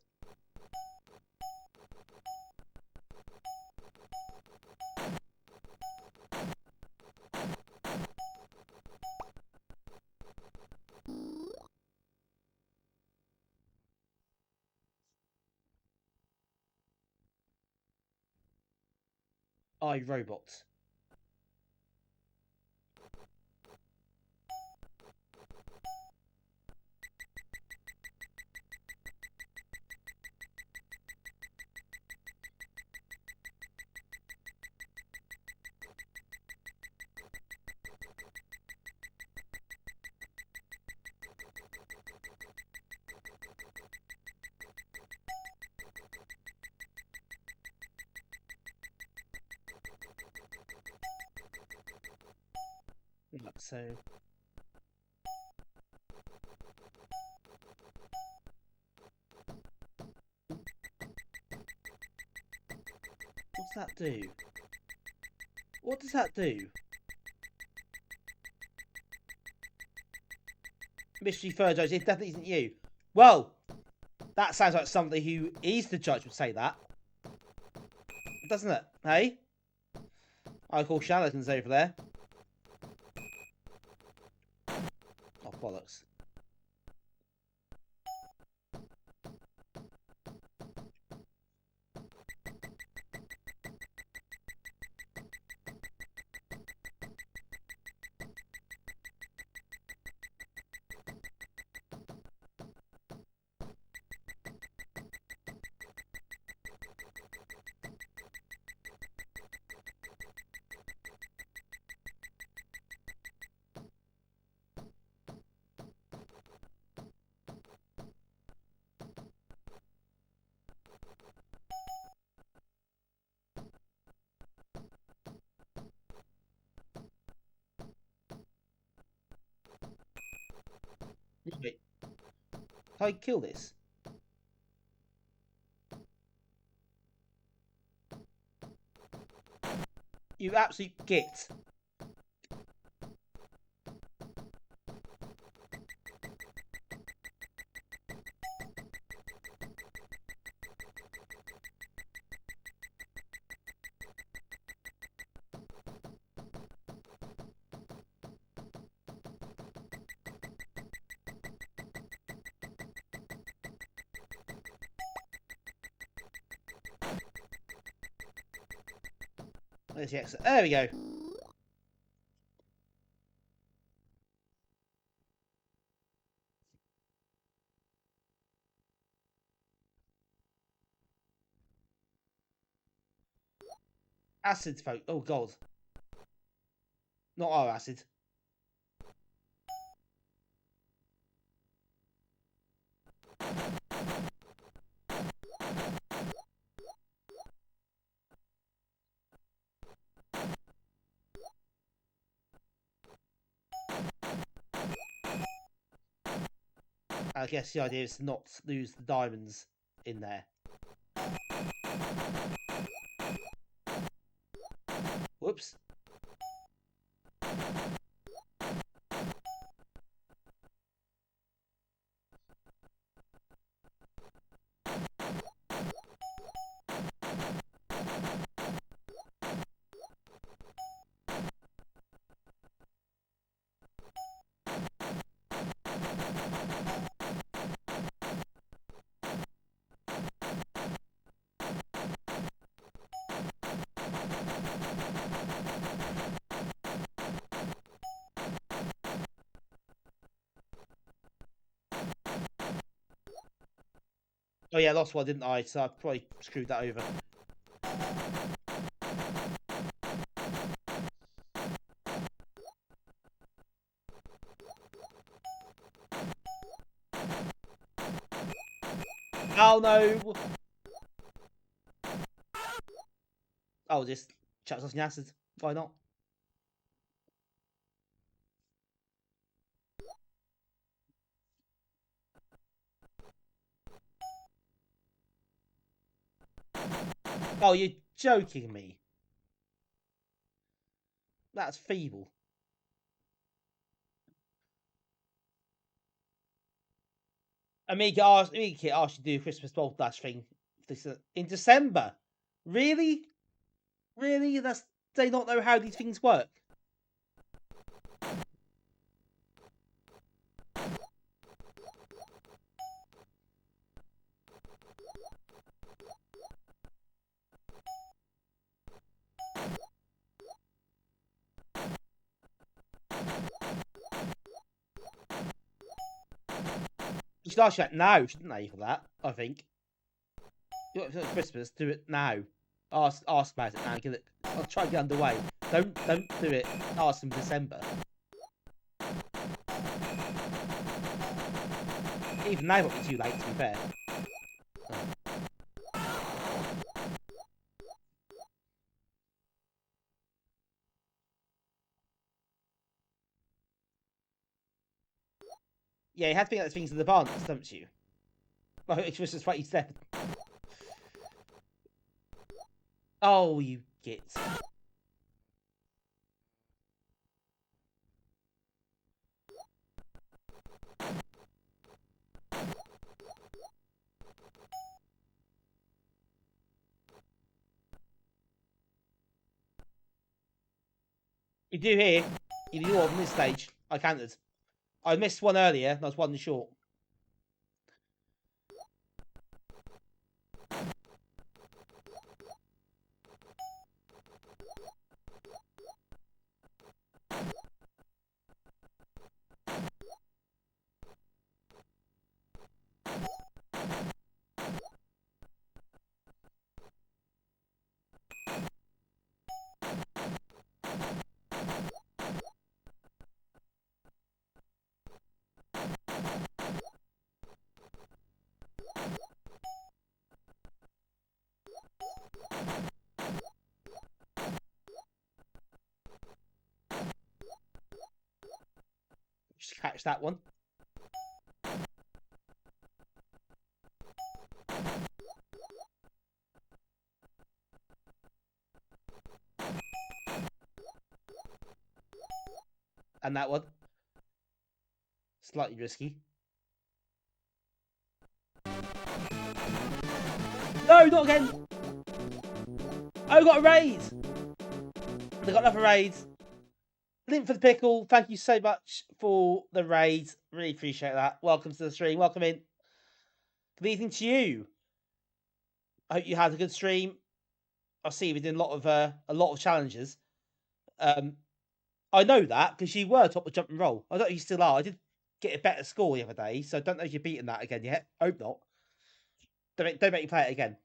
iRobot. Like so. What's that do? What does that do? Mystery third judge, it definitely isn't you. Well, that sounds like somebody who is the judge would say that. Doesn't it? Hey? I call charlatans over there. Oh, bollocks. Wait. How do I kill this? You absolute git. Where's the exit? There we go. Acid folk. Oh god. Not our acid. I guess the idea is to not lose the diamonds in there. Whoops. Oh yeah, I lost one, didn't I? So I probably screwed that over. Oh no! I'll just chuck us in acid. Why not? Oh, you're joking me. That's feeble. Amiga Kit asked you to do a Christmas Boulderdash thing in December. Really? Really? They don't know how these things work. You should ask that now, shouldn't they, for that? I think. You want Christmas? Do it now. Ask about it now. Get it. I'll try to get underway. Don't do it. Ask in December. Even now, might be too late. To be fair. Yeah, you have to think about things in advance, don't you? Well, it was just what you said. Oh, you git. You do here. You do on this stage. I counted. I missed one earlier, and I was one short. Just catch that one. And that one. Slightly risky. No, not again! Oh, got a raid! They got another raid. Link for the pickle. Thank you so much for the raid. Really appreciate that. Welcome to the stream. Welcome in. Good evening to you. I hope you had a good stream. I see we did a lot of challenges. I know that because you were top of jump and roll. I don't know if you still are. I did get a better score the other day, so I don't know if you've beaten that again yet. Hope not. Don't make me play it again.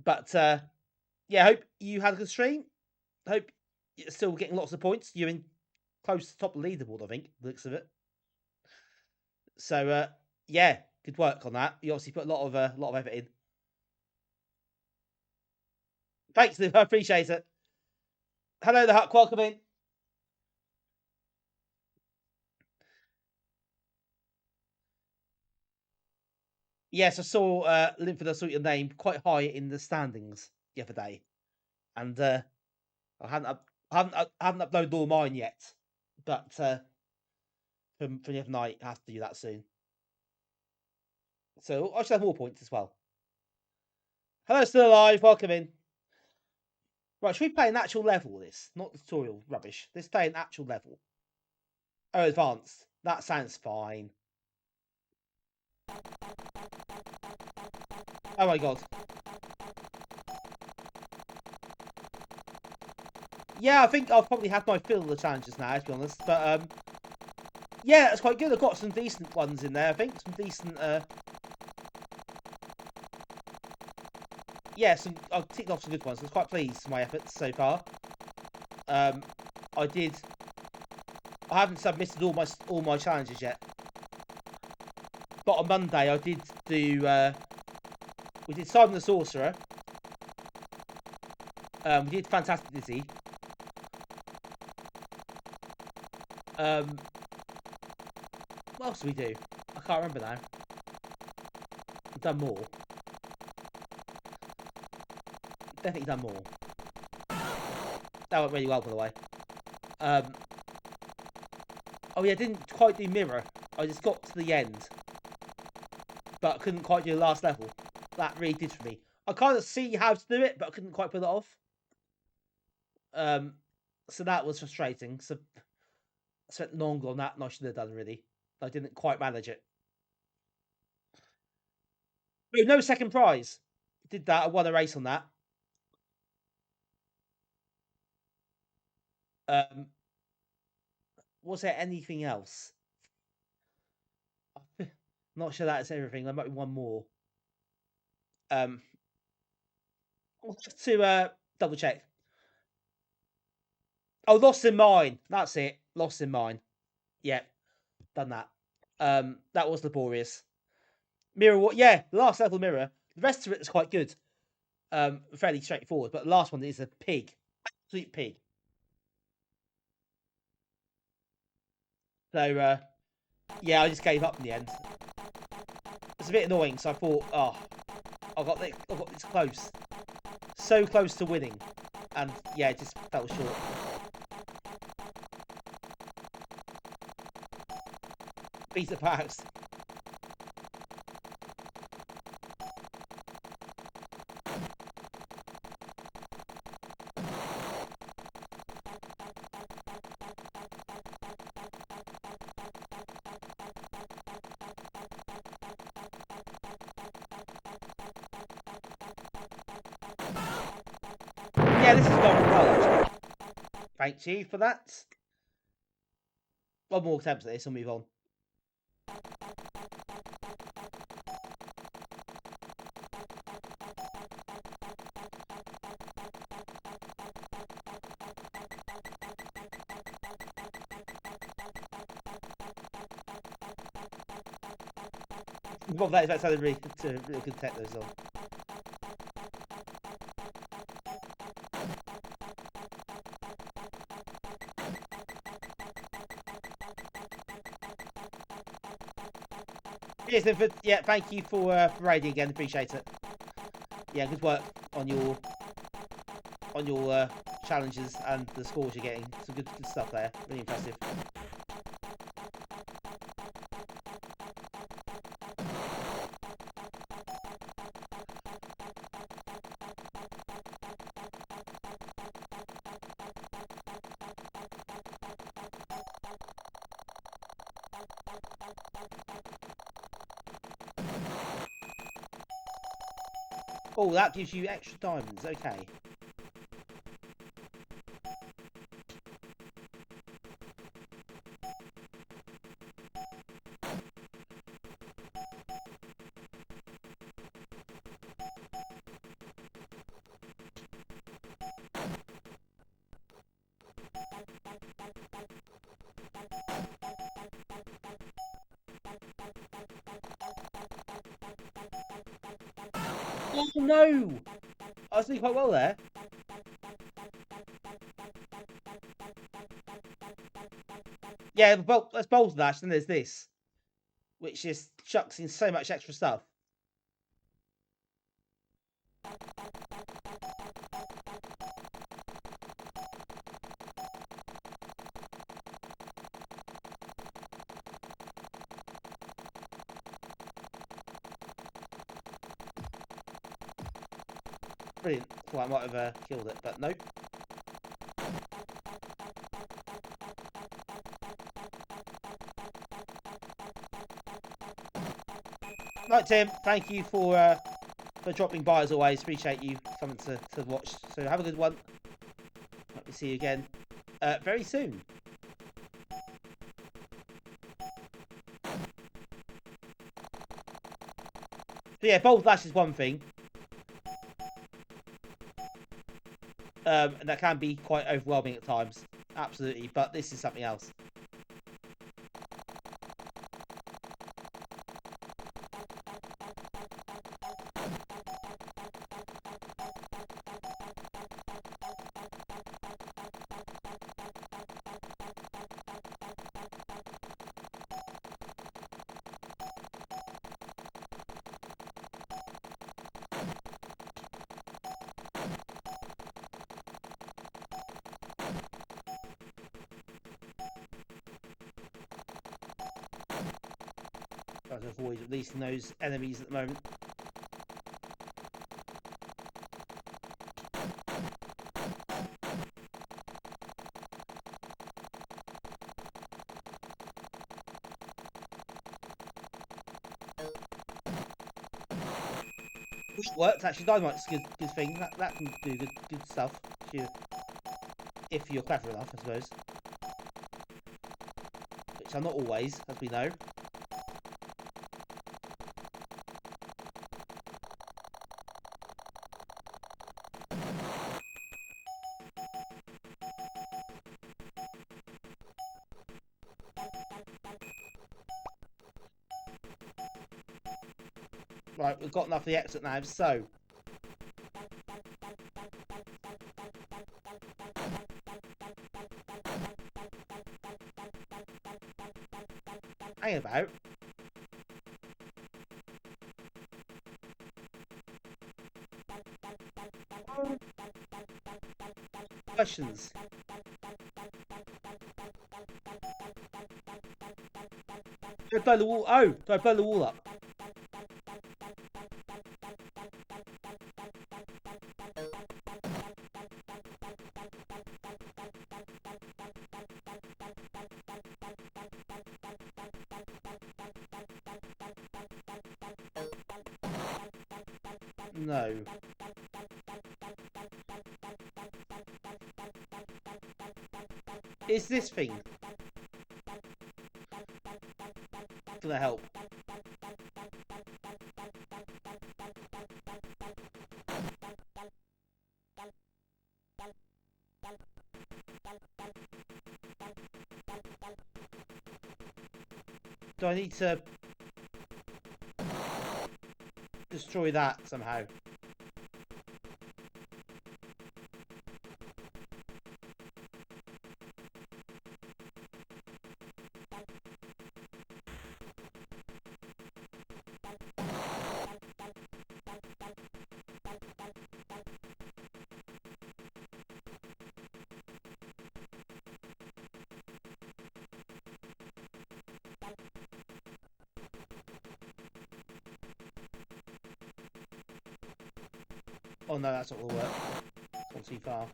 But yeah, I hope you had a good stream. I hope you're still getting lots of points. You're in close to the top of the leaderboard, I think, the looks of it. So yeah, good work on that. You obviously put a lot of effort in. Thanks, Liv. I appreciate it. Hello, the Huck. Welcome in. Yes, I saw Linford. I saw your name quite high in the standings the other day, and I haven't uploaded all mine yet, but from the other night, I have to do that soon. So I should have more points as well. Hello, still alive. Welcome in. Right, should we play an actual level? This, not the tutorial rubbish. Let's play an actual level. Oh, advanced. That sounds fine. Oh my god. Yeah, I think I've probably had my fill of the challenges now, to be honest. But yeah, that's quite good. I've got some decent ones in there. I think some decent. Yeah, I've ticked off some good ones. I was quite pleased with my efforts so far. I haven't submitted all my challenges yet. But on Monday I did do. We did Simon the Sorcerer. We did Fantastic Dizzy. What else did we do? I can't remember now. We've done more. Definitely done more. That went really well, by the way. Oh yeah, I didn't quite do Mirror. I just got to the end, but I couldn't quite do the last level. That really did for me. I kind of see how to do it, but I couldn't quite pull it off. So that was frustrating. So I spent longer on that than I should have done, really. I didn't quite manage it. No second prize. Did that. I won a race on that. Was there anything else? Not sure that's everything. There might be one more. Just to double check. Oh, Lost in Mine. That's it. Lost in Mine. Yeah, done that. That was laborious. Mirror. Yeah, the last level Mirror. The rest of it is quite good. Fairly straightforward. But the last one is a pig. Absolute pig. So, yeah, I just gave up in the end. It's a bit annoying, so I thought, oh, I got this close. So close to winning. And, yeah, it just fell short. Peter Pax. Yeah, this is Golden Gold. Thank you for that. One more attempt at this, I'll move on. Well, that sounded really good tech those on. Yes, yeah, thank you for raiding again. Appreciate it. Yeah, good work on your challenges and the scores you're getting. Some good stuff there. Really impressive. Oh, that gives you extra diamonds. Okay. Oh no! I was doing quite well there. Yeah, well, that's Boulderdash, and there's this, which just chucks in so much extra stuff. Brilliant. Thought I might have killed it, but nope. Right, Tim. Thank you for dropping by as always. Appreciate you coming to watch. So have a good one. Hope to see you again very soon. So yeah, Boulderdash is one thing. And that can be quite overwhelming at times. Absolutely. But this is something else. Trying to avoid releasing those enemies at the moment. Which works actually. Dynamite's a good thing. That can do good stuff if you're clever enough, I suppose. Which I'm not always, as we know. Right, we've got enough of the exit now, so... hang about. Questions? Do I blow the wall? Oh, do I blow the wall up? No. Is this thing gonna help? Do I need to destroy that somehow? Oh no, that's not gonna work. It's gone too far.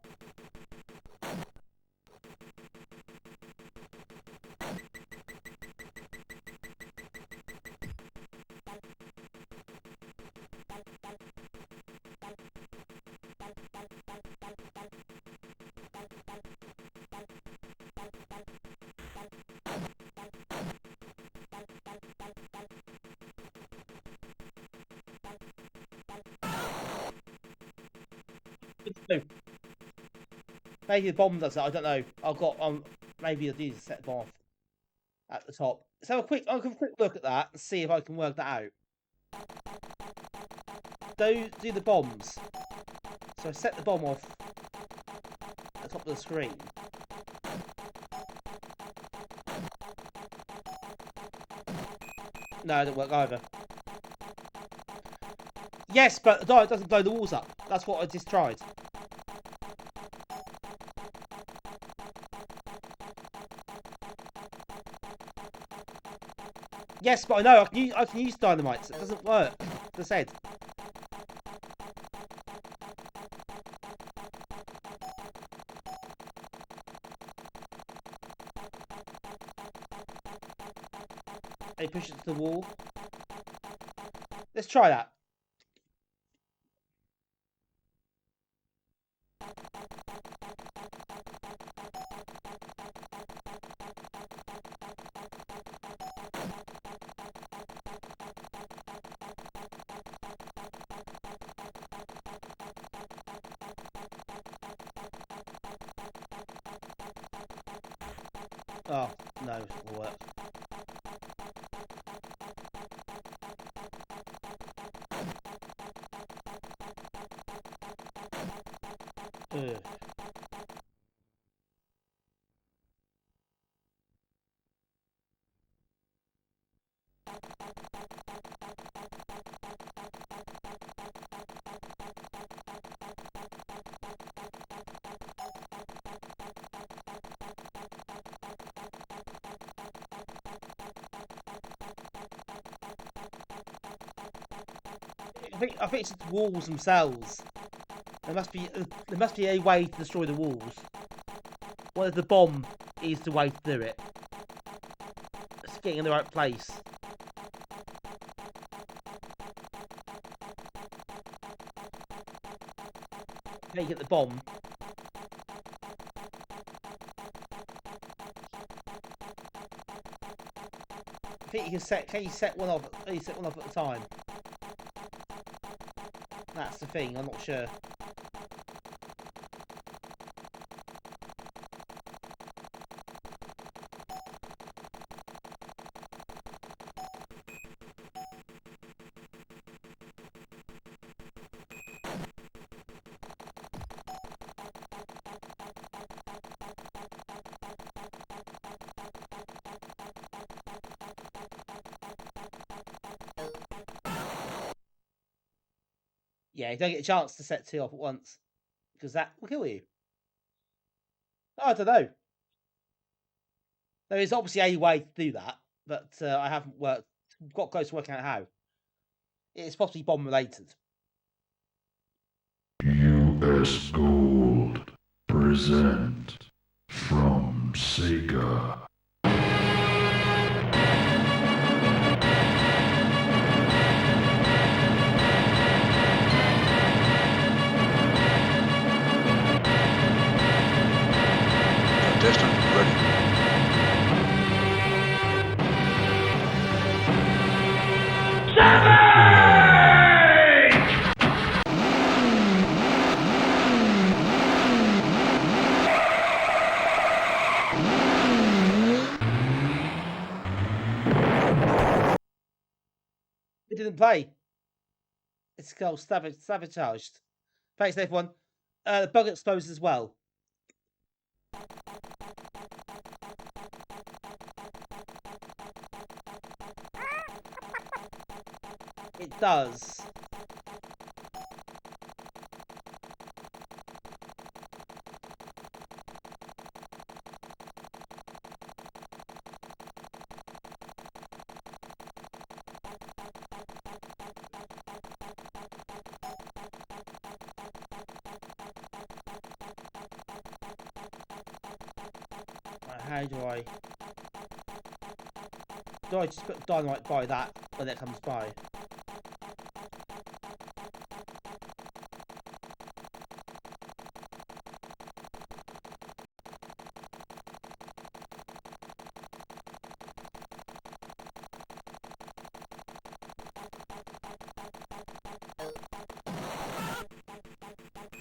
Maybe the bomb does that. I don't know. I've got maybe I need to set the bomb off at the top. Let's have a quick look at that and see if I can work that out. Do the bombs. So I set the bomb off at the top of the screen. No, it didn't work either. Yes, but it doesn't blow the walls up. That's what I just tried. Yes, but I know I can use dynamite. So it doesn't work. As I said. They push it to the wall. Let's try that. Oh, no, it will work. Ugh. I think it's the walls themselves. There must be a way to destroy the walls. Whether the bomb is the way to do it. It's getting in the right place. How you get the bomb? I think you can set. Can you set one off? Can you set one off at a time? That's the thing. I'm not sure. Yeah, you don't get a chance to set two off at once because that will kill you. I don't know. There is obviously a way to do that, but I haven't got close to working out how. It's possibly bomb related. US Gold present from Sega. Contestant ready. It didn't play. It's called sabotaged. Thanks, everyone. The bug exposed as well. It does. How do I... Do I just put dynamite by that when it comes by?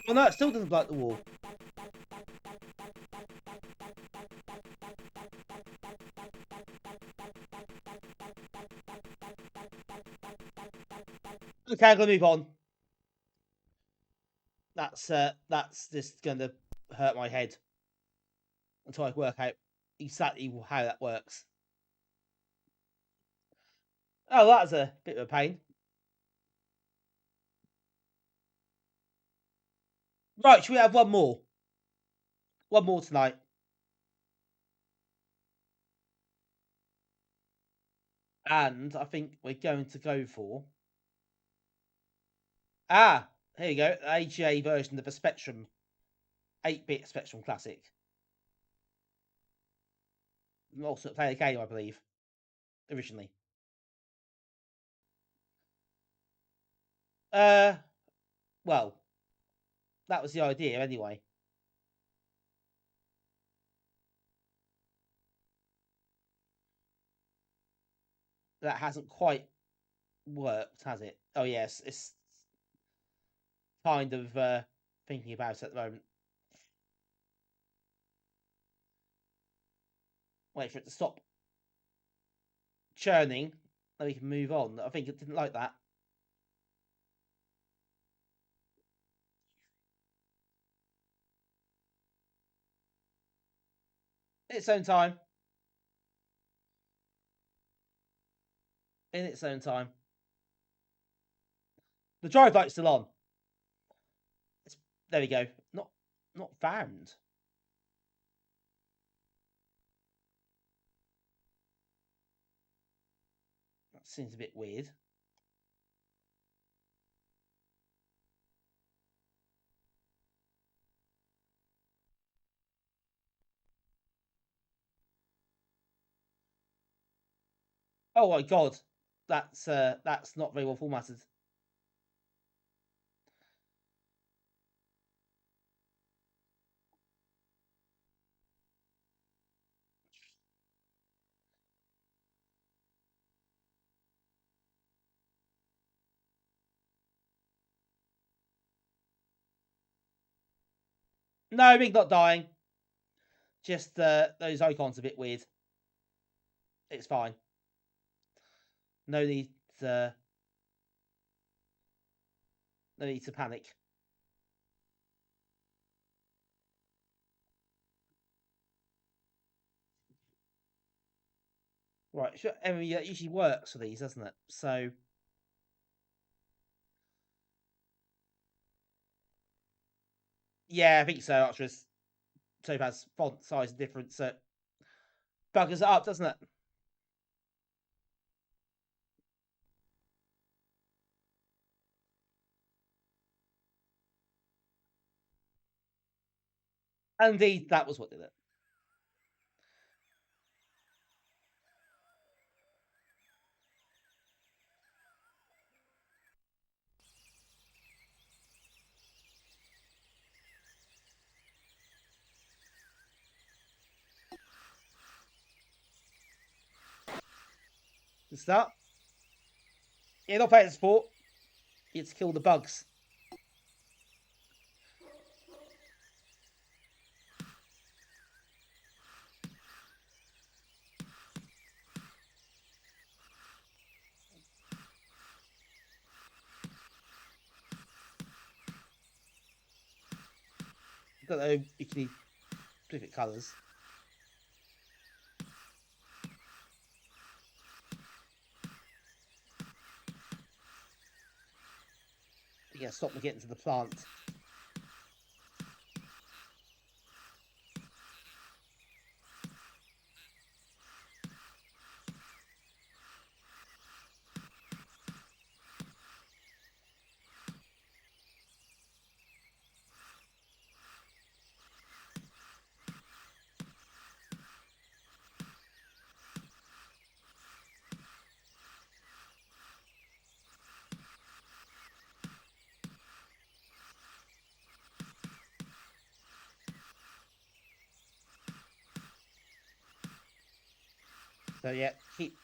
Oh no, it still doesn't block the wall. Okay, I'm gonna move on. That's just gonna hurt my head until I work out exactly how that works. Oh, that's a bit of a pain. Right, should we have one more? One more tonight. And I think we're going to go for... Ah, here you go. AGA version of the Spectrum. 8-bit Spectrum Classic. Also played a game, I believe. Originally. Well, that was the idea anyway. That hasn't quite worked, has it? Oh yes, it's kind of thinking about it at the moment. Wait for it to stop churning. Then we can move on. I think it didn't like that. Its own time. In its own time. The drive light's still on. There we go. Not found. That seems a bit weird. Oh my god. That's not very well formatted. No, Big not dying. Just those icons a bit weird. It's fine. No need to panic. Right, sure. I mean, it usually works for these, doesn't it? So yeah, I think so. Archer's Topaz font size difference, so buggers it up, doesn't it? Indeed, that was what did it. Good start. Yeah, not playing sport. It's kill the bugs. Got the you can need different colours. Yeah, stop me getting to the plant. So yeah, keep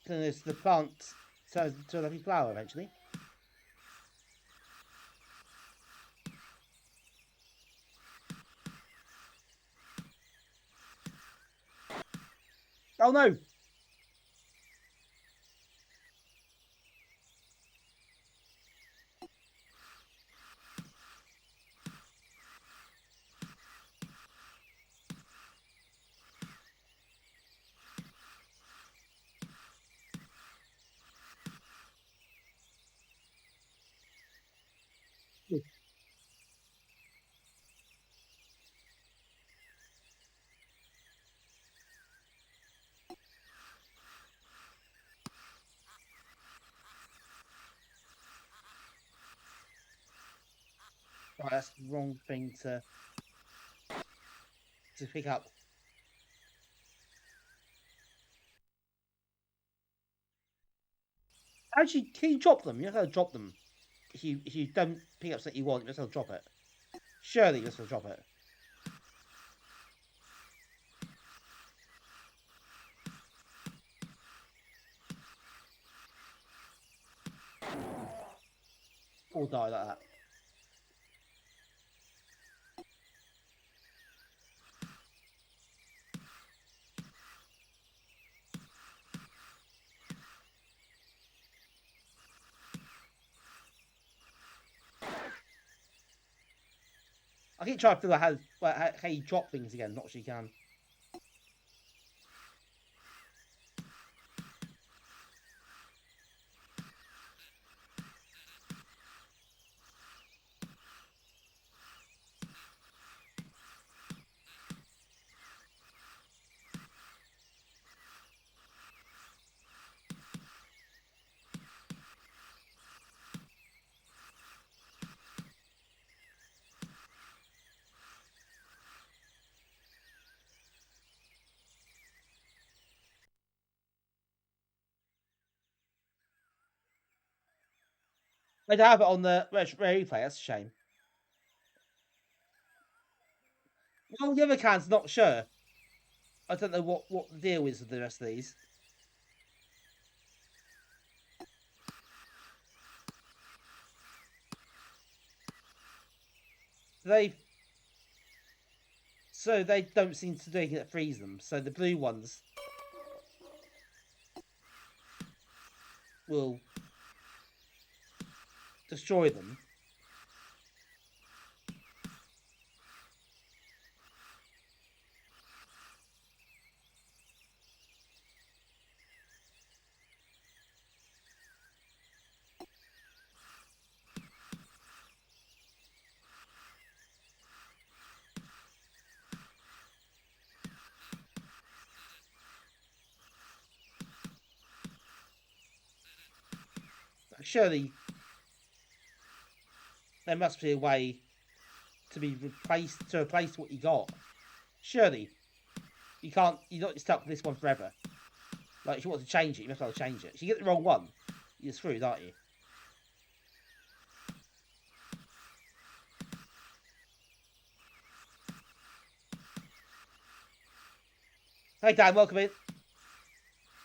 doing this. The plant turns into a lovely flower eventually. Oh no! Right, that's the wrong thing to pick up. Actually, can you drop them? You have to drop them. If you don't pick up something you want, you just have to drop it. Surely you just have to drop it. Or die like that. I keep trying to figure out how you drop things again. Not sure you can. They don't have it on the rare replay. That's a shame. Well, the other can's not sure. I don't know what the deal is with the rest of these. So they don't seem to do anything that frees them. So the blue ones will destroy them. Surely there must be a way to replace what you got. Surely you can't. You're not stuck with this one forever. Like if you want to change it, you must be able to change it. If you get the wrong one, you're screwed, aren't you? Hey Dan, welcome in.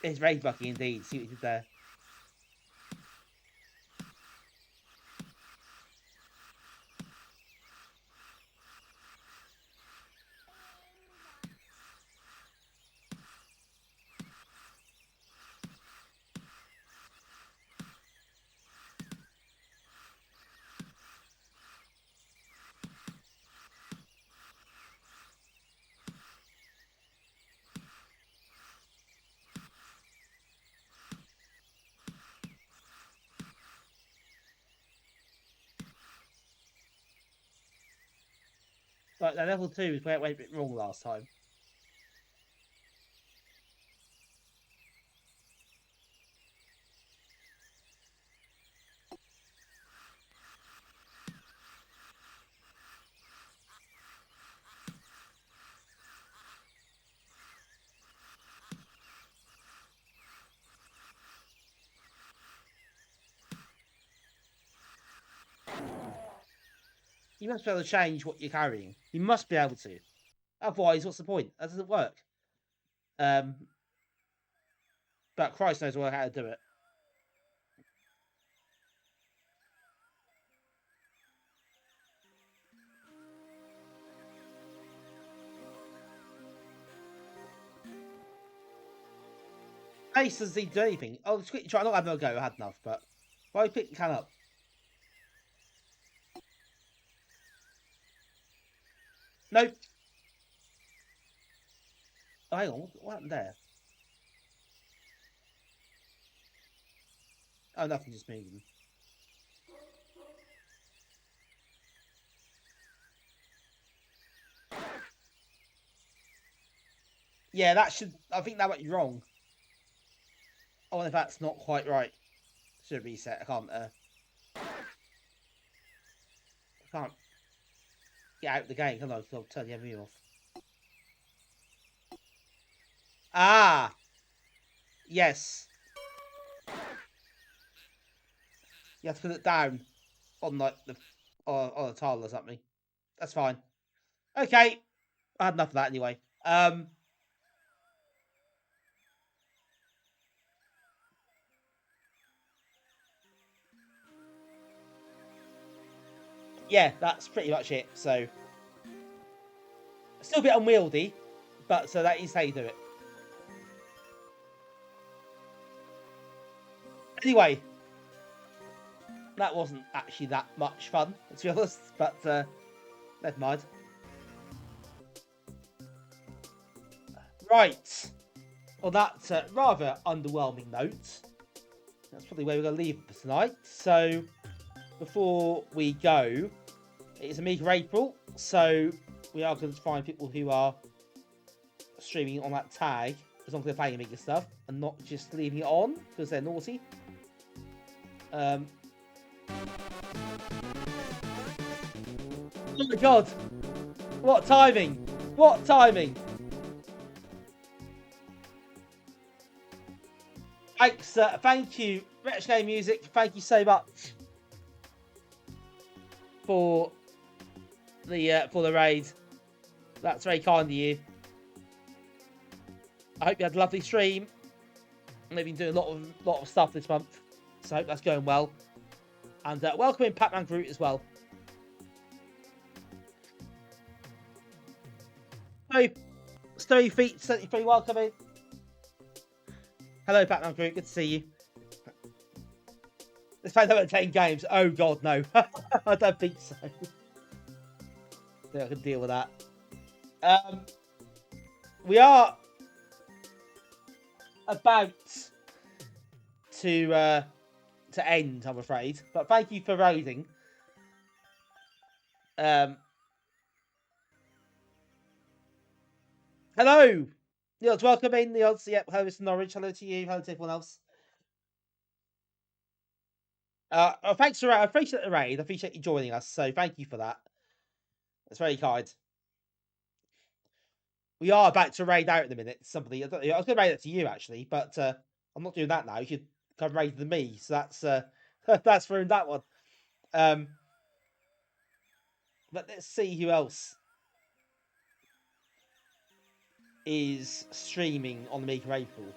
It's very bucky indeed. See what you did there. Right, now level 2 is where it went a bit wrong last time. You must be able to change what you're carrying. You must be able to. Otherwise, what's the point? That doesn't work. But Christ knows how to do it. Ace doesn't seem to do anything. I'll just quickly try not having a go. I had enough, but why pick the can up? Nope. Oh, hang on. What happened there? Oh, nothing, just moving. Yeah, that should. I think that might be wrong. I wonder if that's not quite right. Should reset. I can't. I can't get out of the game. Can I? I'll turn the MV off. Ah. Yes. You have to put it down on like the on a tile or something. That's fine. Okay. I had enough of that anyway. Yeah, that's pretty much it. So, still a bit unwieldy, but so that is how you do it. Anyway, that wasn't actually that much fun, to be honest. But Never mind. Right. On that rather underwhelming note, that's probably where we're going to leave it for tonight. So, before we go, it's Amiga April, so we are going to find people who are streaming on that tag, as long as they're playing Amiga stuff, and not just leaving it on, because they're naughty. Oh my god! What timing! What timing! Thanks, thank you, Retrogaming Music. Thank you so much for the raid. That's very kind of you. I hope you had a lovely stream. They've been doing a lot of stuff this month, so I hope that's going well. And welcome in Pac-Man Groot as well. Snowy Feet 73, welcome in. Hello, Pac-Man Groot, good to see you. Let's play another 10 games. Oh god, no. I don't think so. I think I can deal with that. We are about to end, I'm afraid. But thank you for raiding. Hello! Niels, welcome in. Niels, yep, hello, Mr. Norwich. Hello to you. Hello to everyone else. Thanks for I appreciate the raid. I appreciate you joining us. So thank you for that. That's very kind. We are about to raid out in a minute. Somebody, I was going to raid it to you actually, but I'm not doing that now. You should come raid to me. So that's that's ruined that one. But let's see who else is streaming on Amiga April.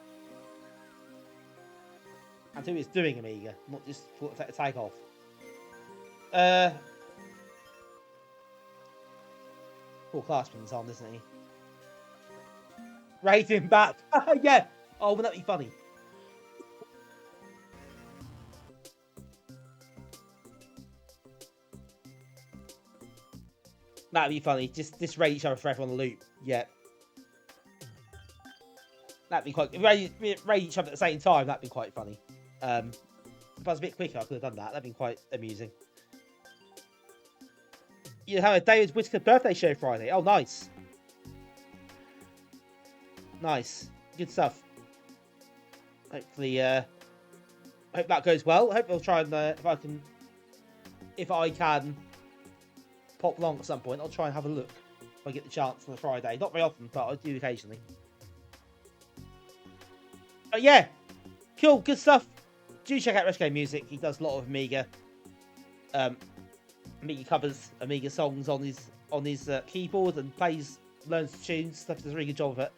And who is doing Amiga, not just for a tag off. Paul Classman's on, isn't he? Raid him back. Yeah. Oh, wouldn't that be funny? That'd be funny. Just raid each other forever on the loop. Yeah. That'd be quite. Raid each other at the same time. That'd be quite funny. If I was a bit quicker, I could have done that. That'd be quite amusing. You have a David Whittaker birthday show Friday. Oh, nice. Nice. Good stuff. Hopefully, hope that goes well. I hope I'll try and, if I can pop along at some point, I'll try and have a look if I get the chance on a Friday. Not very often, but I do occasionally. But yeah, cool, good stuff. Do check out Retrogaming Music. He does a lot of Amiga covers, Amiga songs on his keyboard, and learns tunes. Stuff. Does a really good job of it.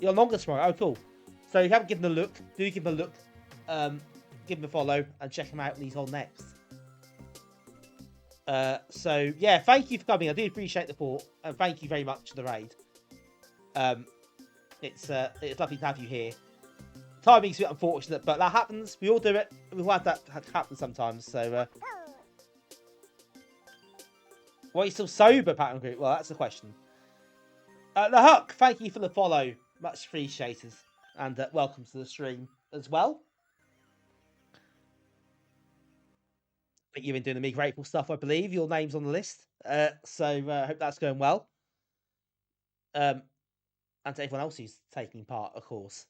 You're longer tomorrow. Oh, cool. So if you haven't given him a look, do give him a look. Give him a follow and check him out when he's on next. So yeah, thank you for coming. I do appreciate the support, and thank you very much for the raid. It's lovely to have you here. Timing's a bit unfortunate, but that happens. We all do it. We've had that happen sometimes. So, why are you still sober, Pattern Group? Well, that's the question. The Huck, thank you for the follow. Much appreciated. And welcome to the stream as well. But you've been doing the Amiga April stuff, I believe. Your name's on the list. So, I hope that's going well. And to everyone else who's taking part, of course,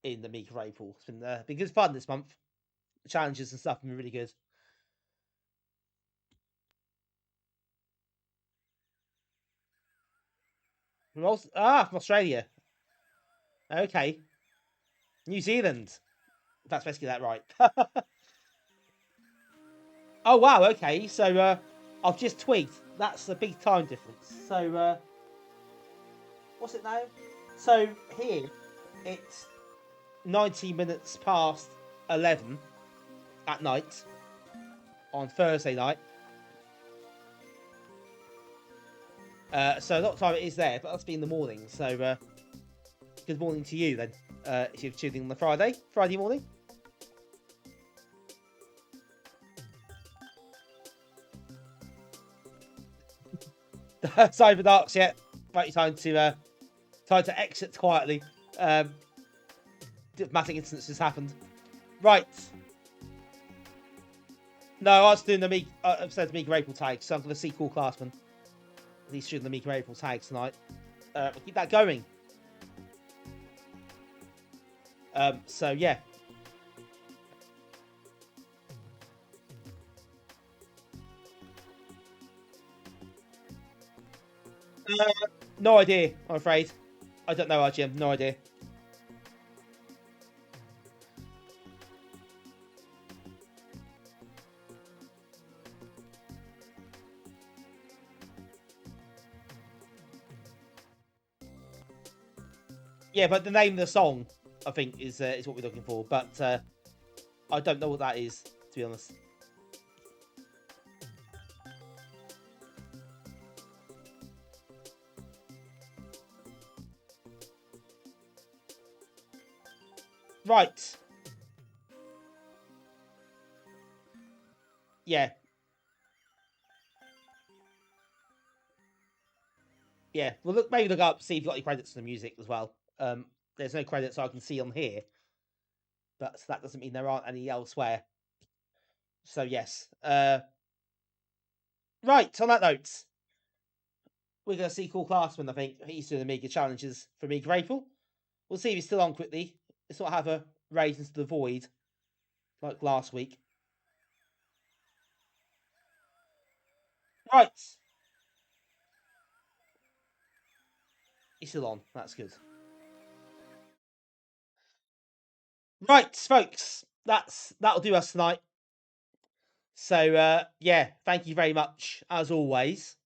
in the Amiga April. It's been good fun this month. The challenges and stuff have been really good. From Australia. Okay. New Zealand. If that's basically that right. Oh, wow, okay. So, I've just tweaked. That's a big time difference. So, what's it now? So, here, it's 90 minutes past 11 at night on Thursday night. So, a lot of time it is there, but that's be in the morning. So, good morning to you then, if you're tuning in on the Friday morning. Cyber Darks yet. Right, time to exit quietly. Diplomatic instances happened. Right. No, I was doing the Amiga. I've said Amiga April tag, so I'm going to see Cool Classman. He's shooting the Amiga April tag tonight. We'll keep that going. So yeah. No idea, I'm afraid. I don't know, RGM. No idea. Yeah, but the name of the song, I think, is what we're looking for. But I don't know what that is, to be honest. Right. Yeah. Yeah. Well, look, maybe look up, see if you've got any credits for the music as well. There's no credits I can see on here, but that doesn't mean there aren't any elsewhere. So yes. Right. On that note, we're going to see Cool Classman. I think he's doing the Amiga challenges for Amiga April. We'll see if he's still on quickly. Let's not have a race into the void like last week. Right. He's still on. That's good. Right, folks. That'll do us tonight. So yeah, thank you very much as always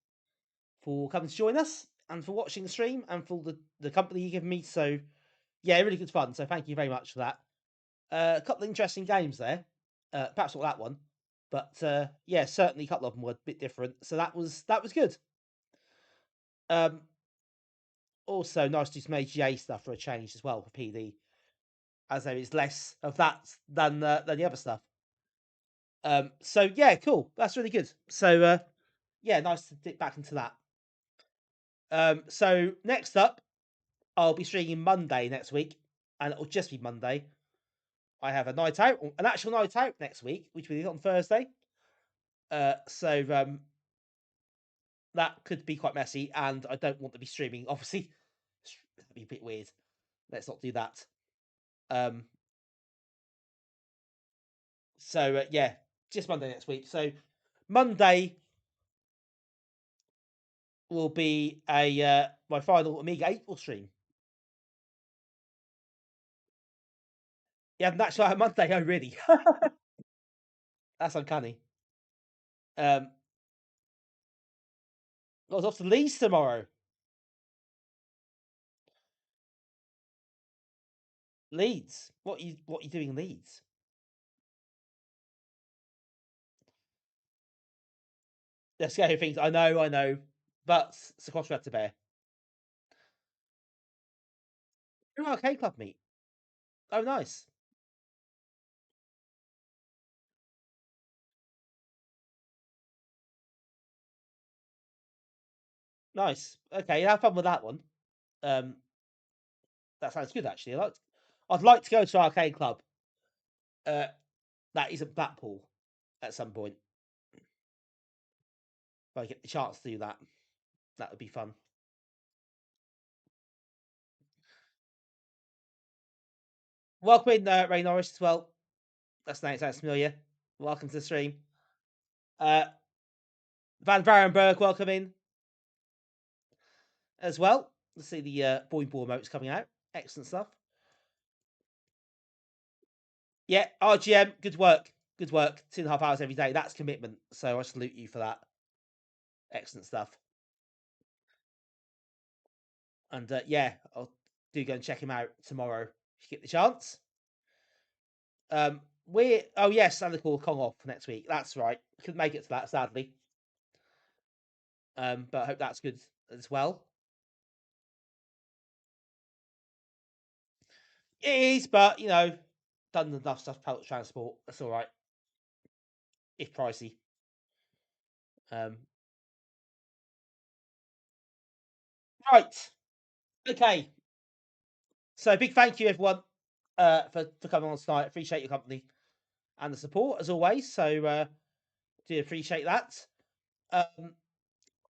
for coming to join us and for watching the stream and for the company you give me. So yeah, really good fun. So thank you very much for that. A couple of interesting games there. Perhaps not that one, but yeah, certainly a couple of them were a bit different. So that was good. Also nice to do some AGA stuff for a change as well for PD, as there is less of that than the other stuff. So yeah, cool. That's really good. So yeah, nice to dip back into that. So next up, I'll be streaming Monday next week, and it'll just be Monday. I have a night out, an actual night out next week, which we did on Thursday. So that could be quite messy, and I don't want to be streaming. Obviously, that'd be a bit weird. Let's not do that. So yeah, just Monday next week. So Monday will be a my final Amiga April stream. Yeah, that's like a Monday. Oh, really? That's uncanny. I was off to Leeds tomorrow. Leeds? What you doing in Leeds? Let's go things. I know. But it's a cost we have to bear. You're an arcade club meet. Oh, nice. Nice. Okay, have fun with that one. That sounds good actually. I'd like to go to arcade club. That isn't Blackpool at some point. If I get the chance to do that, that would be fun. Welcome in, Ray Norris as well. That's nice. Sounds familiar. Welcome to the stream. Van Varenberg, welcome in as well. Let's see the Boing Ball emotes coming out. Excellent stuff. Yeah, RGM, good work. Good work. 2.5 hours every day. That's commitment. So I salute you for that. Excellent stuff. And yeah, I'll do go and check him out tomorrow if you get the chance. Oh yes, and the call Kong off next week. That's right. Couldn't make it to that, sadly. But I hope that's good as well. It is, but you know, done enough stuff public transport. That's all right. If pricey. Right. Okay. So big thank you everyone for coming on tonight. Appreciate your company and the support as always. So do appreciate that.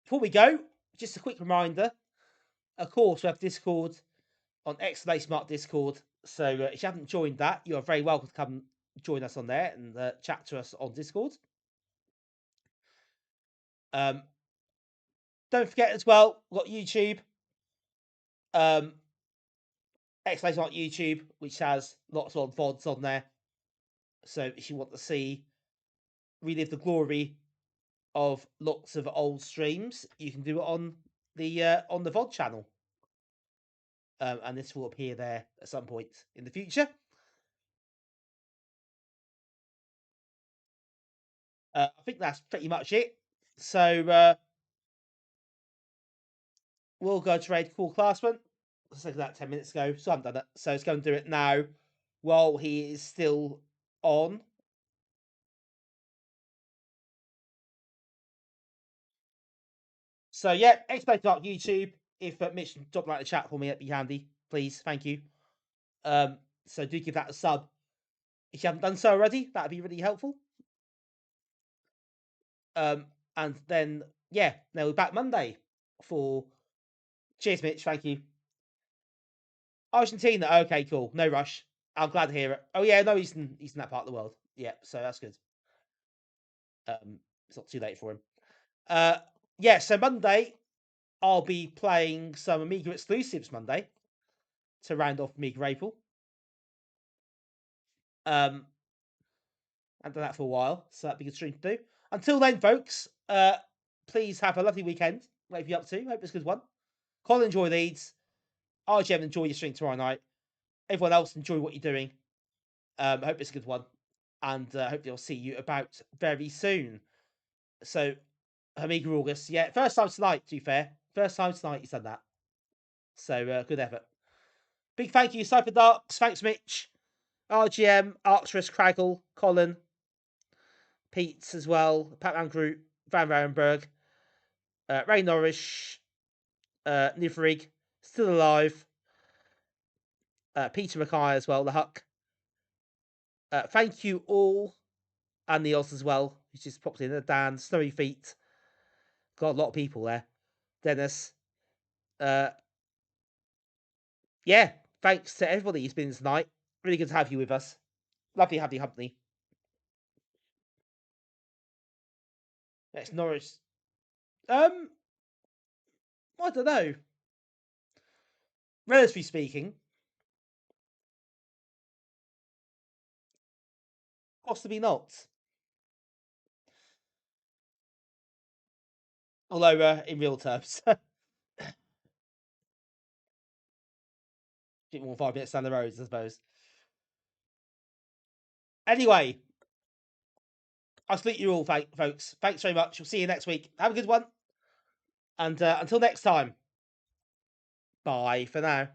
Before we go, just a quick reminder. Of course, we have Discord on !mark Discord. So if you haven't joined that, you are very welcome to come join us on there and chat to us on Discord. Don't forget as well, we've got YouTube. !mark YouTube, which has lots of VODs on there. So if you want to see relive the glory of lots of old streams, you can do it on the VOD channel. And this will appear there at some point in the future. I think that's pretty much it. So we'll go to raid Cool Classman. Let's look at that 10 minutes ago. So I haven't done it. So let's go and do it now while he is still on. So yeah, !mark YouTube. If Mitch can drop like the chat for me, that'd be handy, please. Thank you. So do give that a sub if you haven't done so already. That'd be really helpful. And then yeah, now we're back Monday for. Cheers, Mitch. Thank you. Argentina. Okay, cool. No rush. I'm glad to hear it. Oh yeah, no, he's in that part of the world. Yeah, so that's good. It's not too late for him. Yeah, so Monday I'll be playing some Amiga exclusives Monday to round off Amiga April. I've done that for a while, so that'd be a good stream to do. Until then, folks, please have a lovely weekend. Whatever you're up to, hope it's a good one. Colin, enjoy Leeds. RGM, enjoy your stream tomorrow night. Everyone else, enjoy what you're doing. Hope it's a good one. And hopefully I'll see you about very soon. So, Amiga August. Yeah, first time tonight, to be fair. First time tonight he's done that. So, good effort. Big thank you, Cypher Darks. Thanks, Mitch. RGM, Arcturus, Craggle, Colin, Pete's as well, Pac-Man Group, Van Varenberg, Ray Norrish, Nivrig, still alive, Peter Mackay as well, the Huck. Thank you all, and the Oz as well, who's just popped in. Dan, Snowy Feet, got a lot of people there. Dennis, yeah, thanks to everybody who's been tonight. Really good to have you with us. Lovely to have your company. Next Norwich. I don't know. Relatively speaking, possibly not. Although in real terms, a bit more 5 minutes down the road, I suppose. Anyway, I'll salute you all, folks. Thanks very much. We'll see you next week. Have a good one. And until next time, bye for now.